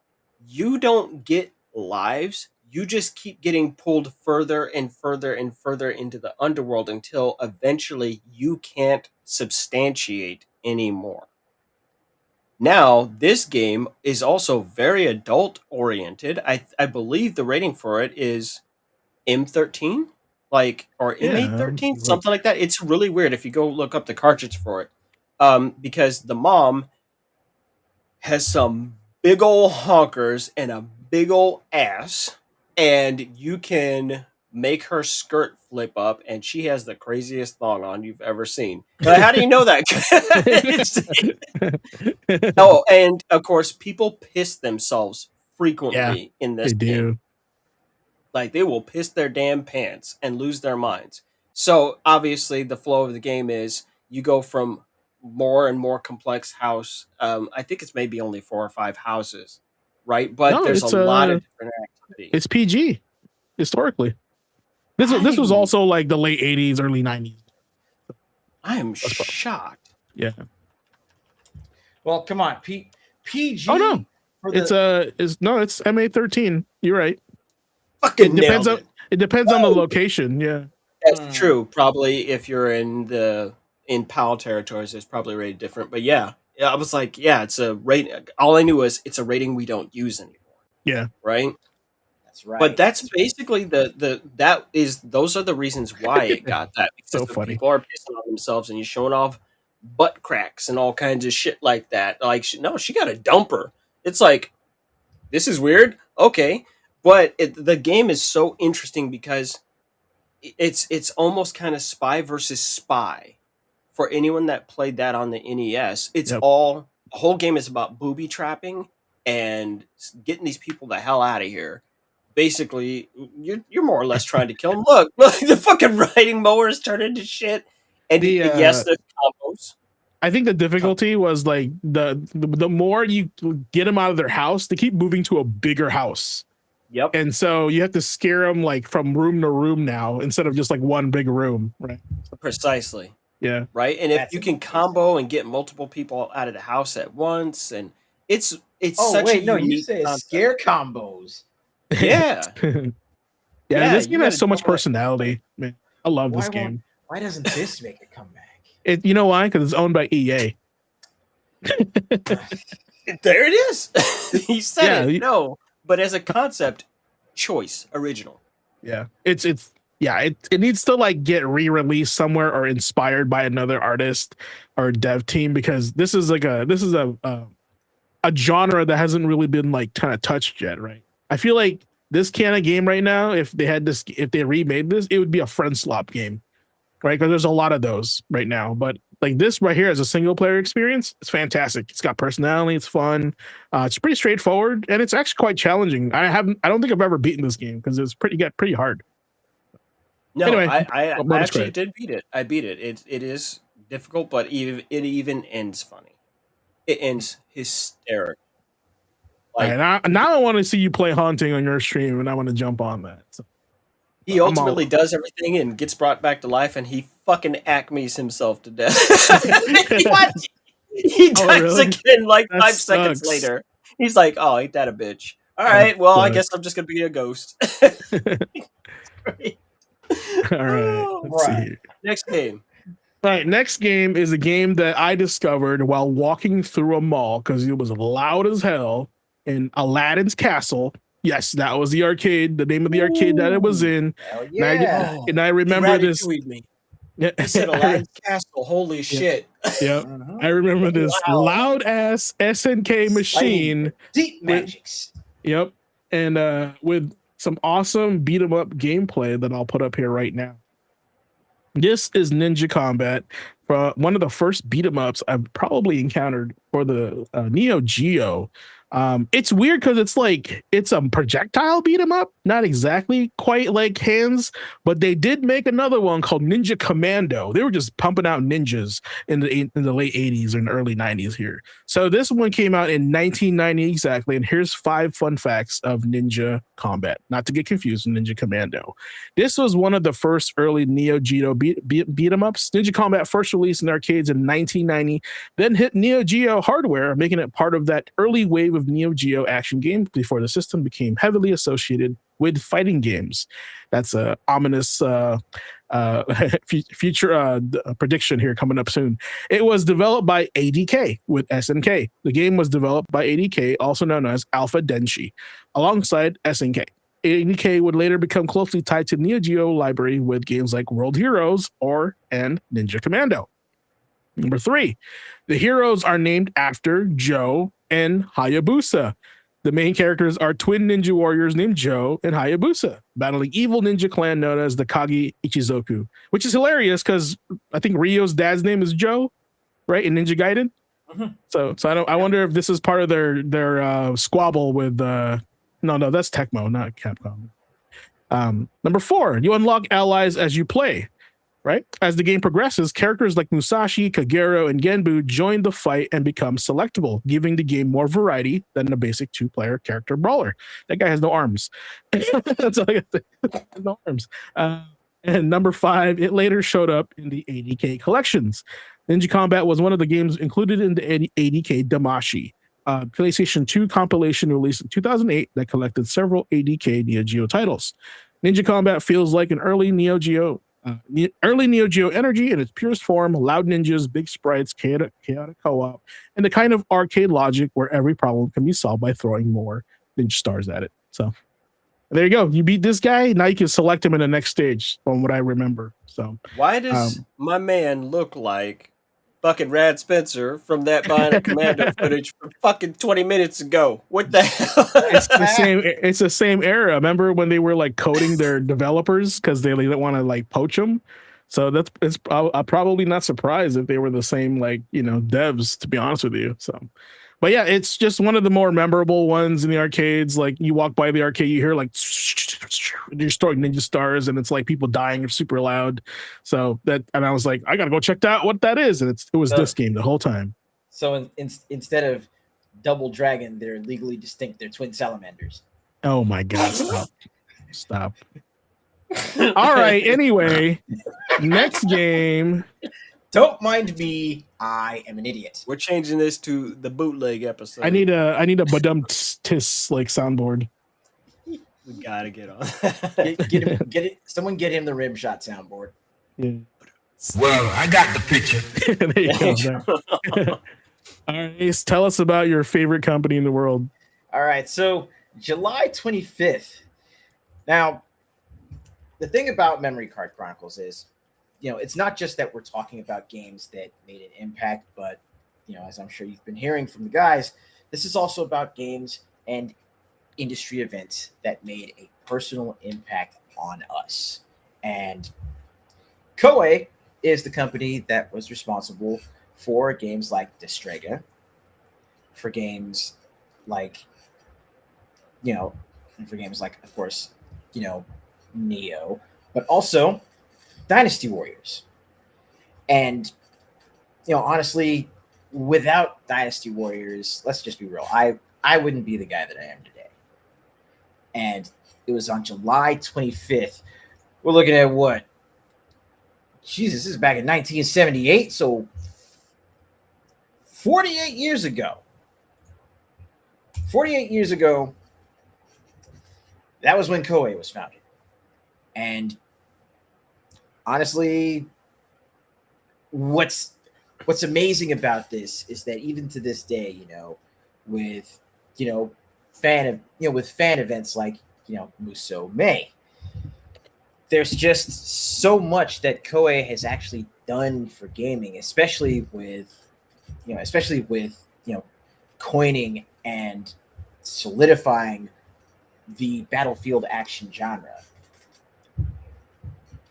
You don't get lives. You just keep getting pulled further and further and further into the underworld until eventually you can't substantiate anymore. Now, this game is also very adult oriented. I believe the rating for it is M13, like, or Yeah, M813, something like that. It's really weird if you go look up the cartridge for it, because the mom has some big old honkers and a big old ass, and you can make her skirt flip up, and she has the craziest thong on you've ever seen. But how do you know that? Oh, and of course, people piss themselves frequently in this they game. do. Like they will piss their damn pants and lose their minds. So obviously, the flow of the game is you go from more and more complex house. I think it's maybe only 4 or 5 houses, right? But No, there's it's, a lot of different activities. It's PG historically. This was also like the late 80s, early 90s. I am shocked. Yeah. Well, come on, PG. Oh no, for the- it's MA13. You're right. Fucking It depends nailed on it. it depends on the location. Yeah. That's true. Probably if you're in PAL territories, it's probably rated different. But yeah, I was like, yeah, it's a rating. All I knew was it's a rating we don't use anymore. Yeah. right? That's right. But that's basically those are the reasons why it got that, So because the funny. people are pissing on themselves and you're showing off butt cracks and all kinds of shit like that. Like, no, she got a dumper. It's like, this is weird. Okay, but the game is so interesting because it's almost kind of spy versus spy. For anyone that played that on the NES, it's Yep. all the whole game is about booby trapping and getting these people the hell out of here. Basically, you're more or less trying to kill them. Look, the fucking riding mowers turn into shit. And The, yes, there's combos. I think the difficulty was like the more you get them out of their house, they keep moving to a bigger house. Yep. And so you have to scare them like from room to room now instead of just like one big room, right? Precisely. Yeah. Right. And if That's you can combo and get multiple people out of the house at once, and it's Oh such wait, a no, you unique say concept. scare combos. Yeah. Yeah, Yeah, this you game has gotta so much double it. personality. Man, I love this Why game. Why doesn't this make a comeback? You know why? Because it's owned by EA. There it is. He said Yeah, it. No, but as a concept, choice original. Yeah, it needs to like get re-released somewhere or inspired by another artist or dev team, because this is a genre that hasn't really been like kind of touched yet, right? I feel like this kind of game right now, if they remade this, it would be a friend swap game, right? Because there's a lot of those right now, but like this right here as a single player experience, it's fantastic. It's got personality, it's fun, it's pretty straightforward, and it's actually quite challenging. I don't think I've ever beaten this game because it's pretty hard. No, Anyway, I bonus actually credit. did beat it. I beat it. It is difficult, but it even ends funny. It ends hysterical. Like, And now I want to see you play Haunting on your stream, and I want to jump on that. So, he I'm ultimately all- does everything and gets brought back to life, and he fucking acmes himself to death. What? He Oh, dies really? again like That 5 seconds sucks. later. He's like, "Oh, ain't that a bitch?" All That right, well, I sucks. guess I'm just gonna be a ghost. Great. all right, let's see Right. here. Next game. All right, next game is a game that I discovered while walking through a mall because it was loud as hell in Aladdin's Castle. Yes, that was the arcade, the name of the arcade that it was in. Hell And I, yeah. and I remember this. Ratatouille me. Yeah, He said Aladdin's Castle. Holy shit. yeah, Mhm. I remember this Wow. loud ass SNK machine. Deep Wait. magics. Yep, and with some awesome beat 'em up gameplay that I'll put up here right now. This is Ninja Combat, one of the first beat 'em ups I've probably encountered for the Neo Geo. It's weird because it's a projectile beat 'em up, not exactly quite like Hands, but they did make another one called Ninja Commando. They were just pumping out ninjas in the late 80s and early 90s here. So this one came out in 1990 exactly, and here's 5 fun facts of Ninja Combat, not to get confused with Ninja Commando. This was one of the first early Neo Geo beat 'em ups. Ninja Combat first released in arcades in 1990, then hit Neo Geo hardware, making it part of that early wave of Neo Geo action games before the system became heavily associated with fighting games. That's a ominous future prediction here coming up soon. It was developed by ADK with SNK. The game was developed by ADK, also known as Alpha Denshi, alongside SNK. ADK would later become closely tied to Neo Geo library with games like World Heroes and Ninja Commando. Number 3, the heroes are named after Joe and Hayabusa. The main characters are twin ninja warriors named Joe and Hayabusa, battling evil ninja clan known as the Kage Ichizoku, which is hilarious because I think Ryo's dad's name is Joe, right? In Ninja Gaiden. Mhm. So I wonder if this is part of their squabble with no, that's Tecmo, not Capcom. Number 4, you unlock allies as you play. Right? As the game progresses, characters like Musashi, Kagero, and Genbu join the fight and become selectable, giving the game more variety than a basic 2-player character brawler. That guy has no arms. That's all I got to say. No arms. And number 5, it later showed up in the ADK collections. Ninja Combat was one of the games included in the ADK Damashi, PlayStation 2 compilation released in 2008 that collected several ADK Neo Geo titles. Ninja Combat feels like an early Neo Geo energy in its purest form, loud ninjas, big sprites, chaotic co-op, and the kind of arcade logic where every problem can be solved by throwing more Ninja Stars at it. So there you go. You beat this guy. Now you can select him in the next stage, from what I remember. So Why does my man look like fucking Rad Spencer from that Bionic Commando footage from fucking 20 minutes ago? What the hell? it's the same. It's the same era. Remember when they were like coding their developers because they didn't want to like poach them. So I'm probably not surprised if they were the same like devs. To be honest with you. So. But yeah, it's just one of the more memorable ones in the arcades. Like you walk by the arcade, you hear like you're storing Ninja Stars, and it's like people dying super loud. So and I was like, I gotta go check out what that is, and it was this game the whole time. So instead of Double Dragon, they're legally distinct. They're twin salamanders. Oh my god! Stop. All right. Anyway, next game. Don't mind me. I am an idiot. We're changing this to the bootleg episode. I need a badum tis like soundboard. We gotta get on. Get it. Someone get him the rim shot soundboard. Yeah. Well, I got the picture. There you go. All right, tell us about your favorite company in the world. All right, so July 25th. Now, the thing about Memory Card Chronicles is, it's not just that we're talking about games that made an impact, but, as I'm sure you've been hearing from the guys, this is also about games and industry events that made a personal impact on us. And Koei is the company that was responsible for games like Destrega, for games like, and for games like, of course, Neo, but also Dynasty Warriors. And, honestly, without Dynasty Warriors, let's just be real, I wouldn't be the guy that I am today. And it was on July 25th. We're looking at what? Jesus, this is back in 1978, so 48 years ago. 48 years ago, that was when Koei was founded. And honestly, what's amazing about this is that even to this day, with fan events like Muso May, there's just so much that Koei has actually done for gaming, especially with coining and solidifying the battlefield action genre.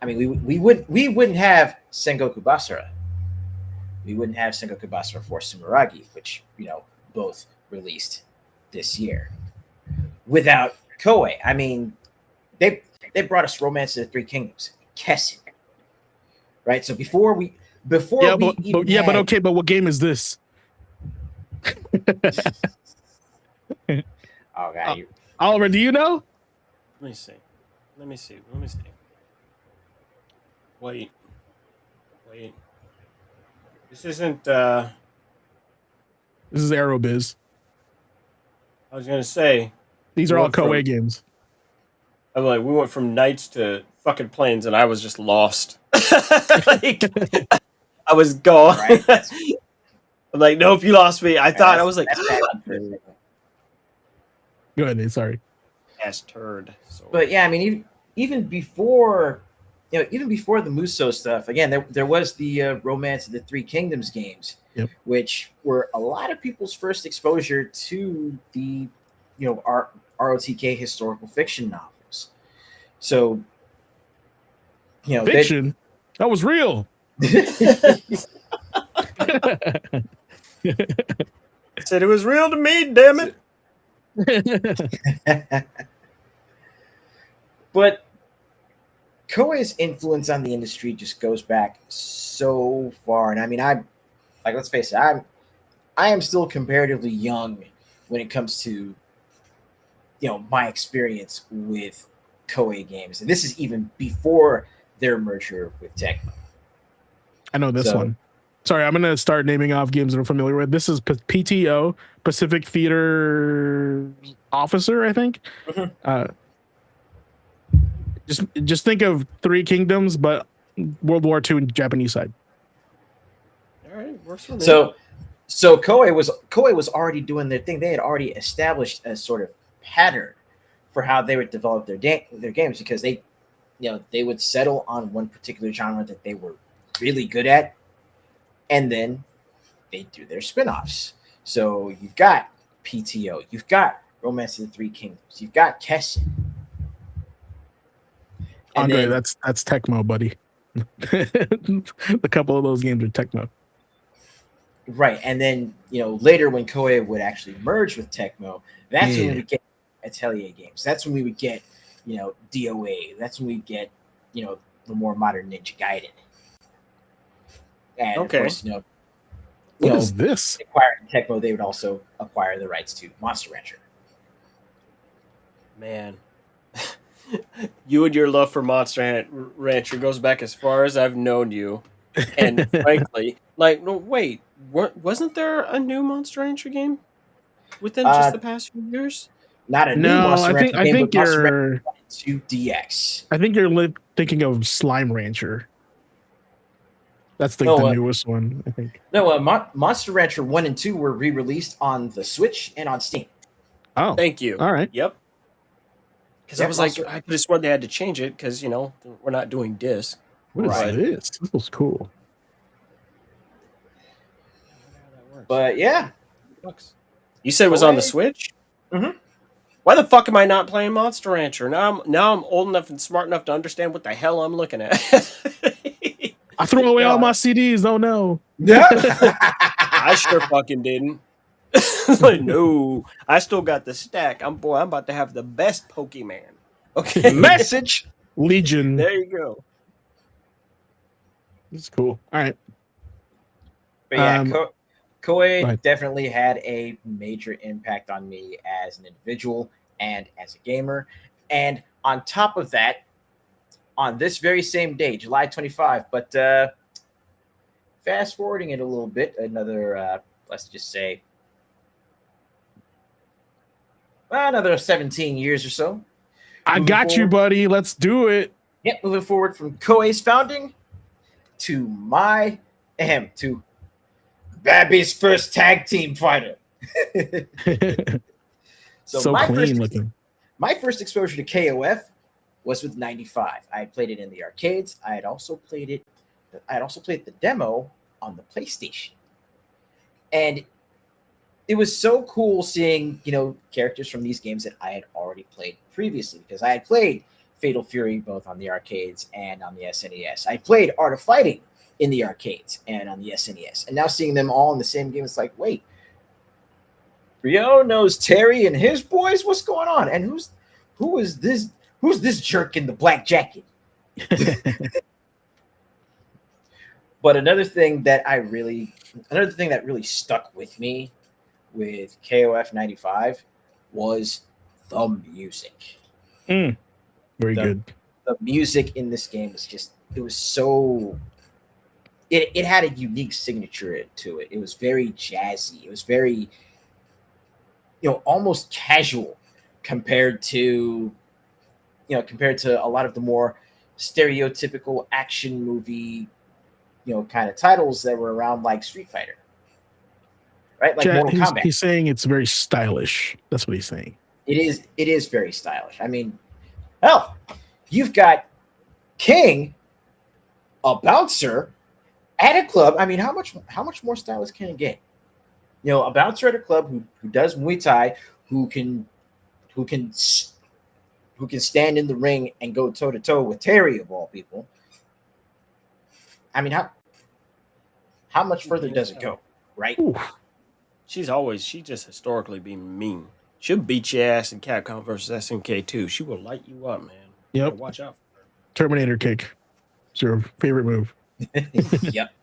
I mean, we wouldn't have Sengoku Basara. We wouldn't have Sengoku Basara Force Sumeragi, which both released this year, without Koei. I mean, they brought us Romance of the Three Kingdoms, Kessen, right? So before we but what game is this? Oh god, Oliver, do you know? Let me see. Wait. This isn't. This is Aerobiz. I was gonna say. These are all Koei games. I'm like, we went from Knights to fucking planes, and I was just lost. I was gone. right? I'm like, nope, you lost me. I thought I was like, Go ahead, Nate, sorry. ass turd. So. But yeah, I mean, even before, even before the Muso stuff, again, there was the Romance of the Three Kingdoms games, which were a lot of people's first exposure to the, ROTK historical fiction novels. So, fiction? That was real. Said it was real to me, damn it. But Koei's influence on the industry just goes back so far. And I mean, let's face it, I am still comparatively young when it comes to, my experience with Koei games. And this is even before their merger with Tecmo. I know this one. Sorry, I'm going to start naming off games that I'm familiar with. This is PTO, Pacific Theater Officer, I think. Mm-hmm. Just think of Three Kingdoms, but World War II and Japanese side. All right, works for me. So Koei was already doing their thing. They had already established a sort of pattern for how they would develop their games, because they would settle on one particular genre that they were really good at, and then they do their spin-offs. So you've got PTO, you've got Romance of the Three Kingdoms, you've got Kessen. Andre, that's Tecmo, buddy. A couple of those games are Tecmo. Right, and then later when Koei would actually merge with Tecmo, that's when we would get Atelier games. That's when we would get DOA. That's when we get the more modern Ninja Gaiden. And of course, what is this? Acquiring Tecmo, they would also acquire the rights to Monster Rancher. Man, you and your love for Monster Rancher goes back as far as I've known you. And frankly, no, wait, wasn't there a new Monster Rancher game within just the past few years? Not a new Monster Rancher game, but Monster Rancher 2 DX. I think you're thinking of Slime Rancher. That's the newest one, I think. No, Monster Rancher 1 and 2 were re-released on the Switch and on Steam. Oh, thank you. All right. Yep. Because I was I could have sworn they had to change it because we're not doing disc. What is this? This was cool. But yeah, you said it was on the Switch. Mm-hmm. Why the fuck am I not playing Monster Rancher? Now I'm old enough and smart enough to understand what the hell I'm looking at. I threw away all my CDs. Oh no! Yeah, I sure fucking didn't. No, I still got the stack. I'm about to have the best Pokemon. Okay, message Legion. There you go. It's cool. All right. But yeah, Koei definitely had a major impact on me as an individual and as a gamer. And on top of that, on this very same day, July 25, but fast forwarding it a little bit, another, let's just say, another 17 years or so. I got you, buddy. Let's do it. Yep, moving forward from Koei's founding to Babby's first tag team fighter. So clean looking. My first exposure to KOF was with 95. I had played it in the arcades. I had also played the demo on the PlayStation. And it was so cool seeing, characters from these games that I had already played previously, because I had played Fatal Fury both on the arcades and on the SNES. I played Art of Fighting in the arcades and on the SNES. And now seeing them all in the same game, it's like, wait, Ryo knows Terry and his boys? What's going on? And who's this jerk in the black jacket? But another thing that really stuck with me with KOF 95 was the music. Very good. The music in this game was it had a unique signature to it. It was very jazzy. It was very, almost casual compared to a lot of the more stereotypical action movie, kind of titles that were around, like Street Fighter. Right? Like Mortal Kombat. He's saying it's very stylish. That's what he's saying. It is very stylish. I mean, hell, you've got King, a bouncer at a club. I mean, how much more stylish can it get? A bouncer at a club who does Muay Thai, who can stand in the ring and go toe to toe with Terry of all people. I mean, how much further does it go, right? Ooh. She just historically been mean. She'll beat your ass in Capcom versus SNK too. She will light you up, man. Yep. Watch out for her. Terminator kick. It's your favorite move. Yep.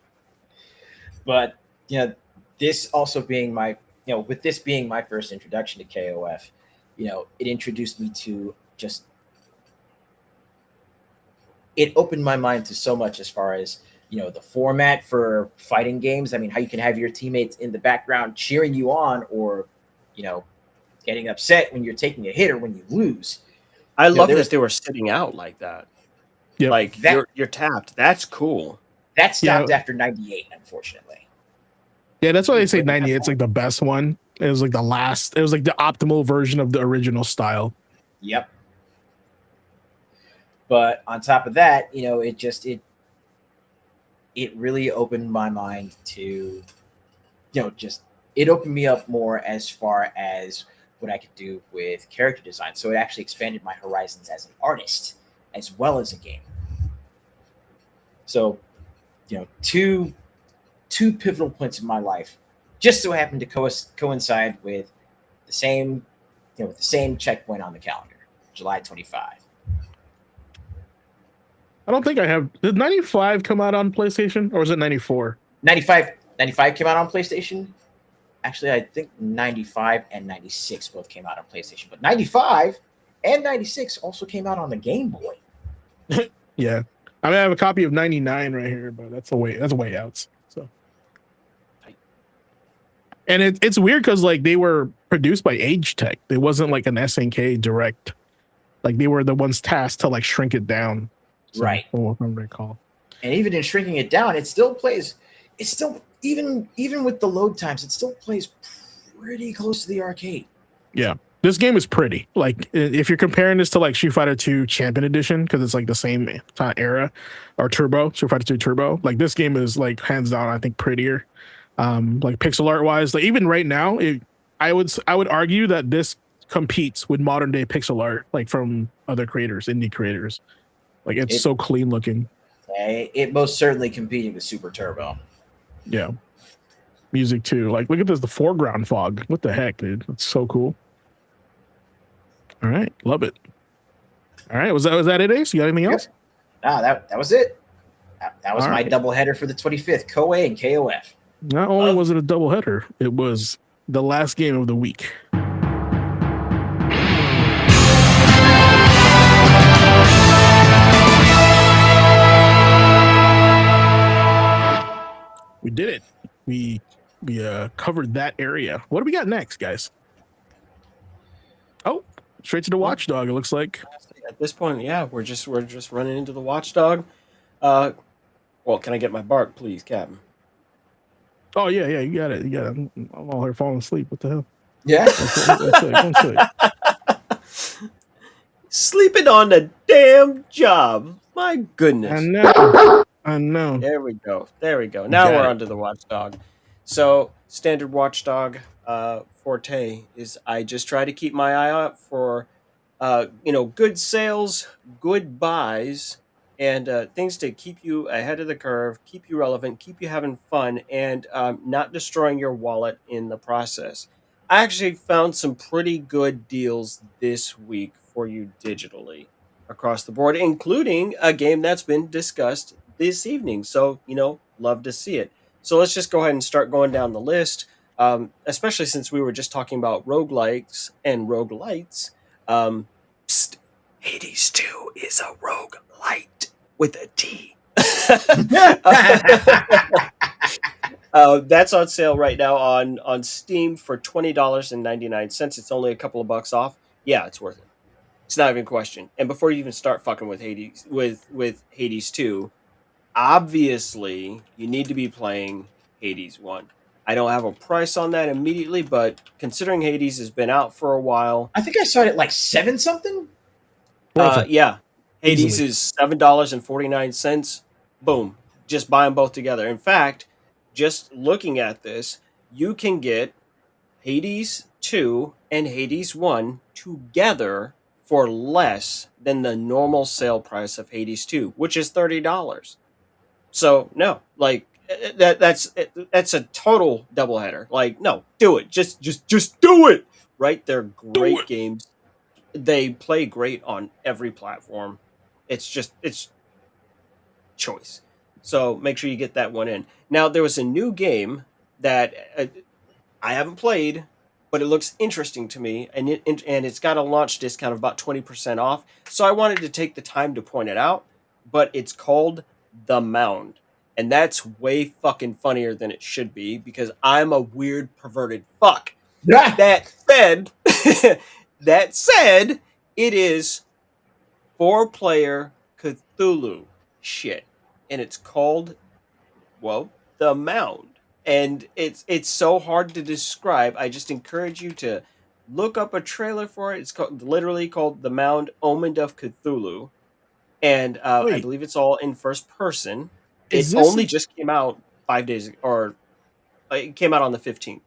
But this also being my with this being my first introduction to KOF, it introduced me to it opened my mind to so much as far as the format for fighting games. I mean, how you can have your teammates in the background cheering you on, or getting upset when you're taking a hit or when you lose. I love that they were sitting out like that. Yep. Like you're tapped. That's cool. That stopped after 98, unfortunately. Yeah, that's why they say 98. It's like the best one. It was like the last. It was like the optimal version of the original style. Yep. But on top of that, you know, it really opened my mind to, you know, just it opened me up more as far as what I could do with character design. So it actually expanded my horizons as an artist as well as a gamer. So, you know, two pivotal points in my life just so happened to coincide with the same, you know, with the same checkpoint on the calendar, July 25. I don't think I have. Did 95 come out on PlayStation or was it 94? 95 came out on PlayStation. Actually, I think 95 and 96 both came out on PlayStation, but 95 and 96 also came out on the Game Boy. Yeah. I mean, I have a copy of 99 right here, but that's a way out. So, and it's weird because like they were produced by Age Tech. It wasn't like an SNK direct. Like they were the ones tasked to like shrink it down. So, Right. If I recall. And even in shrinking it down, it still plays. It's still even with the load times, it still plays pretty close to the arcade. Yeah. This game is pretty. Like if you're comparing this to like Street Fighter 2 Champion Edition, because it's like the same era, or Turbo, Street Fighter 2 Turbo. Like this game is like hands down, I think, prettier. Like pixel art wise, like even right now, I would argue that this competes with modern day pixel art, like from other creators, indie creators. Like it's so clean looking. It most certainly competed with Super Turbo. Yeah. Music too. Like look at this, the foreground fog. What the heck, dude? It's so cool. All right, love it. All right, was that it, Ace? You got anything else? That was it. That was All my right. double header for the 25th, KOA and KOF. Not only was it a doubleheader, it was the last game of the week. We did it. We covered that area. What do we got next, guys? Oh, straight to the Watchdog. It looks like. At this point, yeah, we're just running into the Watchdog. Well, can I get my bark, please, Captain? Oh yeah, you got it. I'm all here falling asleep. What the hell? Yeah. That's it. Sleeping on the damn job. My goodness. I know. There we go. Now Got we're it. onto the Watchdog. So standard Watchdog forte is I just try to keep my eye out for good sales, good buys, and things to keep you ahead of the curve, keep you relevant, keep you having fun, and not destroying your wallet in the process. I actually found some pretty good deals this week for you digitally across the board, including a game that's been discussed this evening. So, love to see it. So let's just go ahead and start going down the list, especially since we were just talking about roguelikes and roguelites. Hades 2 is a roguelite with a T. That's on sale right now on Steam for $20.99. It's only a couple of bucks off. Yeah, it's worth it. It's not even a question. And before you even start fucking with Hades with Hades 2, obviously you need to be playing Hades 1. I don't have a price on that immediately, but considering Hades has been out for a while, I think I saw it at like 7 something. yeah, Hades Easily. is $7.49. Boom, just buy them both together. In fact, just looking at this, you can get Hades 2 and Hades 1 together for less than the normal sale price of Hades 2, which is $30. So no, like that's a total doubleheader. Like no, do it. Just do it. Right? They're great games. They play great on every platform. It's choice. So make sure you get that one in. Now there was a new game that I haven't played, but it looks interesting to me, and it's got a launch discount of about 20% off. So I wanted to take the time to point it out. But it's called The Mound, and that's way fucking funnier than it should be because I'm a weird perverted fuck. That said, it is 4-player Cthulhu shit, and it's called The Mound. and it's so hard to describe. I just encourage you to look up a trailer for it. It's literally called The Mound Omened of Cthulhu, and I Wait, believe it's all in first person. It is this only just came out 5 days or it came out on the 15th.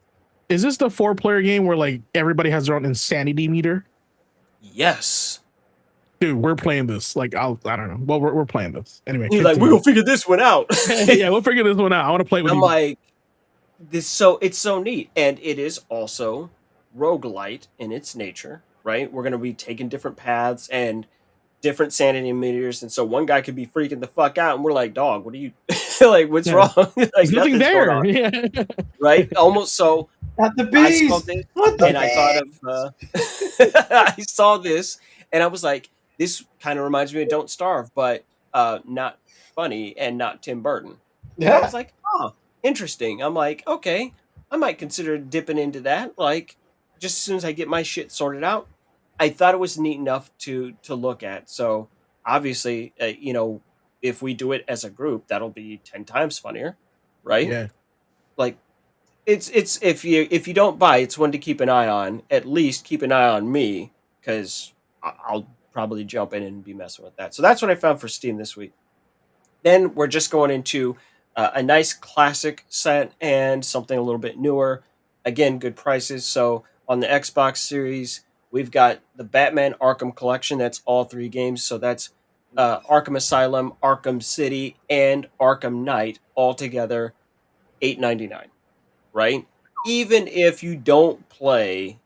is this the 4-player game where like everybody has their own insanity meter? Yes. Dude, we're playing this. Like, I don't know. Well, we're playing this anyway. You're like, continue. we'll figure this one out. Yeah, we'll figure this one out. I want to play with I'm you. like, it's so neat. And it is also roguelite in its nature, right? We're gonna be taking different paths and different sanity meters. And so one guy could be freaking the fuck out, and we're like, dog, what are you like, what's Yeah. wrong? Like There's nothing nothing's going there. on, Yeah. right? Almost so Not the I bees. saw this What the and I thought of I saw this and I was like, this kind of reminds me of Don't Starve, but not funny and not Tim Burton. And I Yeah. was like, oh, interesting. I'm like, okay, I might consider dipping into that. Like, just as soon as I get my shit sorted out, I thought it was neat enough to look at. So obviously, if we do it as a group, that'll be 10 times funnier, right? Yeah. Like, it's if you don't buy, it's one to keep an eye on. At least keep an eye on me because I'll probably jump in and be messing with that. So that's what I found for Steam this week. Then we're just going into a nice classic set and something a little bit newer. Again, good prices. So on the Xbox Series, we've got the Batman Arkham Collection. That's all 3 games. So that's Arkham Asylum, Arkham City, and Arkham Knight all together, $8.99. Right? Even if you don't play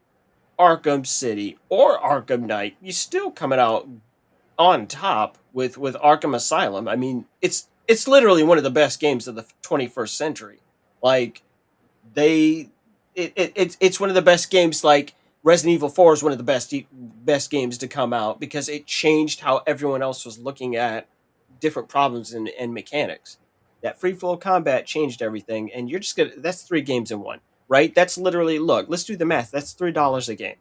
Arkham City or Arkham Knight, you still coming out on top with Arkham Asylum. I mean, it's literally one of the best games of the 21st century. Like it's one of the best games. Like Resident Evil 4 is one of the best games to come out because it changed how everyone else was looking at different problems and mechanics. That free flow combat changed everything, and you're just gonna. That's 3 games in one, right? That's literally look. Let's do the math. That's $3 a game,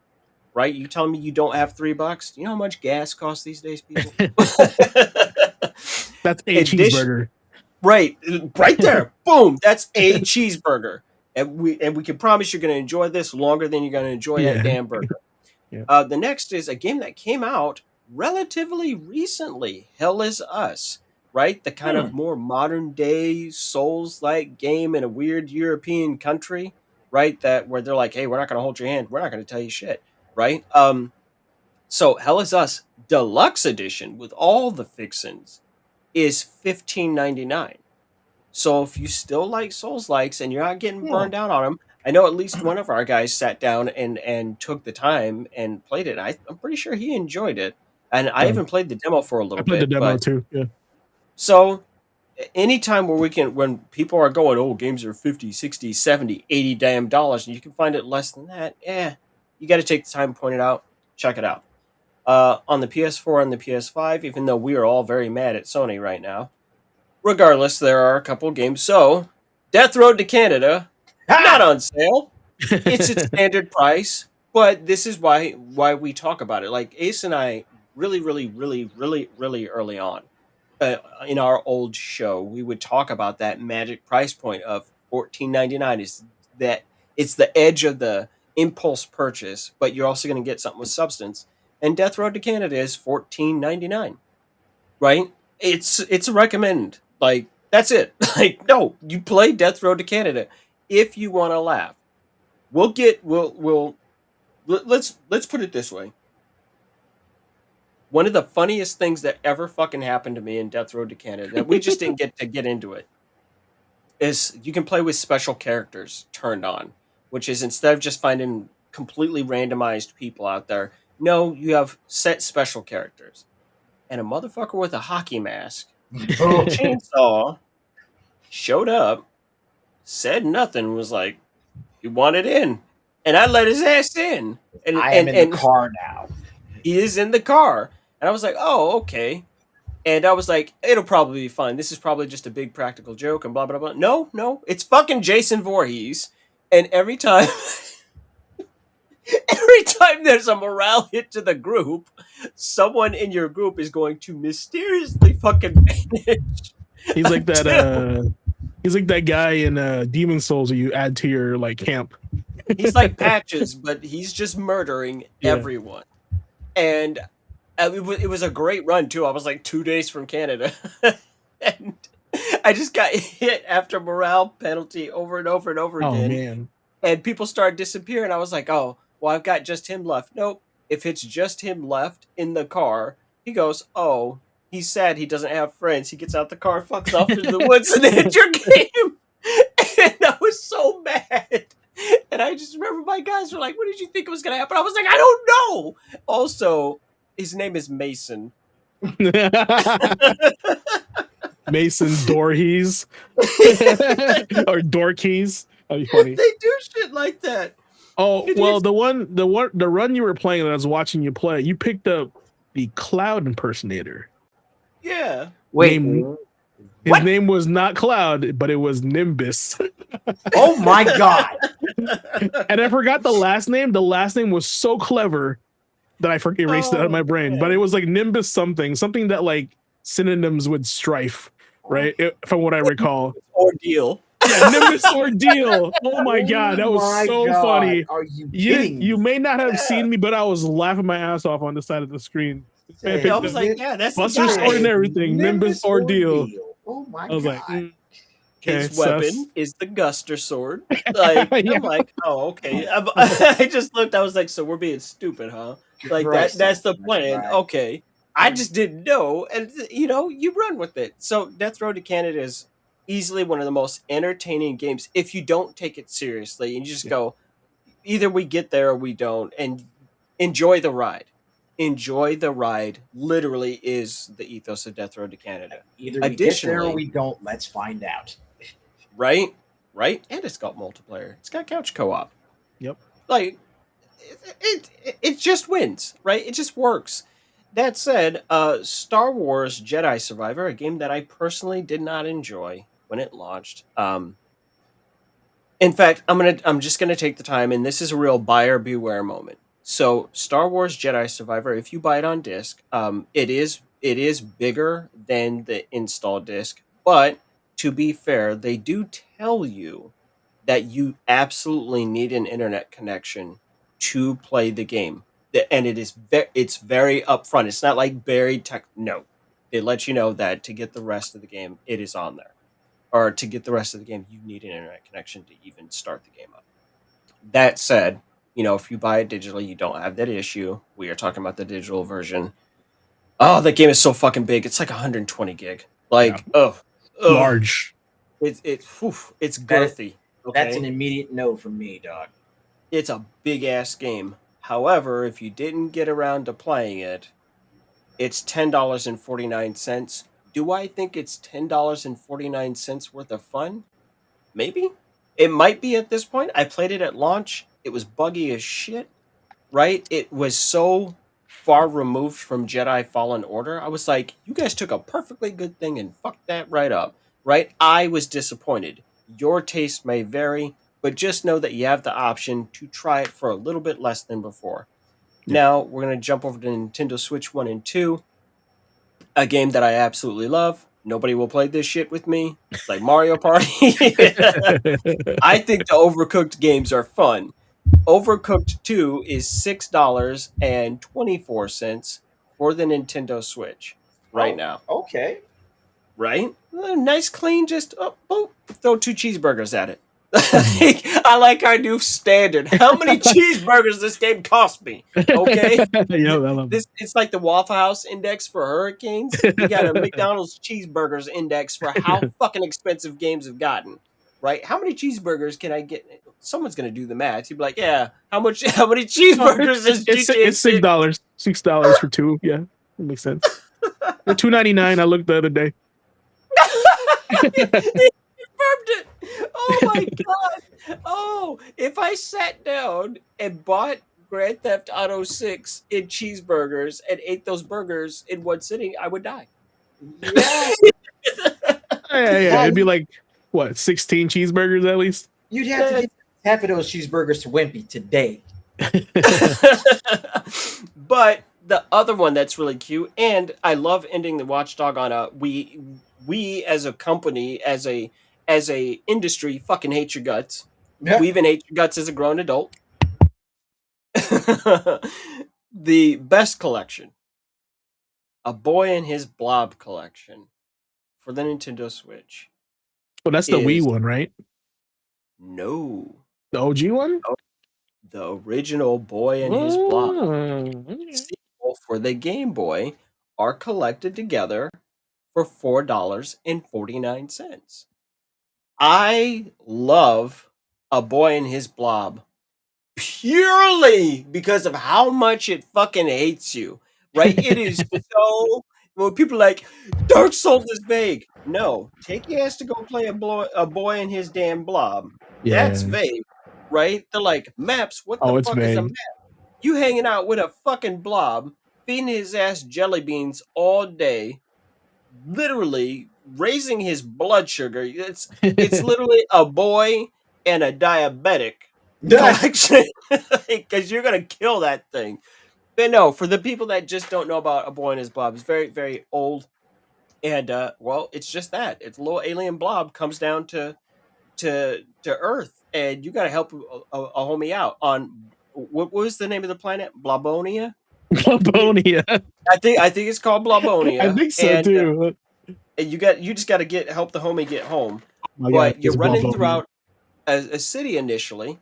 right? You telling me you don't have $3? Do you know how much gas costs these days, people? That's a Addition- cheeseburger. Right there. Boom. That's a cheeseburger, and we can promise you're going to enjoy this longer than you're going to enjoy Yeah. that damn burger. Yeah. The next is a game that came out relatively recently. Hell is Us. Right, the kind of more modern day Souls-like game in a weird European country, right? That where they're like, hey, we're not going to hold your hand, we're not going to tell you shit, right? So Hell is Us Deluxe Edition with all the fixins is $15.99. So if you still like Souls-likes and you're not getting burned out on them, I know at least one of our guys sat down and took the time and played it. I'm pretty sure he enjoyed it, and I haven't played the demo for a little I played bit. the demo but- too. Yeah. So anytime when people are going, oh, games are 50, 60, 70, 80 damn dollars, and you can find it less than that, you got to take the time to point it out, check it out. On the PS4 and the PS5, even though we are all very mad at Sony right now, regardless, there are a couple games. So, Death Road to Canada, not on sale. It's its standard price, but this is why we talk about it. Like Ace and I really early on, in our old show, we would talk about that magic price point of $14.99. Is that it's the edge of the impulse purchase, but you're also going to get something with substance. And Death Road to Canada is $14.99, right? It's a recommend. Like that's it. Like no, you play Death Road to Canada if you want to laugh. Let's put it this way. One of the funniest things that ever fucking happened to me in Death Road to Canada that we just didn't get into it is you can play with special characters turned on, which is instead of just finding completely randomized people out there, no, you have set special characters. And a motherfucker with a hockey mask and a chainsaw showed up, said nothing, was like, "You want it in?" And I let his ass in. And I am in the car now. He is in the car. And I was like, oh, okay. And I was like, it'll probably be fine. This is probably just a big practical joke and blah, blah, blah. No. It's fucking Jason Voorhees. And every time there's a morale hit to the group, someone in your group is going to mysteriously fucking vanish. He's like that. He's like that guy in Demon Souls that you add to your like camp. He's like Patches, but he's just murdering Yeah. everyone. And it was a great run too. I was like 2 days from Canada, and I just got hit after morale penalty over and over and over Oh again. man. And people started disappearing. I was like, oh, well, I've got just him left. Nope. If it's just him left in the car, he goes, oh, he's sad he doesn't have friends. He gets out the car, fucks off into the woods, and ends your game. And I was so mad. And I just remember my guys were like, what did you think was going to happen? I was like, I don't know. Also, his name is Mason. Mason Dorhees or Dorkeys. That'd be funny. They do shit like that. Oh It well, is- the run you were playing that I was watching you play, you picked up the Cloud impersonator. Yeah. Wait, His What? name was not Cloud, but it was Nimbus. oh my god! And I forgot the last name. The last name was so clever that I erased it out of my brain. man. But it was like Nimbus something that like synonyms with strife, right? From what I recall. Ordeal. Yeah, Nimbus Ordeal. Oh my god, that was my so God, funny. Are you You kidding? you may not have Yeah. seen me, but I was laughing my ass off on the side of the screen. Hey, I was like, yeah, that's the Buster guy. Sword and everything. Nimbus Ordeal. Oh my I was god! like, His okay, weapon sus. is the Guster sword. Like, Yeah. I'm like, oh, okay. I just looked. I was like, so we're being stupid, huh? Like Christ, that's the that's plan. right. Okay. I just didn't know, and you run with it. So Death Road to Canada is easily one of the most entertaining games if you don't take it seriously and you just go, either we get there or we don't, and enjoy the ride. Enjoy the ride. Literally is the ethos of Death Road to Canada. Either we get there Additionally- or we don't. Let's find out. Right? And it's got multiplayer. It's got couch co-op. Yep. Like it just wins, right? It just works. That said, Star Wars Jedi Survivor, a game that I personally did not enjoy when it launched. In fact, I'm just gonna take the time, and this is a real buyer beware moment. So, Star Wars Jedi Survivor, if you buy it on disc, it is bigger than the install disc, but to be fair, they do tell you that you absolutely need an internet connection to play the game. And it's very upfront. It's not like buried tech. No, it lets you know that to get the rest of the game, it is on there. Or to get the rest of the game, you need an internet connection to even start the game up. That said, if you buy it digitally, you don't have that issue. We are talking about the digital version. Oh, that game is so fucking big. It's like 120 gig. Like, Large. It's girthy. Okay? That's an immediate no from me, dog. It's a big ass game. However, if you didn't get around to playing it, it's $10.49. Do I think it's $10.49 worth of fun? Maybe. It might be at this point. I played it at launch. It was buggy as shit, right? It was so far removed from Jedi Fallen Order. I was like, you guys took a perfectly good thing and fucked that right up, right? I was disappointed. Your taste may vary, but just know that you have the option to try it for a little bit less than before. Now, we're going to jump over to Nintendo Switch 1 and 2, a game that I absolutely love. Nobody will play this shit with me. It's like Mario Party. I think the Overcooked games are fun. Overcooked 2 is $6.24 for the Nintendo Switch right now. Okay. Right? Nice, clean, just throw 2 cheeseburgers at it. I like our new standard. How many cheeseburgers this game cost me? Okay, Yeah, I love it. it's like the Waffle House index for hurricanes. We got a McDonald's cheeseburgers index for how fucking expensive games have gotten. Right? How many cheeseburgers can I get? Someone's gonna do the math. You'd be like, yeah, how many cheeseburgers is It's GTA $6. $6 for 2. Yeah, that makes sense. They're $2.99. I looked the other day. Confirmed it. Oh my god. Oh, if I sat down and bought Grand Theft Auto 6 in cheeseburgers and ate those burgers in one sitting, I would die. Yeah. Yeah. It'd be like what, 16 cheeseburgers at least. You'd have to get half of those cheeseburgers to Wimpy today. But the other one that's really cute, and I love ending the Watchdog on a we as a company, as a as a industry, fucking hate your guts. Yeah. We even hate your guts as a grown adult. The best collection, A Boy and His Blob collection for the Nintendo Switch. Oh, that's the Wii is- one, right? No, The OG one? the original Boy and His Blob Oh. sequel for the Game Boy are collected together for $4.49. I love A Boy and His Blob purely because of how much it fucking hates you, right? It is so. Well, people are like, Dark Souls is vague. No, take your ass to go play a boy and his damn blob. That's Yeah. vague, right? They're like, maps, what the Oh, it's fuck is a vague. map? You hanging out with a fucking blob, feeding his ass jelly beans all day, literally raising his blood sugar. It's literally a boy and a diabetic collection because you're gonna kill that thing. But no, for the people that just don't know about A Boy and His Blob, it's very, very old, and well, it's just that it's a little alien blob comes down to Earth, and you got to help a homie out on what was the name of the planet? Blobonia. Blobonia. I think it's called Blobonia. I think so and, too. and you just got to help the homie get home. My But God, you're it's running Blobonia. throughout a city initially,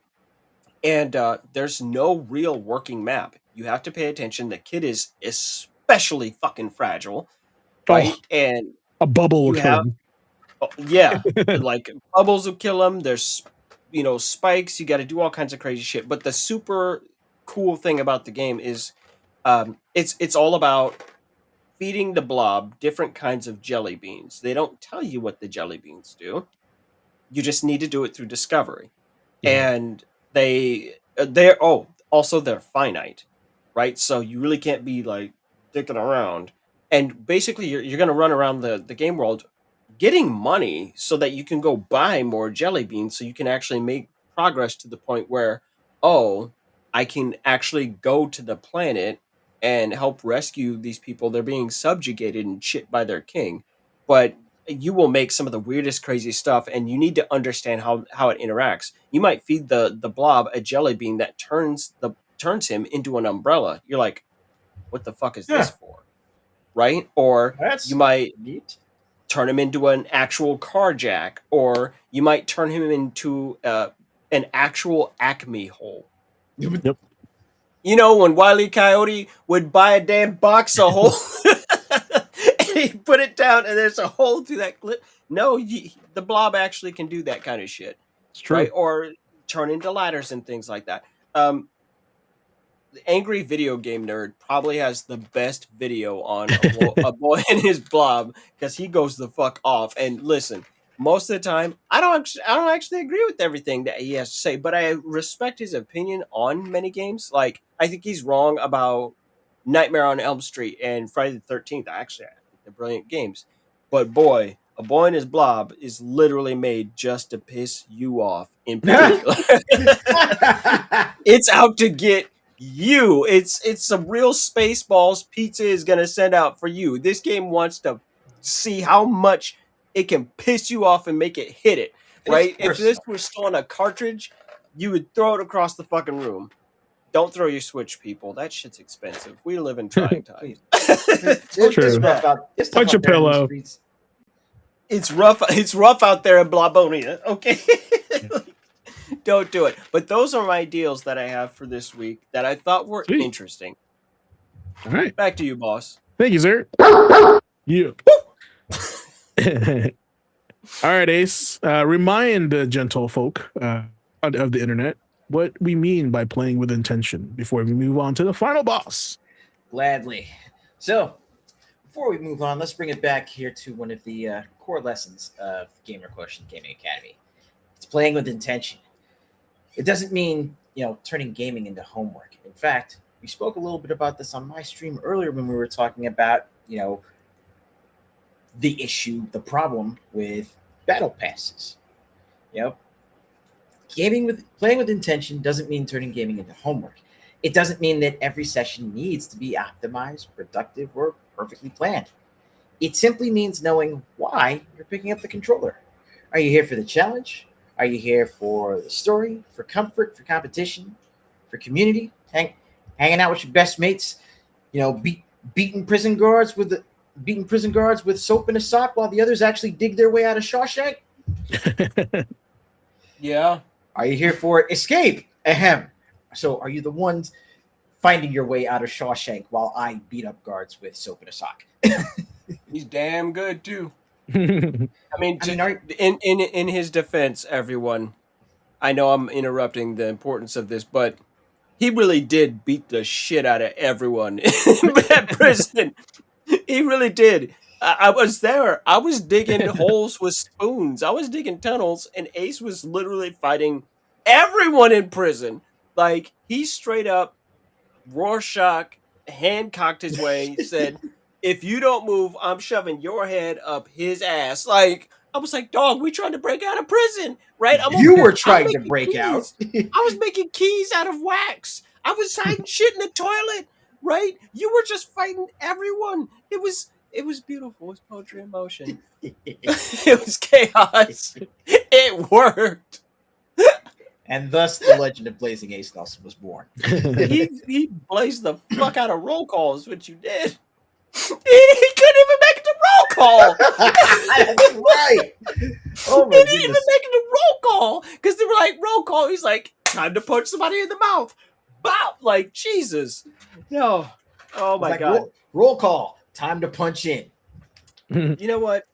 and there's no real working map. You have to pay attention. The kid is especially fucking fragile, right? Oh, And a bubble will you kill have him. yeah, like bubbles will kill him. There's spikes. You got to do all kinds of crazy shit. But the super cool thing about the game is, it's all about feeding the blob different kinds of jelly beans. They don't tell you what the jelly beans do. You just need to do it through discovery. Yeah. And they're finite, right? So you really can't be like dicking around. And basically, you're going to run around the game world getting money so that you can go buy more jelly beans so you can actually make progress to the point where, oh, I can actually go to the planet and help rescue these people. They're being subjugated and shit by their king. But you will make some of the weirdest, crazy stuff, and you need to understand how it interacts. You might feed the blob a jelly bean that turns him into an umbrella. You're like, what the fuck is this for? Right? Or That's you might neat. turn him into an actual car jack, or you might turn him into an actual Acme hole. Yep. You know, when Wile E. Coyote would buy a damn box of hole and he put it down and there's a hole through that clip. No, the blob actually can do that kind of shit. It's true. Right? Or turn into ladders and things like that. The Angry Video Game Nerd probably has the best video on a boy and his blob because he goes the fuck off. And listen, most of the time, I don't actually agree with everything that he has to say, but I respect his opinion on many games. Like, I think he's wrong about Nightmare on Elm Street and Friday the 13th. Actually, I think they're brilliant games. But boy, A Boy and His Blob is literally made just to piss you off in particular. It's out to get you. It's some real Spaceballs pizza is gonna send out for you. This game wants to see how much it can piss you off and make it hit it. Right? If this was still on a cartridge, you would throw it across the fucking room. Don't throw your Switch, people. That shit's expensive. We live in trying times. It's True. rough out. It's tough Punch out a there in the pillow. streets. It's rough. It's rough out there in Blobonia. Okay. Don't do it. But those are my deals that I have for this week that I thought were Sweet. interesting. All right. Back to you, boss. Thank you, sir. Yeah. All right, Ace. Remind the gentle folk of the internet what we mean by playing with intention before we move on to the final boss. Gladly. So, before we move on, let's bring it back here to one of the core lessons of Gamer Quotient Gaming Academy. It's playing with intention. It doesn't mean, turning gaming into homework. In fact, we spoke a little bit about this on my stream earlier when we were talking about, the issue, the problem with battle passes. Playing with intention doesn't mean turning gaming into homework. It doesn't mean that every session needs to be optimized, productive, or perfectly planned. It simply means knowing why you're picking up the controller. Are you here for the challenge? Are you here for the story, for comfort, for competition, for community, hanging out with your best mates? You know, beating prison guards with soap in a sock while the others actually dig their way out of Shawshank? Yeah. Are you here for escape? Ahem. So are you the ones finding your way out of Shawshank while I beat up guards with soap in a sock? He's damn good too. I mean, in his defense, everyone, I know I'm interrupting the importance of this, but he really did beat the shit out of everyone in that prison. He really did. I was there. I was digging holes with spoons. I was digging tunnels, and Ace was literally fighting everyone in prison. Like, he straight up Rorschach handcocked his way, said, if you don't move, I'm shoving your head up his ass. Like, I was like, dog, we trying to break out of prison, right? You were trying to break out. I was making keys out of wax. I was hiding shit in the toilet, right? You were just fighting everyone. It was beautiful. It was poetry in motion. It was chaos. It worked. And thus the legend of Blazing Ace Nelson was born. He blazed the fuck out of roll call is what you did. He couldn't even make it to roll call. That's right. Oh my He didn't even make it to roll call because they were like, roll call. He's like, time to punch somebody in the mouth. Bop! Like, Jesus. No. Oh my God. Roll call. Time to punch in. You know what?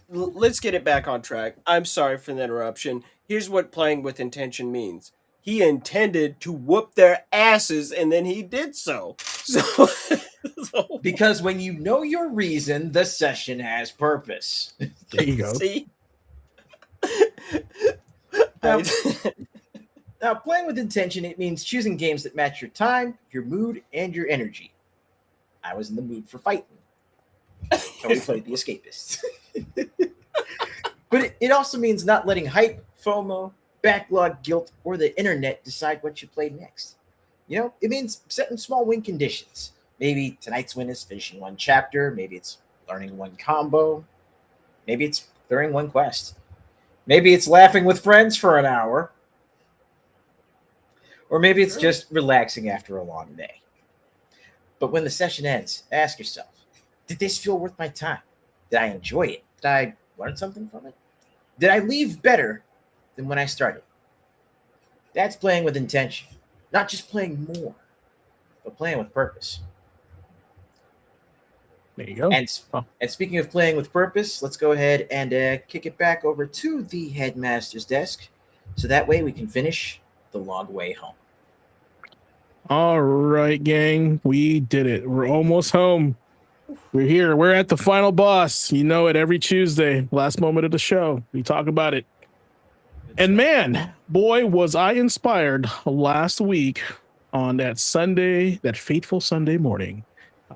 Let's get it back on track. I'm sorry for the interruption. Here's what playing with intention means. He intended to whoop their asses, and then he did so. So because when you know your reason, the session has purpose. There you go. See? Now, playing with intention, it means choosing games that match your time, your mood, and your energy. I was in the mood for fighting. So we played The Escapists. But it also means not letting hype, FOMO, backlog, guilt, or the internet decide what you play next. You know, it means setting small win conditions. Maybe tonight's win is finishing one chapter. Maybe it's learning one combo. Maybe it's clearing one quest. Maybe it's laughing with friends for an hour. Or maybe it's just relaxing after a long day. But when the session ends, ask yourself, did this feel worth my time? Did I enjoy it? Did I learn something from it? Did I leave better than when I started? That's playing with intention. Not just playing more, but playing with purpose. There you go. And speaking of playing with purpose, let's go ahead and kick it back over to the headmaster's desk. So that way we can finish the long way home. All right, gang. We did it. We're almost home. We're here. We're at the final boss. You know it every Tuesday. Last moment of the show. We talk about it. And man, boy, was I inspired last week on that Sunday, that fateful Sunday morning,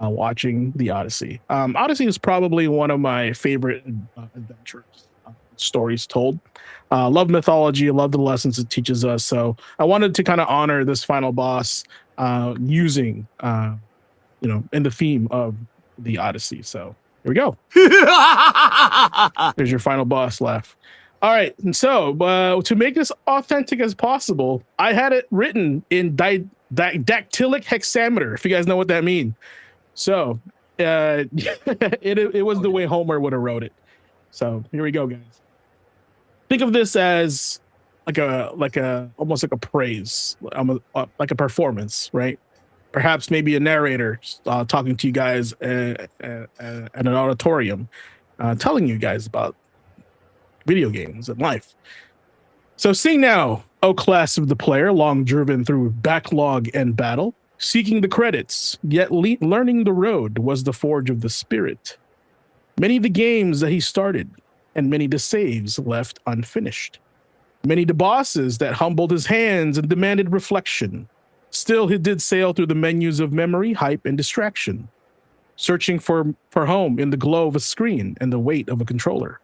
watching the Odyssey. Odyssey is probably one of my favorite adventures, stories told. Love mythology. Love the lessons it teaches us. So I wanted to kind of honor this final boss using, in the theme of the Odyssey. So here we go. There's your final boss laugh. All right. And so to make this authentic as possible, I had it written in dactylic hexameter, if you guys know what that means. So it was the way Homer would have wrote it. So here we go, guys. Think of this as almost like a praise, like a performance, right? Perhaps maybe a narrator talking to you guys at an auditorium, telling you guys about video games and life. So sing now, O class of the player, long driven through backlog and battle, seeking the credits, yet learning the road was the forge of the spirit. Many the games that he started, and many the saves left unfinished. Many the bosses that humbled his hands and demanded reflection. Still he did sail through the menus of memory, hype, and distraction, searching for home in the glow of a screen and the weight of a controller.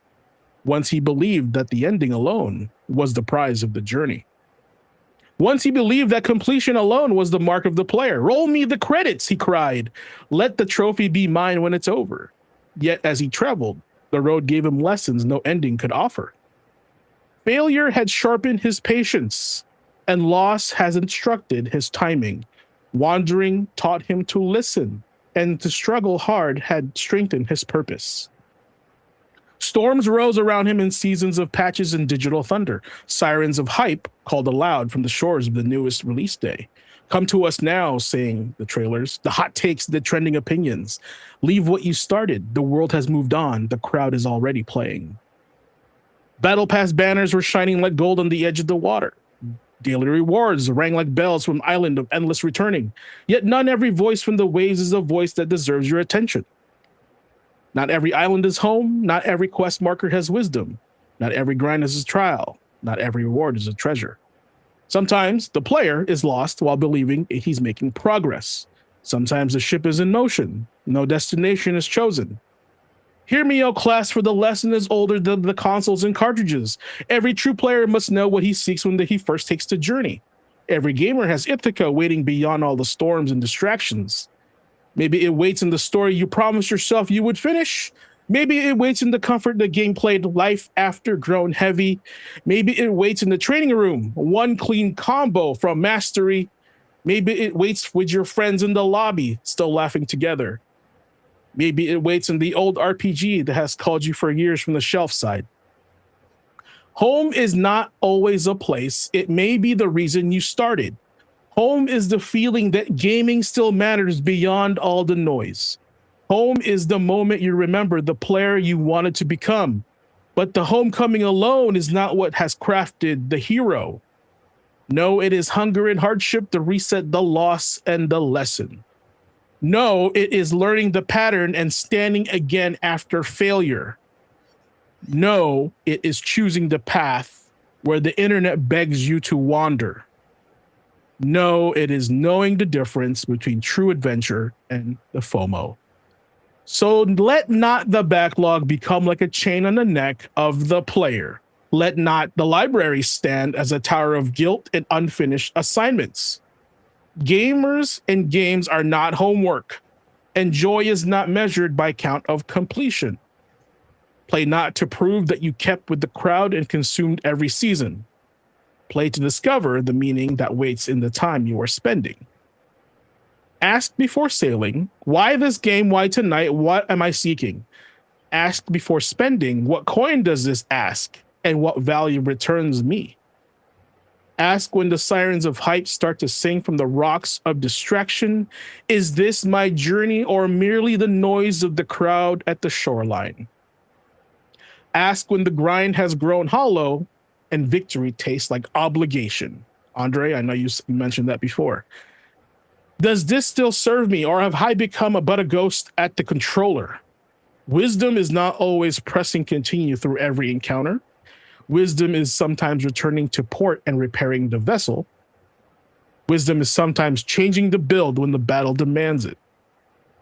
Once he believed that the ending alone was the prize of the journey. Once he believed that completion alone was the mark of the player. Roll me the credits, he cried. Let the trophy be mine when it's over. Yet as he traveled, the road gave him lessons no ending could offer. Failure had sharpened his patience, and loss has instructed his timing. Wandering taught him to listen, and to struggle hard had strengthened his purpose. Storms rose around him in seasons of patches and digital thunder. Sirens of hype called aloud from the shores of the newest release day. Come to us now, saying the trailers, the hot takes, the trending opinions. Leave what you started. The world has moved on. The crowd is already playing. Battle Pass banners were shining like gold on the edge of the water. Daily rewards rang like bells from Island of Endless Returning. Yet not every voice from the waves is a voice that deserves your attention. Not every island is home. Not every quest marker has wisdom. Not every grind is a trial. Not every reward is a treasure. Sometimes the player is lost while believing he's making progress. Sometimes the ship is in motion. No destination is chosen. Hear me, O class, for the lesson is older than the consoles and cartridges. Every true player must know what he seeks when he first takes the journey. Every gamer has Ithaca waiting beyond all the storms and distractions. Maybe it waits in the story you promised yourself you would finish. Maybe it waits in the comfort the game played life after grown heavy. Maybe it waits in the training room, one clean combo from mastery. Maybe it waits with your friends in the lobby, still laughing together. Maybe it waits in the old RPG that has called you for years from the shelf side. Home is not always a place. It may be the reason you started. Home is the feeling that gaming still matters beyond all the noise. Home is the moment you remember the player you wanted to become. But the homecoming alone is not what has crafted the hero. No, it is hunger and hardship, the reset, the loss, and the lesson. No, it is learning the pattern and standing again after failure. No, it is choosing the path where the internet begs you to wander. No, it is knowing the difference between true adventure and the FOMO. So let not the backlog become like a chain on the neck of the player. Let not the library stand as a tower of guilt and unfinished assignments. Gamers and games are not homework, and joy is not measured by count of completion. Play not to prove that you kept with the crowd and consumed every season. Play to discover the meaning that waits in the time you are spending. Ask before sailing, why this game, why tonight, what am I seeking? Ask before spending, what coin does this ask, and what value returns me? Ask when the sirens of hype start to sing from the rocks of distraction, is this my journey or merely the noise of the crowd at the shoreline? Ask when the grind has grown hollow and victory tastes like obligation. Andre, I know you mentioned that before. Does this still serve me, or have I become but a ghost at the controller? Wisdom is not always pressing continue through every encounter. Wisdom is sometimes returning to port and repairing the vessel. Wisdom is sometimes changing the build when the battle demands it.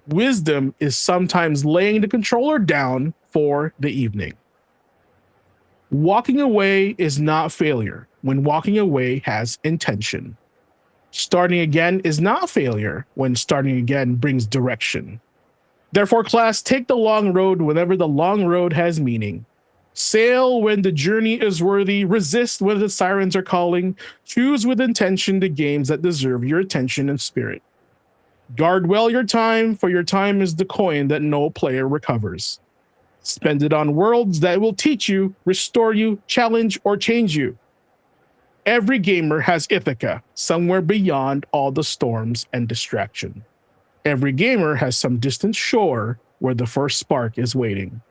Wisdom is sometimes laying the controller down for the evening. Walking away is not failure when walking away has intention. Starting again is not failure when starting again brings direction. Therefore, class, take the long road whenever the long road has meaning. Sail when the journey is worthy. Resist when the sirens are calling. Choose with intention the games that deserve your attention and spirit. Guard well your time, for your time is the coin that no player recovers. Spend it on worlds that will teach you, restore you, challenge, or change you. Every gamer has Ithaca, somewhere beyond all the storms and distraction. Every gamer has some distant shore where the first spark is waiting.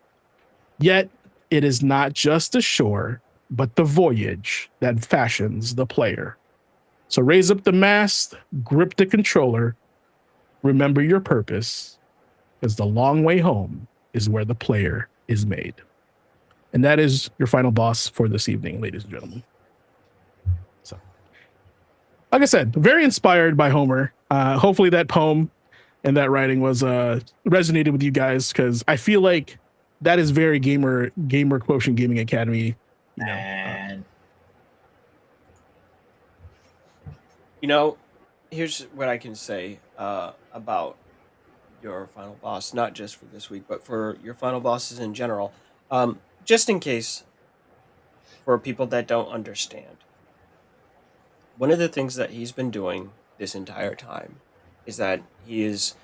Yet, it is not just the shore, but the voyage that fashions the player. So raise up the mast, grip the controller, remember your purpose, because the long way home is where the player is made. And that is your final boss for this evening, ladies and gentlemen. So, like I said, very inspired by Homer. Hopefully that poem and that writing was resonated with you guys, because I feel like that is very gamer quotient gaming academy. You know, And Here's what I can say about your final boss, not just for this week, but for your final bosses in general. Just in case for people that don't understand, one of the things that he's been doing this entire time is that he is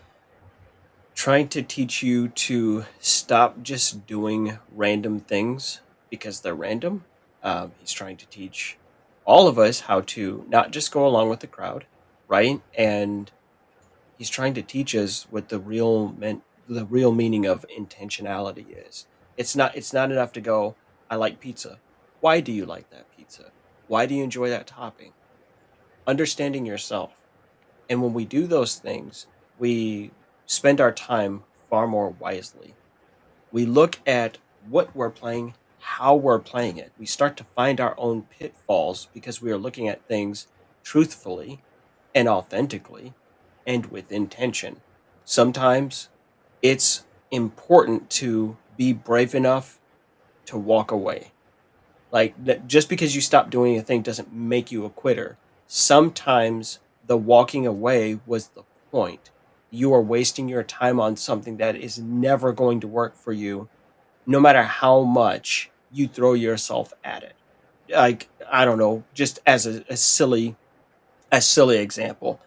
trying to teach you to stop just doing random things because they're random. He's trying to teach all of us how to not just go along with the crowd, right? And he's trying to teach us what the real meaning of intentionality is. It's not enough to go, I like pizza. Why do you like that pizza? Why do you enjoy that topping? Understanding yourself. And when we do those things, we spend our time far more wisely. We look at what we're playing, how we're playing it. We start to find our own pitfalls because we are looking at things truthfully and authentically and with intention. Sometimes it's important to be brave enough to walk away. Just because you stop doing a thing doesn't make you a quitter. Sometimes the walking away was the point. You are wasting your time on something that is never going to work for you, no matter how much you throw yourself at it. Like, I don't know, just as a silly example,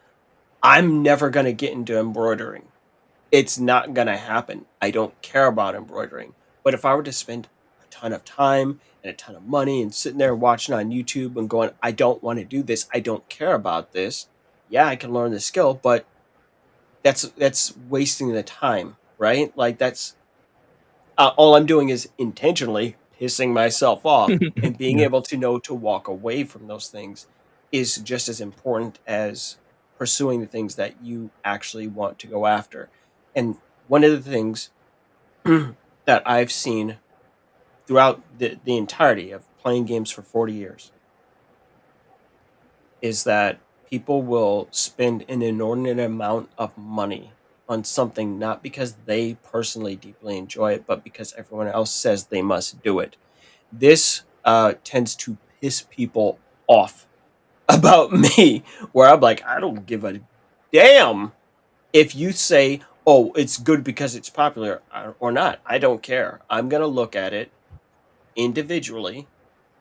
I'm never gonna get into embroidering. It's not gonna happen. I don't care about embroidering. But if I were to spend a ton of time and a ton of money and sitting there watching on YouTube and going, I don't want to do this, I don't care about this. Yeah, I can learn the skill, but that's wasting the time, right? Like that's all I'm doing is intentionally pissing myself off, and being Yeah. able to know to walk away from those things is just as important as pursuing the things that you actually want to go after. And one of the things that I've seen throughout the entirety of playing games for 40 years is that people will spend an inordinate amount of money on something not because they personally deeply enjoy it, but because everyone else says they must do it. This tends to piss people off about me, where I'm like, I don't give a damn if you say, oh, it's good because it's popular or not. I don't care. I'm going to look at it individually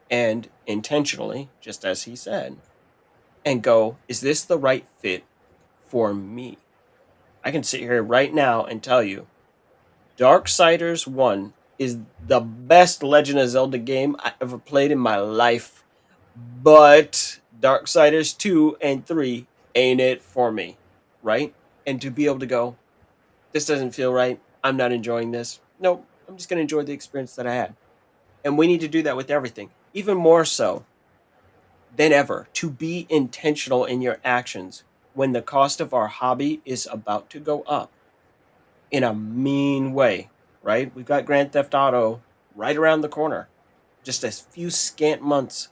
and intentionally, just as he said, and go, is this the right fit for me? I can sit here right now and tell you Darksiders 1 is the best Legend of Zelda game I ever played in my life, but Darksiders 2 and 3 ain't it for me, right? And to be able to go, this doesn't feel right, I'm not enjoying this. Nope, I'm just going to enjoy the experience that I had. And we need to do that with everything, even more so than ever, to be intentional in your actions when the cost of our hobby is about to go up in a mean way, right? We've got Grand Theft Auto right around the corner, just a few scant months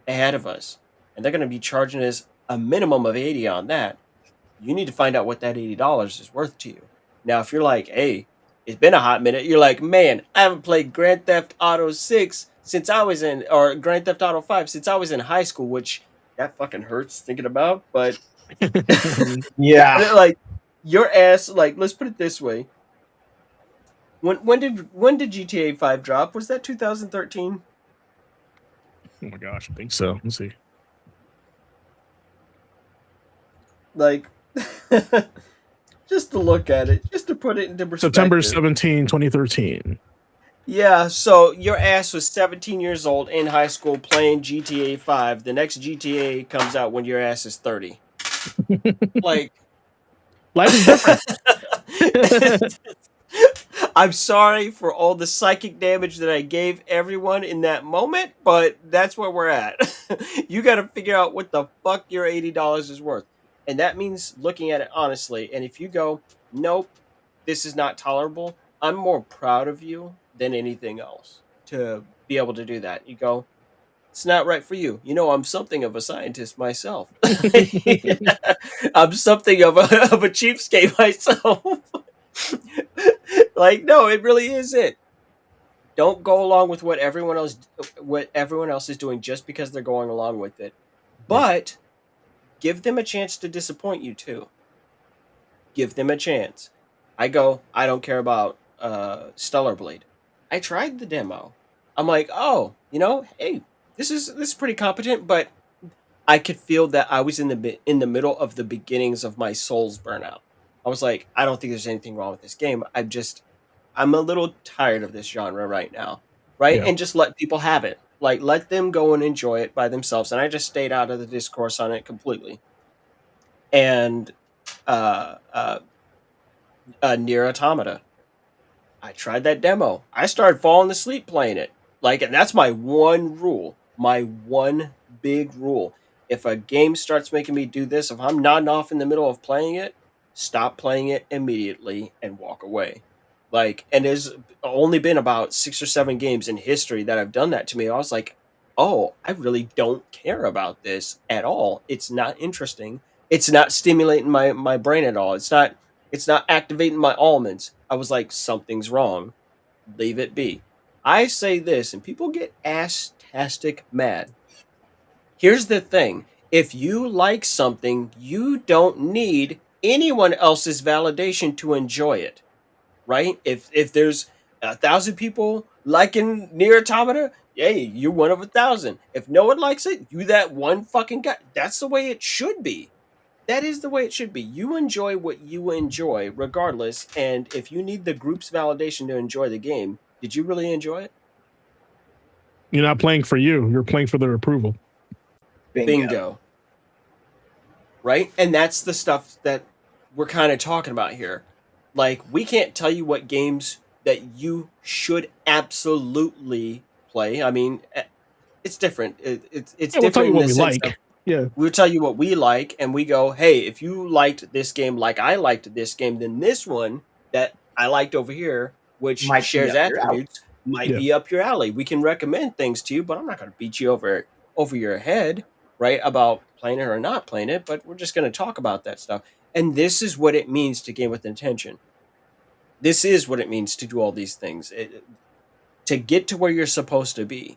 ahead of us. And they're going to be charging us a minimum of 80 on that. You need to find out what that $80 is worth to you. Now, if you're like, hey, it's been a hot minute, you're like, man, I haven't played Grand Theft Auto 6 since I was in, or Grand Theft Auto 5 since I was in high school, which that fucking hurts thinking about. But Yeah. like, your ass, like, let's put it this way. When did GTA 5 drop? Was that 2013? Oh my gosh, I think so. Let's see. Like, just to look at it, just to put it into perspective. September 17, 2013. Yeah, so your ass was 17 years old in high school playing GTA 5. The next GTA comes out when your ass is 30. Like, Life is different. I'm sorry for all the psychic damage that I gave everyone in that moment, but that's where we're at. You got to figure out what the fuck your $80 is worth. And that means looking at it honestly. And if you go, nope, this is not tolerable, I'm more proud of you than anything else to be able to do that. You go, it's not right for you. You know, I'm something of a scientist myself. I'm something of a cheapskate myself. Like, no, it really is it. Don't go along with what everyone else is doing just because they're going along with it. But give them a chance to disappoint you too. Give them a chance. I don't care about Stellar Blade. I tried the demo. I'm like, oh, hey, this is pretty competent, but I could feel that I was in the middle of the beginnings of my Souls burnout. I was like, I don't think there's anything wrong with this game. I'm a little tired of this genre right now, right? Yeah. And just let people have it. Like, let them go and enjoy it by themselves. And I just stayed out of the discourse on it completely. And uh, uh, Near Automata, I tried that demo. I started falling asleep playing it. Like, and that's my one rule. My one big rule. If a game starts making me do this, if I'm nodding off in the middle of playing it, stop playing it immediately and walk away. Like, and there's only been about 6 or 7 games in history that have done that to me. I was like, oh, I really don't care about this at all. It's not interesting. It's not stimulating my brain at all. It's not activating my almonds. I was like, something's wrong. Leave it be. I say this, and people get ass-tastic mad. Here's the thing. If you like something, you don't need anyone else's validation to enjoy it, right? If there's 1,000 people liking Near Automata, hey, you're one of 1,000. If no one likes it, you that one fucking guy. That's the way it should be. That is the way it should be. You enjoy what you enjoy, regardless. And if you need the group's validation to enjoy the game, did you really enjoy it? You're not playing for you. You're playing for their approval. Bingo. Right? And that's the stuff that we're kind of talking about here. Like, we can't tell you what games that you should absolutely play. I mean, it's different. It's Yeah, we'll tell different you in what the we sense like. of Yeah. we'll tell you what we like, and we go, hey, if you liked this game like I liked this game, then this one that I liked over here, which Might be shares up your alley. attributes, might Yeah. be up your alley. We can recommend things to you, but I'm not going to beat you over your head, right, about playing it or not playing it, but we're just going to talk about that stuff. And this is what it means to game with intention. This is what it means to do all these things. To get to where you're supposed to be.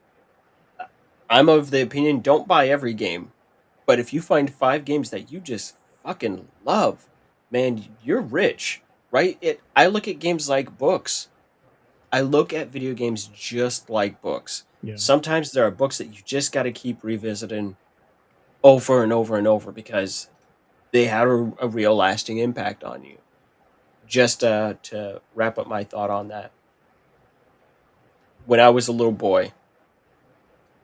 I'm of the opinion, don't buy every game. But if you find 5 games that you just fucking love, man, you're rich, right? I look at games like books. I look at video games just like books. Yeah. Sometimes there are books that you just got to keep revisiting over and over and over because they had a real lasting impact on you. Just to wrap up my thought on that. When I was a little boy,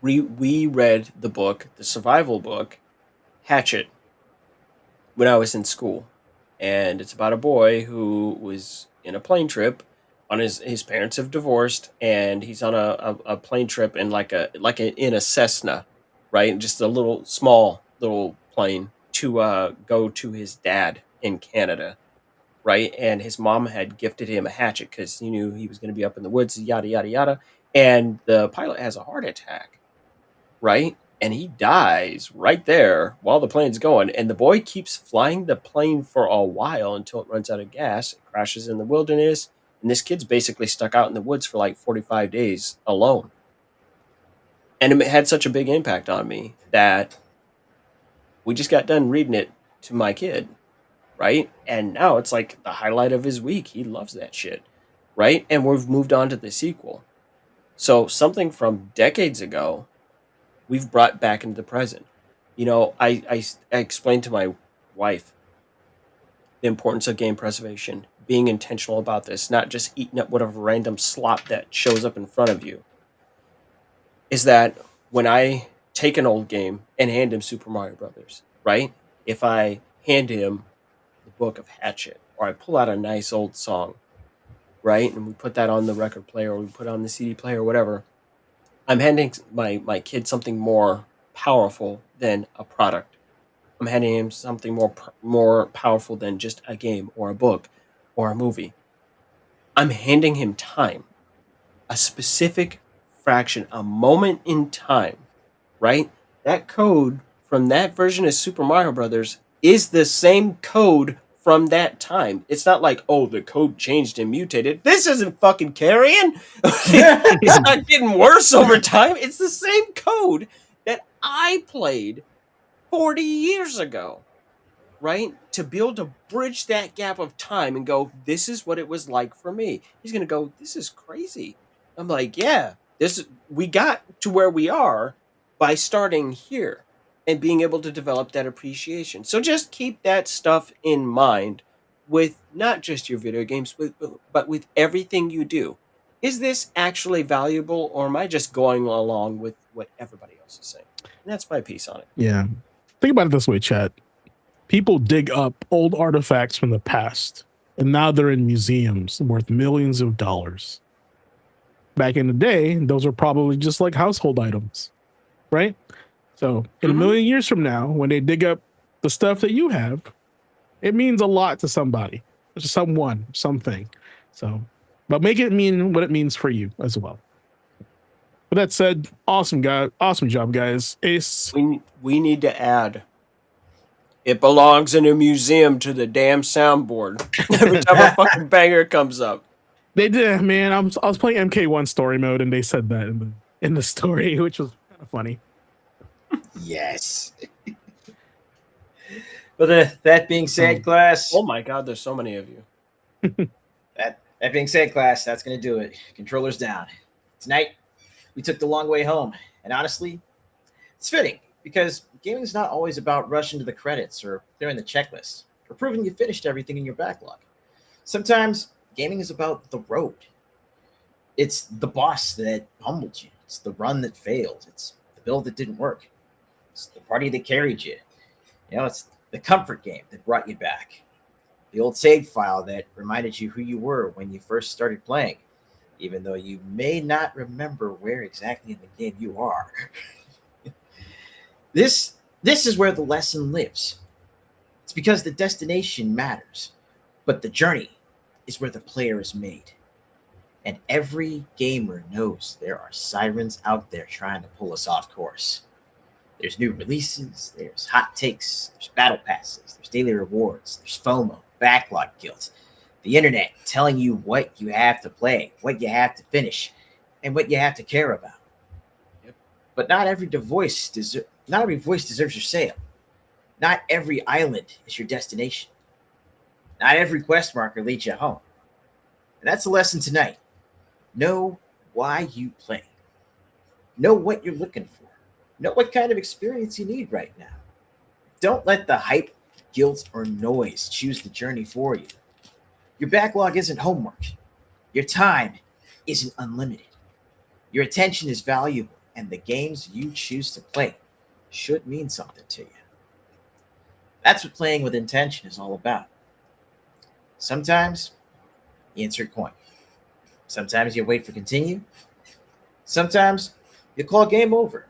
we read the book, the survival book, Hatchet, when I was in school. And it's about a boy who was in a plane trip on his parents have divorced, and he's on a plane trip in in a Cessna, right? Just a little small little plane to go to his dad in Canada, right? And his mom had gifted him a hatchet because he knew he was going to be up in the woods, yada yada yada. And the pilot has a heart attack, right? And he dies right there while the plane's going. And the boy keeps flying the plane for a while until it runs out of gas. It crashes in the wilderness. And this kid's basically stuck out in the woods for like 45 days alone. And it had such a big impact on me that we just got done reading it to my kid, right? And now it's like the highlight of his week. He loves that shit, right? And we've moved on to the sequel. So something from decades ago, we've brought back into the present. You know, I explained to my wife the importance of game preservation, being intentional about this, not just eating up whatever random slop that shows up in front of you. Is that when I take an old game and hand him Super Mario Brothers, right? If I hand him the book of Hatchet, or I pull out a nice old song, right, and we put that on the record player, or we put it on the CD player, or whatever, I'm handing my kid something more powerful than a product. I'm handing him something more powerful than just a game or a book or a movie. I'm handing him time, a specific fraction, a moment in time, right? That code from that version of Super Mario Brothers is the same code from that time. It's not like, oh, the code changed and mutated. This isn't fucking carrying. It's not getting worse over time. It's the same code that I played 40 years ago, right? To be able to bridge that gap of time and go, this is what it was like for me. He's going to go, this is crazy. I'm like, yeah, we got to where we are by starting here and being able to develop that appreciation. So just keep that stuff in mind with not just your video games, but with everything you do. Is this actually valuable, or am I just going along with what everybody else is saying? And that's my piece on it. Yeah. Think about it this way, chat. People dig up old artifacts from the past, and now they're in museums worth millions of dollars. Back in the day, those were probably just like household items, right? So in a million years from now, when they dig up the stuff that you have, it means a lot to somebody, someone, something. So, but make it mean what it means for you as well. With that said, awesome job, guys. Ace. We need to add, it belongs in a museum to the damn soundboard every time a fucking banger comes up. They did, man. I was playing MK1 story mode, and they said that in the story, which was kind of funny. Yes. But that being said, class. Oh my God, there's so many of you. That being said, class, that's going to do it. Controllers down. Tonight, we took the long way home. And honestly, it's fitting because gaming is not always about rushing to the credits or clearing the checklist or proving you finished everything in your backlog. Sometimes gaming is about the road. It's the boss that humbled you. It's the run that failed. It's the build that didn't work. It's the party that carried you. It's the comfort game that brought you back. The old save file that reminded you who you were when you first started playing, even though you may not remember where exactly in the game you are. This is where the lesson lives. It's because the destination matters, but the journey is where the player is made. And every gamer knows there are sirens out there trying to pull us off course. There's new releases, there's hot takes, there's battle passes, there's daily rewards, there's FOMO, backlog guilt, the internet telling you what you have to play, what you have to finish, and what you have to care about. Yep. But not every voice deserves your sale. Not every island is your destination. Not every quest marker leads you home. And that's the lesson tonight. Know why you play. Know what you're looking for. Know what kind of experience you need right now. Don't let the hype, guilt, or noise choose the journey for you. Your backlog isn't homework. Your time isn't unlimited. Your attention is valuable, and the games you choose to play should mean something to you. That's what playing with intention is all about. Sometimes you insert coin. Sometimes you wait for continue. Sometimes you call game over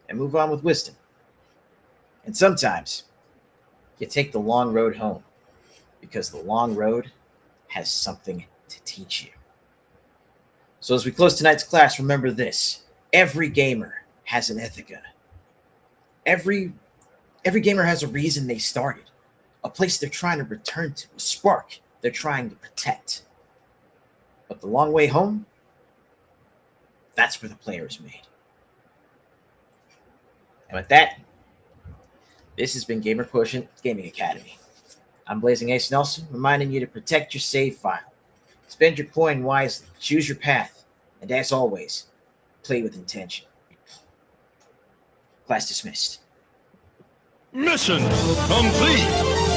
and move on with wisdom. And sometimes you take the long road home because the long road has something to teach you. So as we close tonight's class, remember this. Every gamer has an Ithaca. Every gamer has a reason they started, a place they're trying to return to, a spark they're trying to protect. But the long way home, that's where the player is made. And with that, this has been Gamer Quotient Gaming Academy. I'm Blazing Ace Nelson, reminding you to protect your save file, spend your coin wisely, choose your path, and as always, play with intention. Class dismissed. Mission complete.